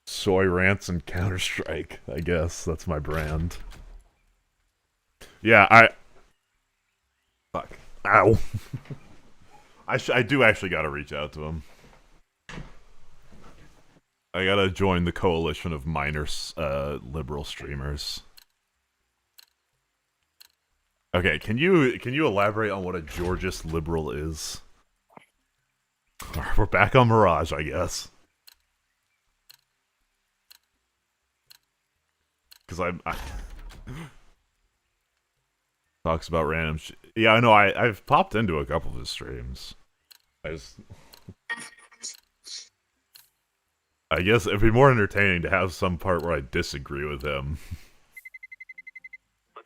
Soy rants and Counter-Strike, I guess. That's my brand. Yeah, fuck. Ow. I do actually gotta reach out to him. I gotta join the coalition of minor liberal streamers. Okay, can you elaborate on what a Georgist liberal is? We're back on Mirage, I guess. Because I talks about random yeah, I know, I've popped into a couple of his streams. I guess it'd be more entertaining to have some part where I disagree with him.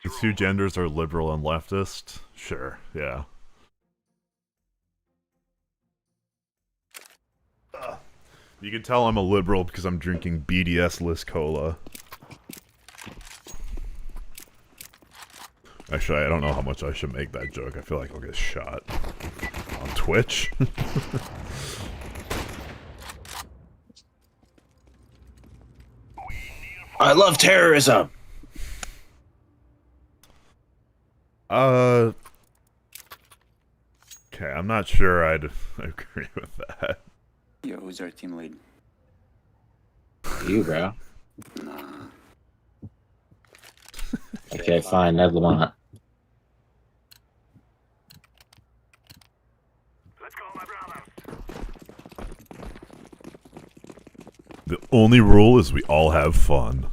The two genders are liberal and leftist? Sure, yeah. You can tell I'm a liberal because I'm drinking BDS-less cola. Actually, I don't know how much I should make that joke. I feel like I'll get shot. On Twitch? I love terrorism! Okay, I'm not sure I'd agree with that. Yo, who's our team lead? You, bro. Nah. Okay, fine, Ned Lamont. The only rule is we all have fun.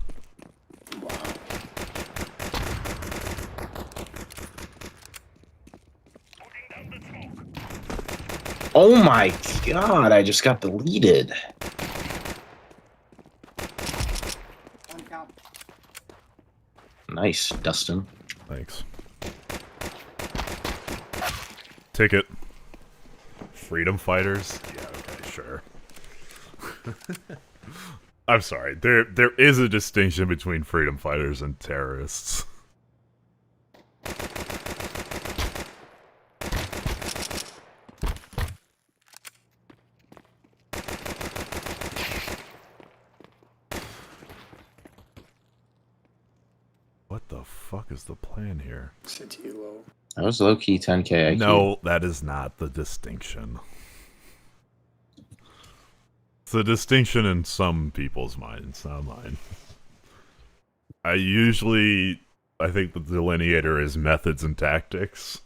Oh my god, I just got deleted. Nice, Dustin. Thanks. Ticket. Freedom fighters? Yeah, okay, sure. I'm sorry. There is a distinction between freedom fighters and terrorists. What the fuck is the plan here? That was low-key 10k IQ. No, that is not the distinction. It's a distinction in some people's minds, not mine. I think the delineator is methods and tactics.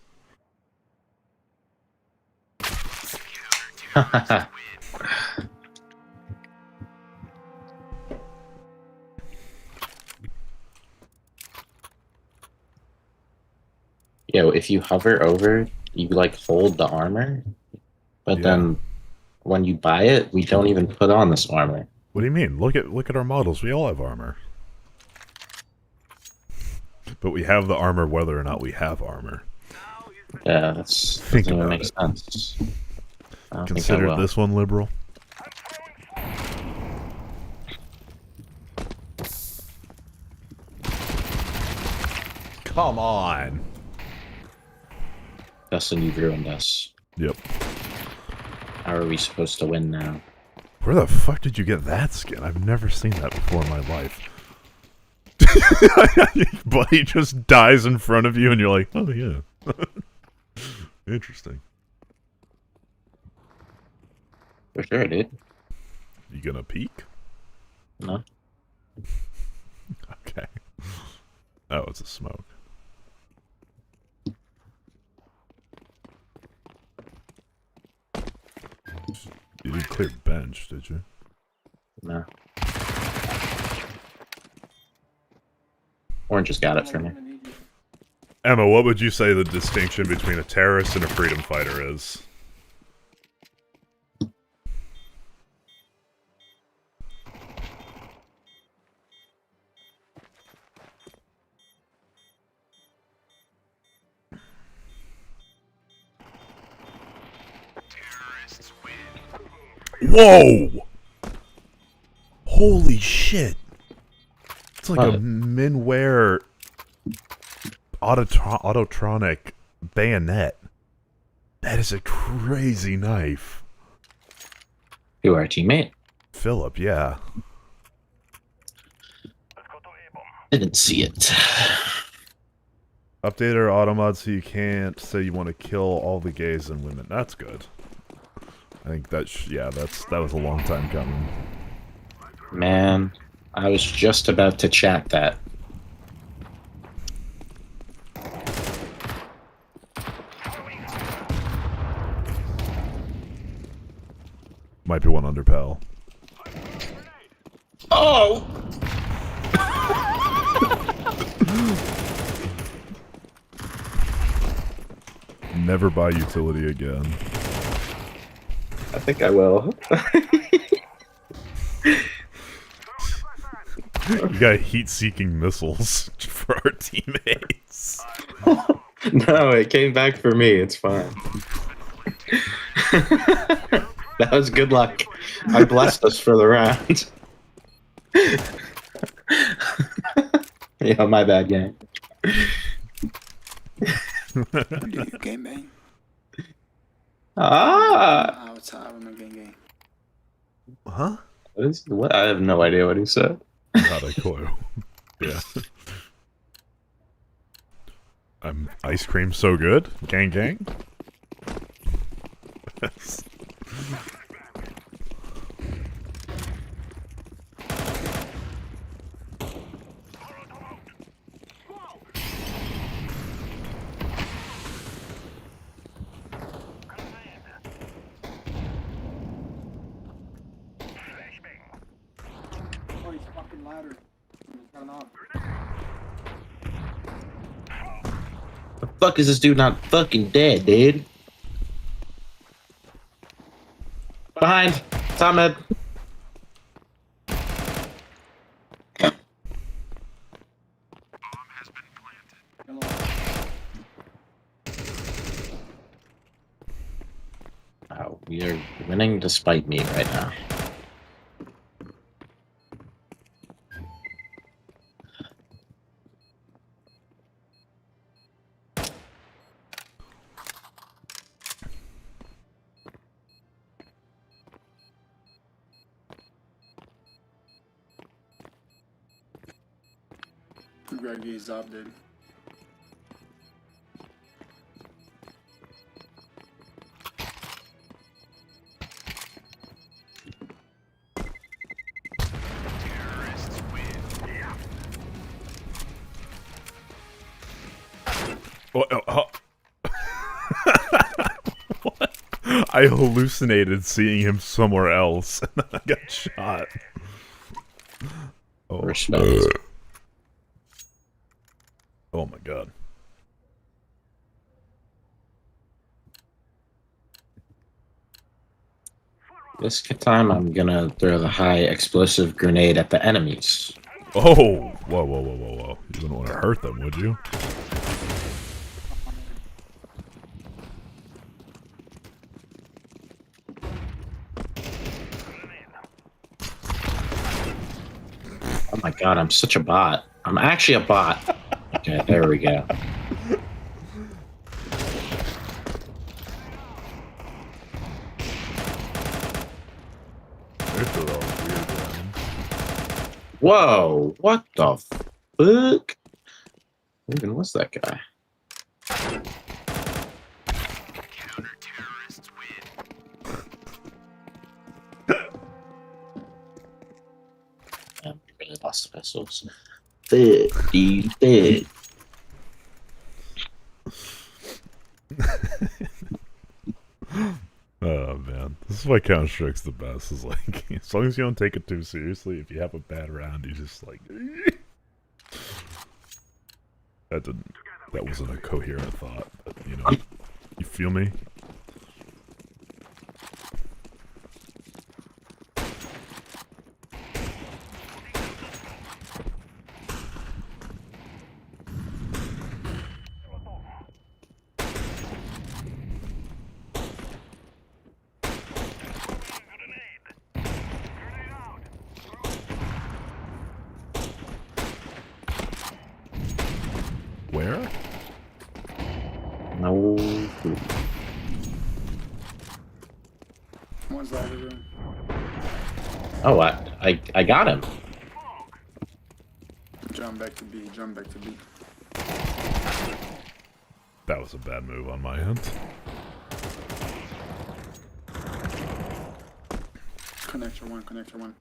Yo, if you hover over, you like hold the armor, but then when you buy it, we don't even put on this armor. What do you mean? Look at our models. We all have armor. But we have the armor whether or not we have armor. Yeah, that's Think doesn't even about make it. sense. I don't think I Consider will. this one liberal. Come on. Dustin, you've ruined us. Yep. How are we supposed to win now? Where the fuck did you get that skin? I've never seen that before in my life. Buddy just dies in front of you and you're like, oh yeah. Interesting. For sure, dude. You gonna peek? No. Okay. Oh, it's a smoke. You didn't clear bench, did you? No. Orange just got it for me. Emma, what would you say the distinction between a terrorist and a freedom fighter is? Whoa! Holy shit! It's like a Minware Autotronic bayonet. That is a crazy knife. Who, our teammate? Philip, yeah. Didn't see it. Update our auto mod so you can't say you want to kill all the gays and women. That's good. I think that that was a long time coming. Man, I was just about to chat that. Might be one under Pal. Oh! Never buy utility again. I think I will. You got heat-seeking missiles for our teammates. No, it came back for me. It's fine. That was good luck. I blessed us for the round. Yeah, my bad, gang. Game bang. Ah! Outside on the game. Huh? What? I have no idea what he said. Not a clue. Yeah. Ice cream so good? Gang gang? The fuck is this dude not fucking dead, dude? Behind! Ahmed! Oh, we are winning despite me right now. Greggy Zob did. What? I hallucinated seeing him somewhere else, and then I got shot. Oh, respect. Oh my god. This time I'm gonna throw the high explosive grenade at the enemies. Oh! Whoa, whoa, whoa, whoa, whoa. You wouldn't want to hurt them, would you? Oh my god, I'm such a bot. I'm actually a bot. Okay, there we go. Whoa, what the fuck? Even what's that guy? I really lost the pistols. 50. Oh man, This is why Counter-Strike's the best. Is like, as long as you don't take it too seriously, if you have a bad round, you just like... That wasn't a coherent thought, but, you know, you feel me? Where? No. One's out of the room. Oh, I got him. Jump back to B. Jump back to B. That was a bad move on my end. Connector one. Connector one.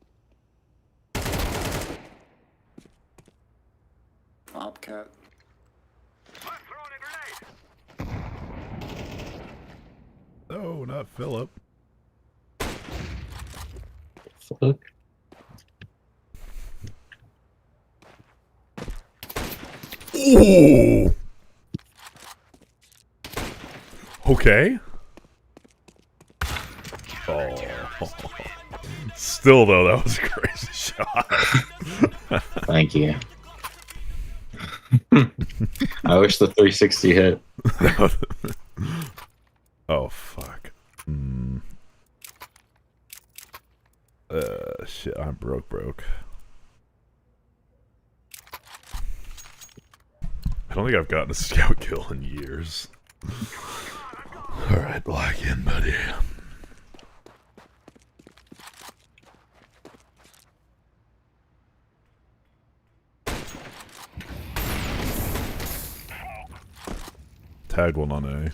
Bobcat. No, not Philip. Fuck. Ooh. Okay. Oh. Still though, that was a crazy shot. Thank you. I wish the 360 hit. Oh fuck. Shit, I'm broke. I don't think I've gotten a scout kill in years. Alright, lock in, buddy. Tag one on A.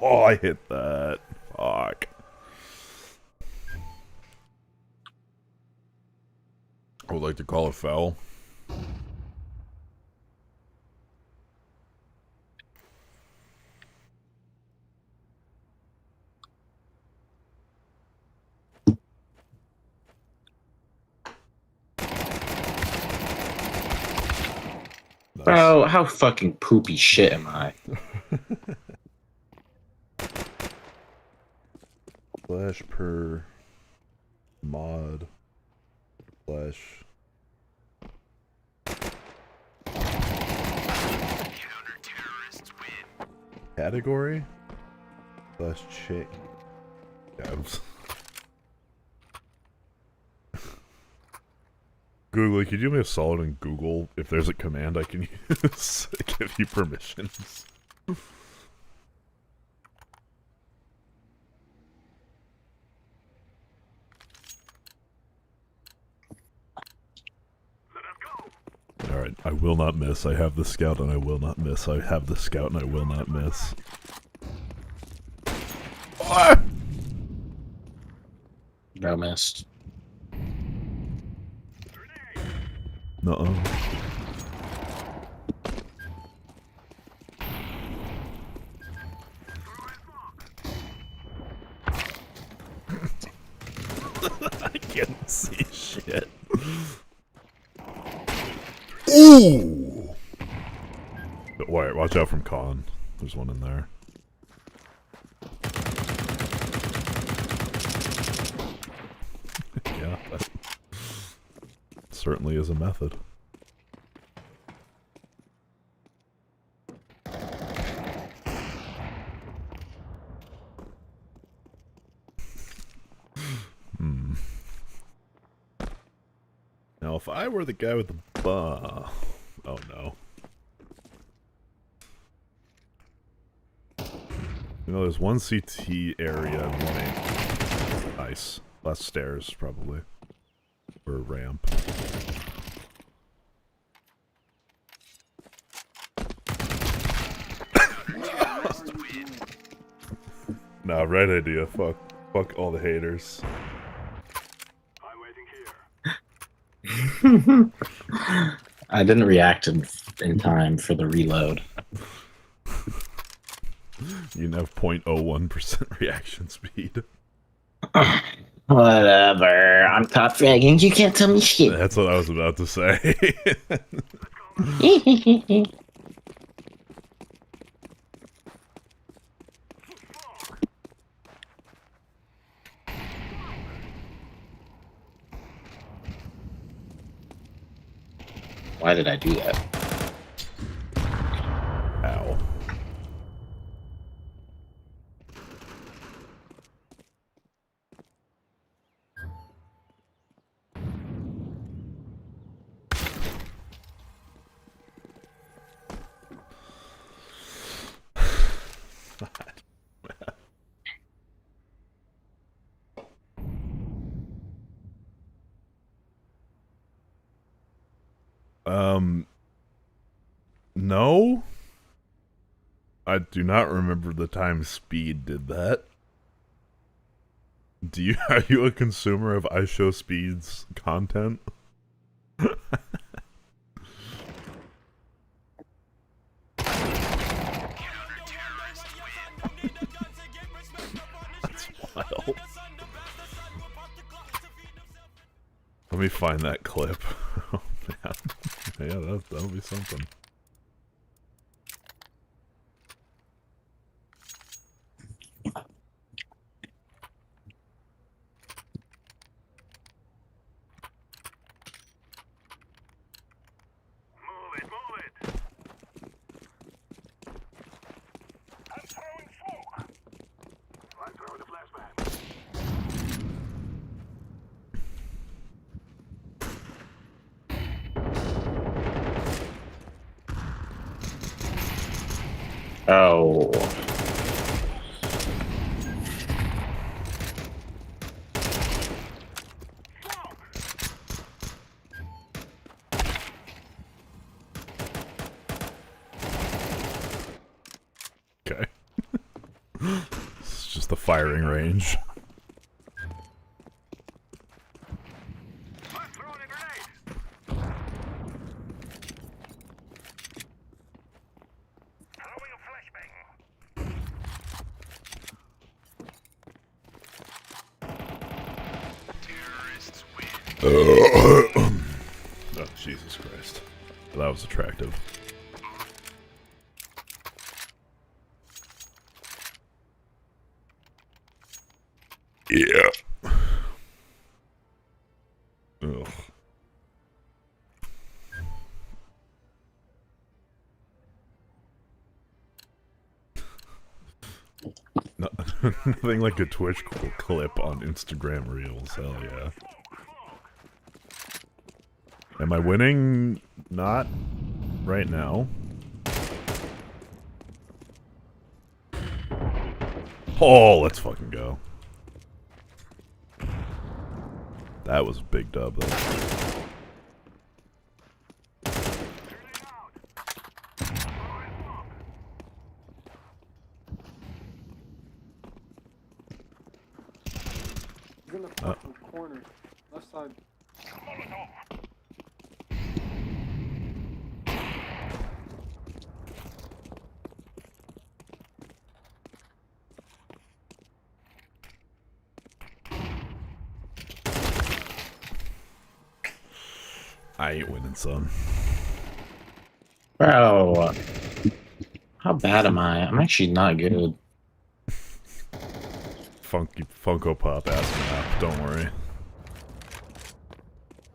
Oh, I hit that. Fuck. I would like to call a foul. Bro, how fucking poopy shit am I? Slash per mod slash category slash chick. Google, could you do me a solid and Google if there's a command I can use to give you permissions? Alright, I will not miss. I have the scout and I will not miss. I have the scout and I will not miss. Ah! No missed. Nuh-uh. I can't see shit. Ooh! Wait, watch out from Con. There's one in there. Yeah, that certainly is a method. if I were the guy with the oh no. You know, there's one CT area and one A. Nice. Less stairs, probably. Or a ramp. Nah, right idea. Fuck all the haters. I didn't react in time for the reload. You have 0.01% reaction speed. Whatever. I'm top fragging. You can't tell me shit. That's what I was about to say. Why did I do that? Ow. No? I do not remember the time Speed did that. Are you a consumer of I Show Speed's content? That's wild. Let me find that clip. Oh man. Yeah, that'll be something. Oh. Okay. It's just the firing range. Oh, Jesus Christ. That was attractive. Yeah. Ugh. Nothing like a Twitch clip on Instagram Reels. Hell yeah. Am I winning? Not right now. Oh, let's fucking go. That was a big dub, though. He's in the fucking corner. Left side. I ain't winning, son. Bro. How bad am I? I'm actually not good. Funko Pop ass map, don't worry.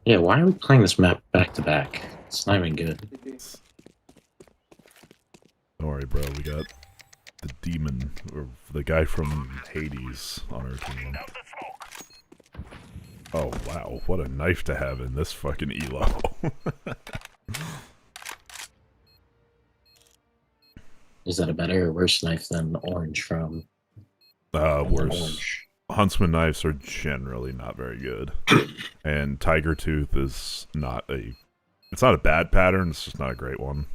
Yeah, why are we playing this map back to back? It's not even good. Don't worry, bro. We got the demon, or the guy from Hades on our team. Oh wow, what a knife to have in this fucking elo. Is that a better or worse knife than orange from? Worse. Orange. Huntsman knives are generally not very good. And Tiger Tooth is not a... It's not a bad pattern, it's just not a great one.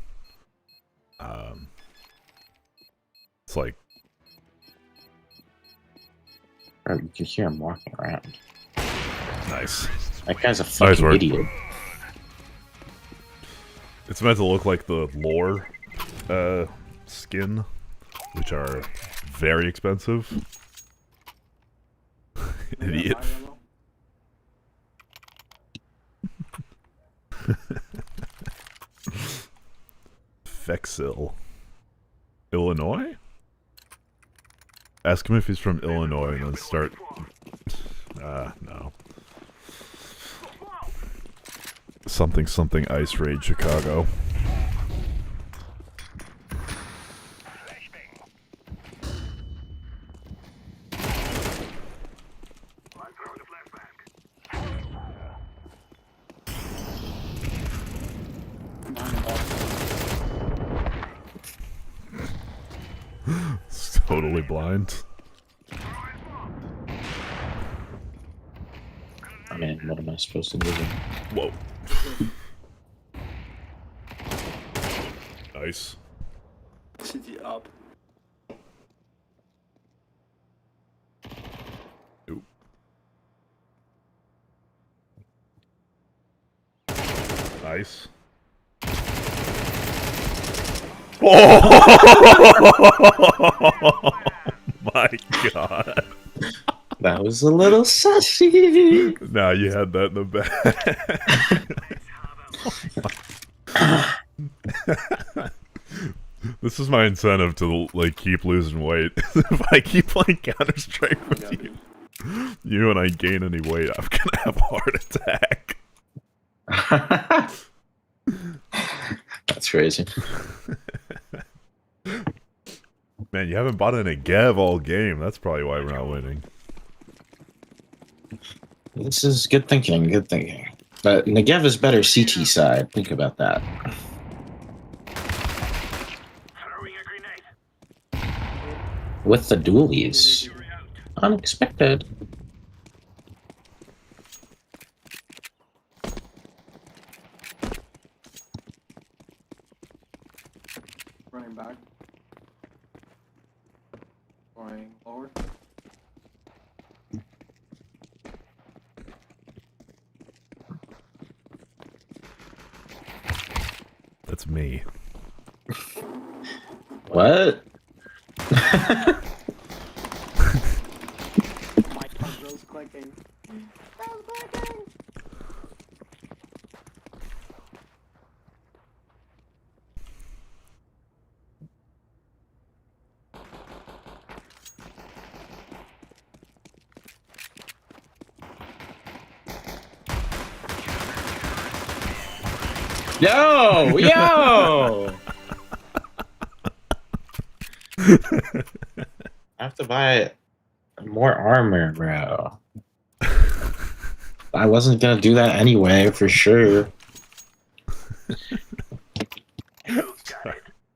It's like... Bro, you can hear him walking around. Nice. That guy's a fucking idiot. It's meant to look like the lore skin, which are very expensive. Idiot. Fexil. Illinois? Ask him if he's from Illinois and then start... no. Something something Ice Raid Chicago. It's totally blind. I mean, what am I supposed to do? Whoa. Nice. City up. Oop. Nice. Oh my god. That was a little sussy. Nah, you had that in the back. This is my incentive to like keep losing weight. If I keep playing Counter-Strike with you and I gain any weight, I'm gonna have a heart attack. That's crazy. Man, you haven't bought in a Gev all game. That's probably why we're not winning. This is good thinking, good thinking. But Negev is better CT side. Think about that. With the dualies. Unexpected. Running back. Going forward. That's me. What? My controls clicking. Yo! Yo! I have to buy more armor, bro. I wasn't gonna do that anyway, for sure.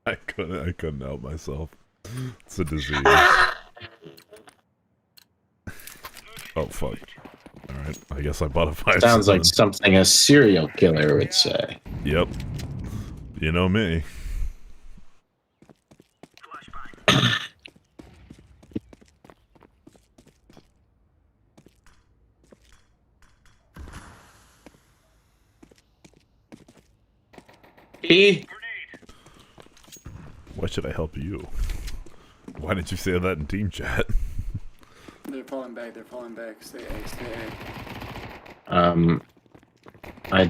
I couldn't help myself. It's a disease. Oh fuck. Alright, I guess I bought a 5. Sounds like something a serial killer would say. Yep. You know me. Why should I help you? Why didn't you say that in team chat? They're falling back, Stay A, stay A. I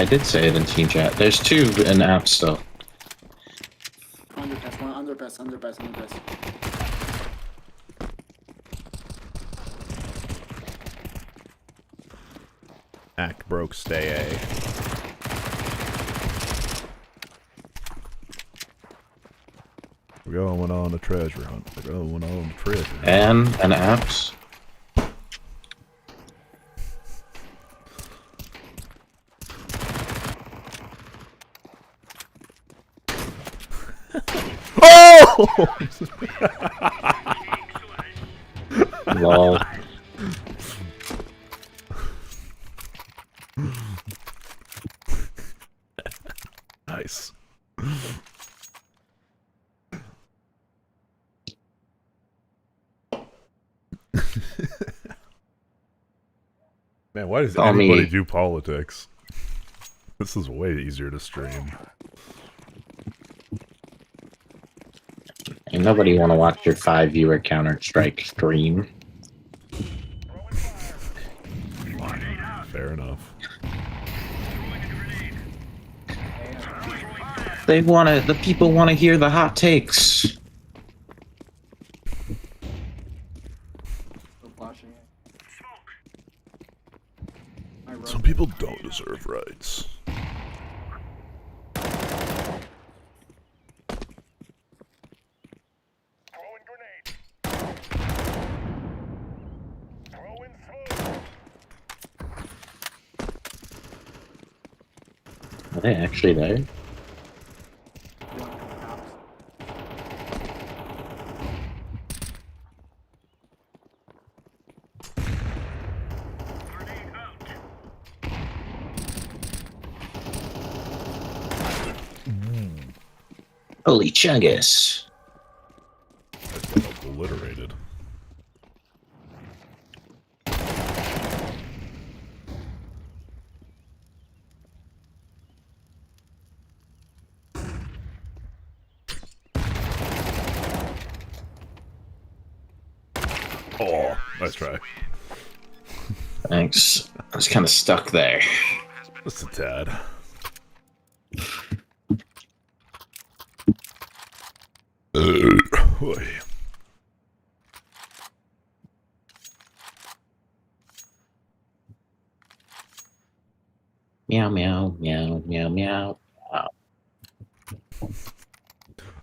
did say it in team chat. There's 2 in app still. Underpass, one underpass. Act broke, stay A. We're going on a treasure hunt. We're going on a treasure hunt. And an apps. Lol. Nice. Man, why does Call me. anybody do politics? This is way easier to stream. And nobody want to watch your 5-viewer Counter-Strike stream. Fair enough. They want to. The people want to hear the hot takes. Some people don't deserve rights. Are they actually there? Holy chungus. I've been obliterated. Oh, nice try. Thanks. I was kind of stuck there. Just a tad. Boy. Meow, meow, meow, meow, meow. Wow.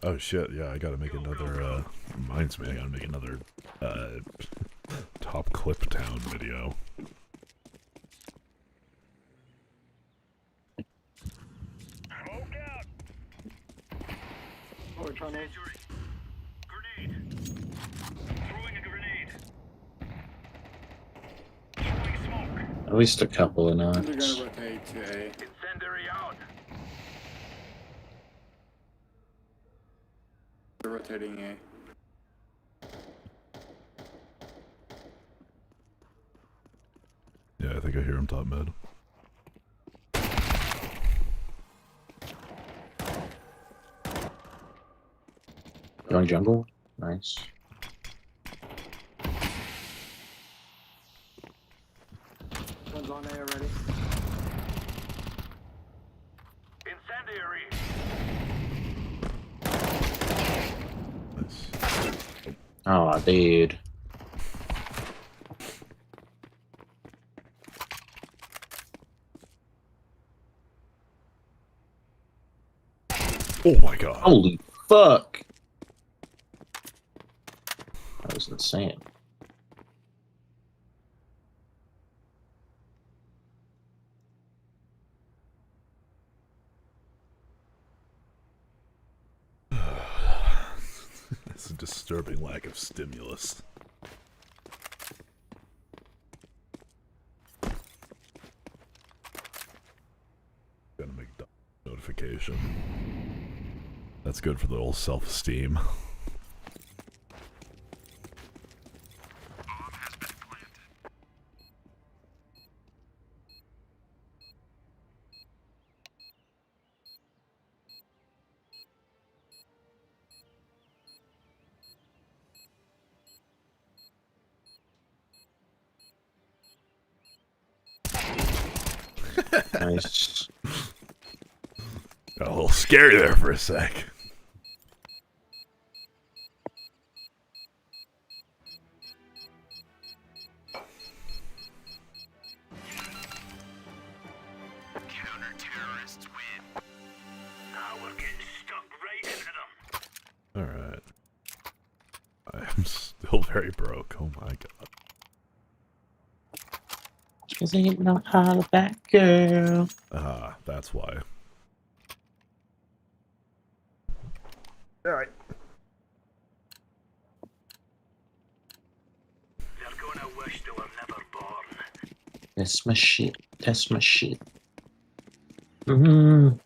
Oh shit, yeah, I gotta make another, reminds me, I gotta make another, top clip town video. Oh, we're trying to... At least a couple of They're knots. gonna rotate to A. Incendiary out. They're rotating A. Yeah, I think I hear him top mid. Going jungle? Nice. One's on A already. Incendiary. Oh, dude. Oh my god. Holy fuck. That was insane. It's a disturbing lack of stimulus. Gotta make notification. That's good for the old self-esteem. Nice. Got a little scary there for a sec. Counter-terrorists win. Now we're getting stuck right into them. Alright. I am still very broke. Oh my god. Cause ain't no holler back, girl. Ah, that's why. Alright. That's my shit. That's my shit. Mm.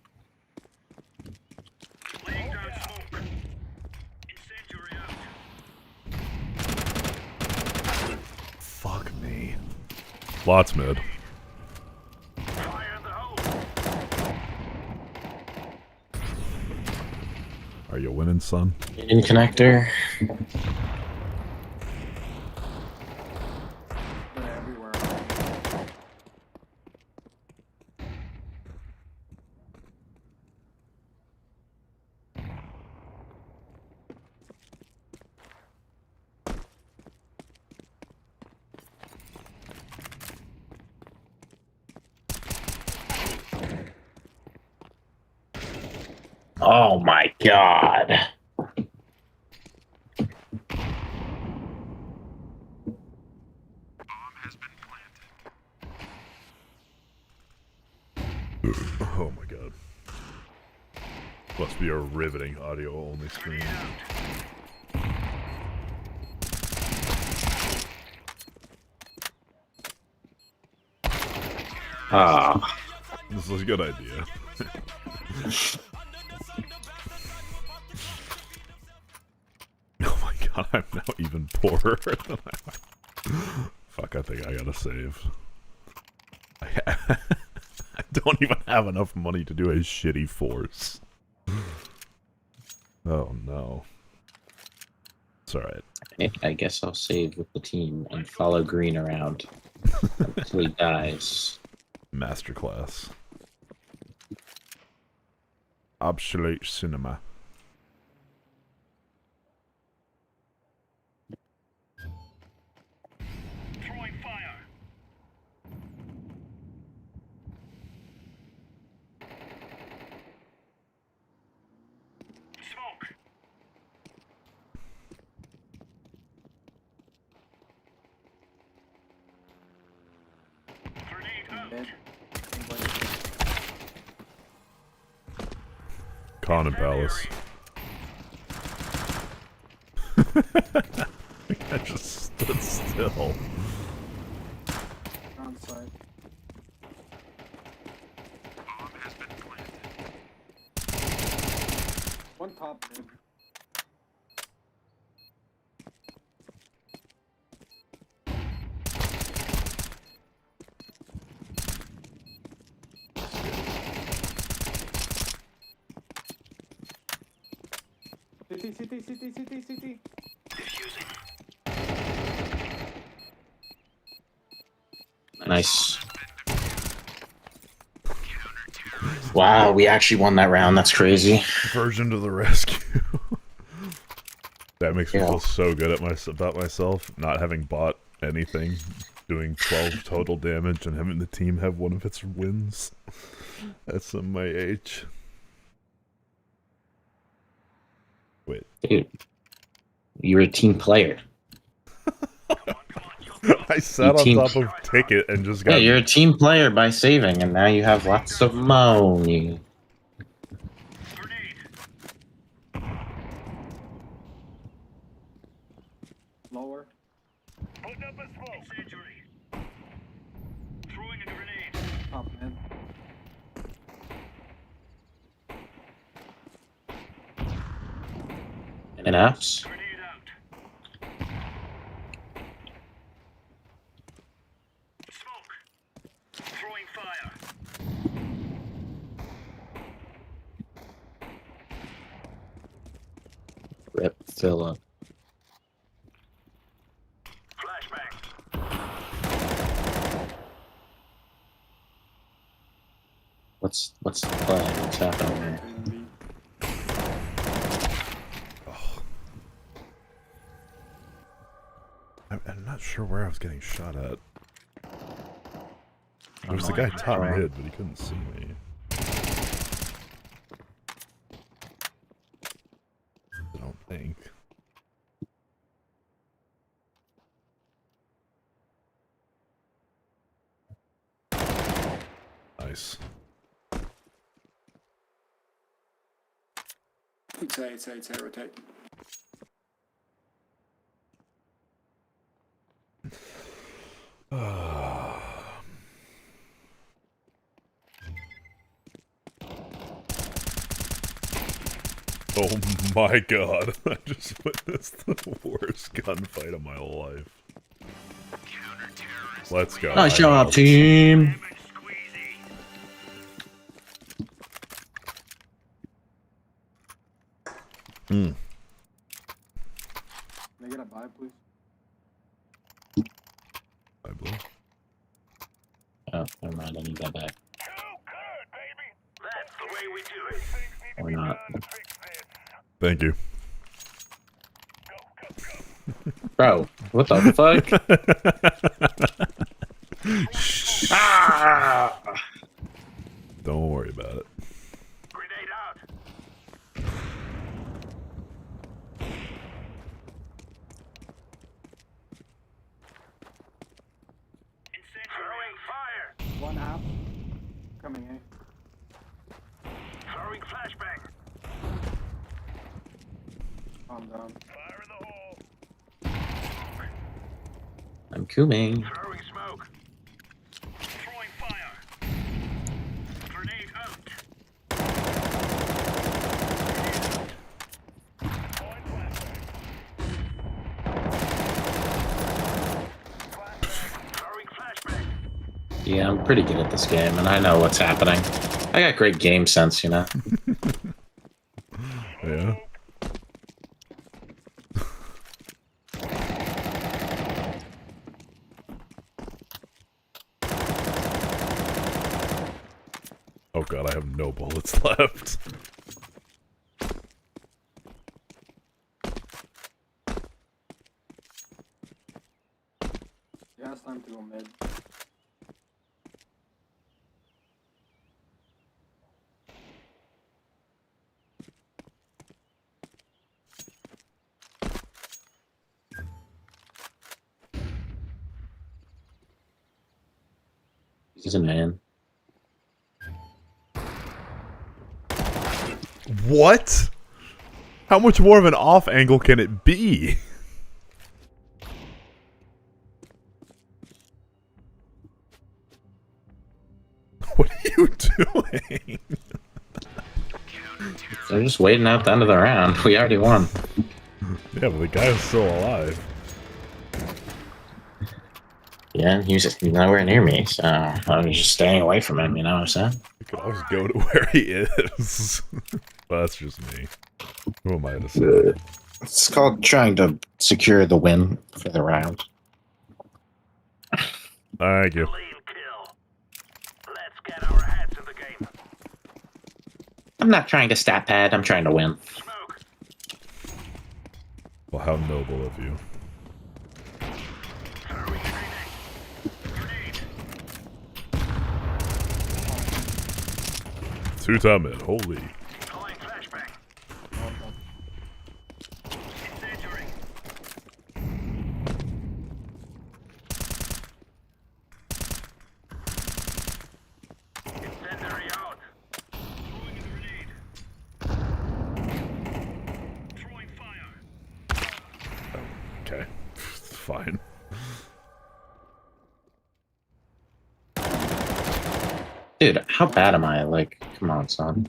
Fuck me. Lots mid. Are you winning, son? In connector. They're everywhere. Oh my god. Oh my god. Must be a riveting audio only screen. Ah. This is a good idea. Oh my god, I'm now even poorer than Fuck, I think I gotta save. I don't even have enough money to do a shitty force. Oh no. It's alright. I guess I'll save with the team and follow Green around until he dies. Masterclass. Absolute cinema. Throwing fire. Smoke. Grenade out. Con and Palace. I just stood still. On site. One top mid. CT. Nice. Wow, we actually won that round. That's crazy. Version to the rescue. That makes me feel so good about myself, not having bought anything, doing 12 total damage, and having the team have one of its wins. That's my age. Wait. Dude, you're a team player. I sat on top of Ticket and just got... Yeah, you're a team player by saving, and now you have lots of money. Lower. Putting up a smoke. Incendiary. Throwing a grenade. Top mid. And apps. Grenade out. Smoke. Throwing fire. Rip Philip. Flashbang. What's the play? What's happening here? I'm not sure where I was getting shot at. There was the guy top mid, but he couldn't see me. I don't think. Nice. It's A, rotate. Oh my god, I just witnessed the worst gunfight of my life. Let's go. Nice job, team. Hmm. Can I get a buy, please? I believe. Oh, never mind. I need that back. That's the way we do it. Or not. Thank you. Bro, what the fuck? Ah! Don't worry about it. Grenade out. Throwing fire. One app. Coming in. Throwing flashbang. Calm down. Fire in the hole. I'm coming. Throwing smoke. Throwing fire. Grenade out. Throwing flashbang. Throwing flashbang. Yeah, I'm pretty good at this game, and I know what's happening. I got great game sense, you know? Yeah. Oh god, I have no bullets left. Yeah, it's time to go mid. He's a man. What? How much more of an off angle can it be? What are you doing? They're just waiting out the end of the round. We already won. Yeah, but the guy's still alive. Yeah, he was just nowhere near me, so I was just staying away from him, you know what I'm saying? You could always go to where he is. But that's just me. Who am I to say? It's called trying to secure the win for the round. Thank you. Let's get our heads in the game. I'm not trying to stat pad, I'm trying to win. Well, how noble of you. Two-time it, holy. Deploying flashbang. Incendiary. Incendiary out. Throwing a grenade. Throwing fire. Okay, fine. Dude, how bad am I? Like, come on, son.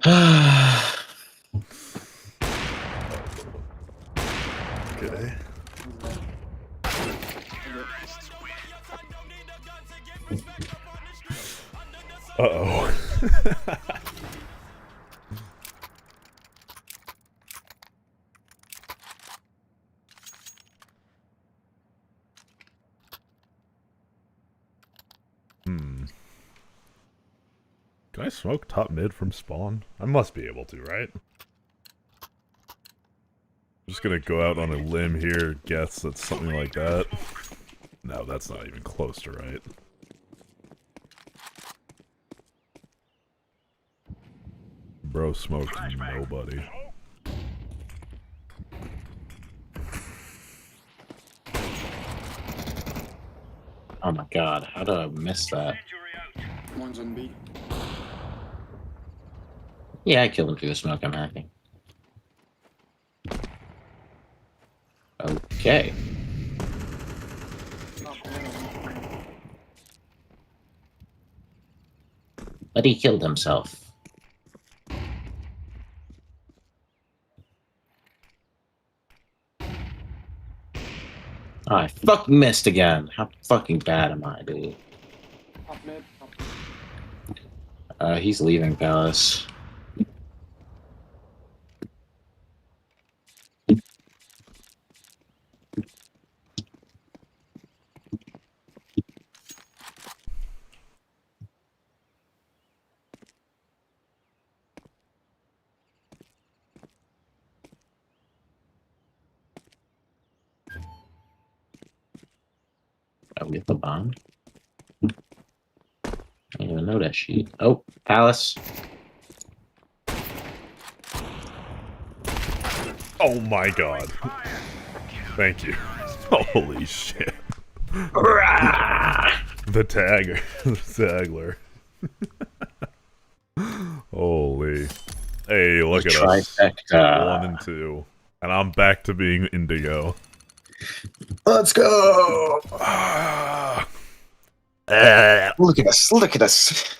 Okay. Uh-oh. Can I smoke top mid from spawn? I must be able to, right? I'm just gonna go out on a limb here, guess that's something like that. No, that's not even close to right. Bro smoked nobody. Oh my god, how did I miss that? One's on B. Yeah, I killed him through the smoke, I'm hacking. Okay. But he killed himself. Oh, I fucking missed again. How fucking bad am I, dude? Top mid. He's leaving Palace. Oh, we have the bomb? I didn't even know that sheet. Oh, Palace. Oh my god. Thank you. Holy shit. The tagger. The tagler. Holy. Hey, look at us. 1 and 2. And I'm back to being Indigo. Let's go! Look at us, look at us.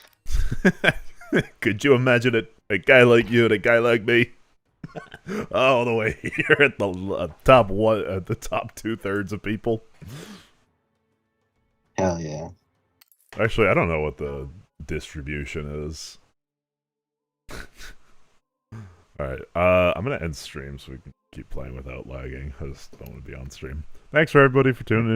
Could you imagine a guy like you and a guy like me? All the way here at the top one, at the top 2/3 of people. Hell yeah. Actually, I don't know what the distribution is. Alright, I'm gonna end stream so we can keep playing without lagging. I just don't want to be on stream. Thanks for everybody for tuning in.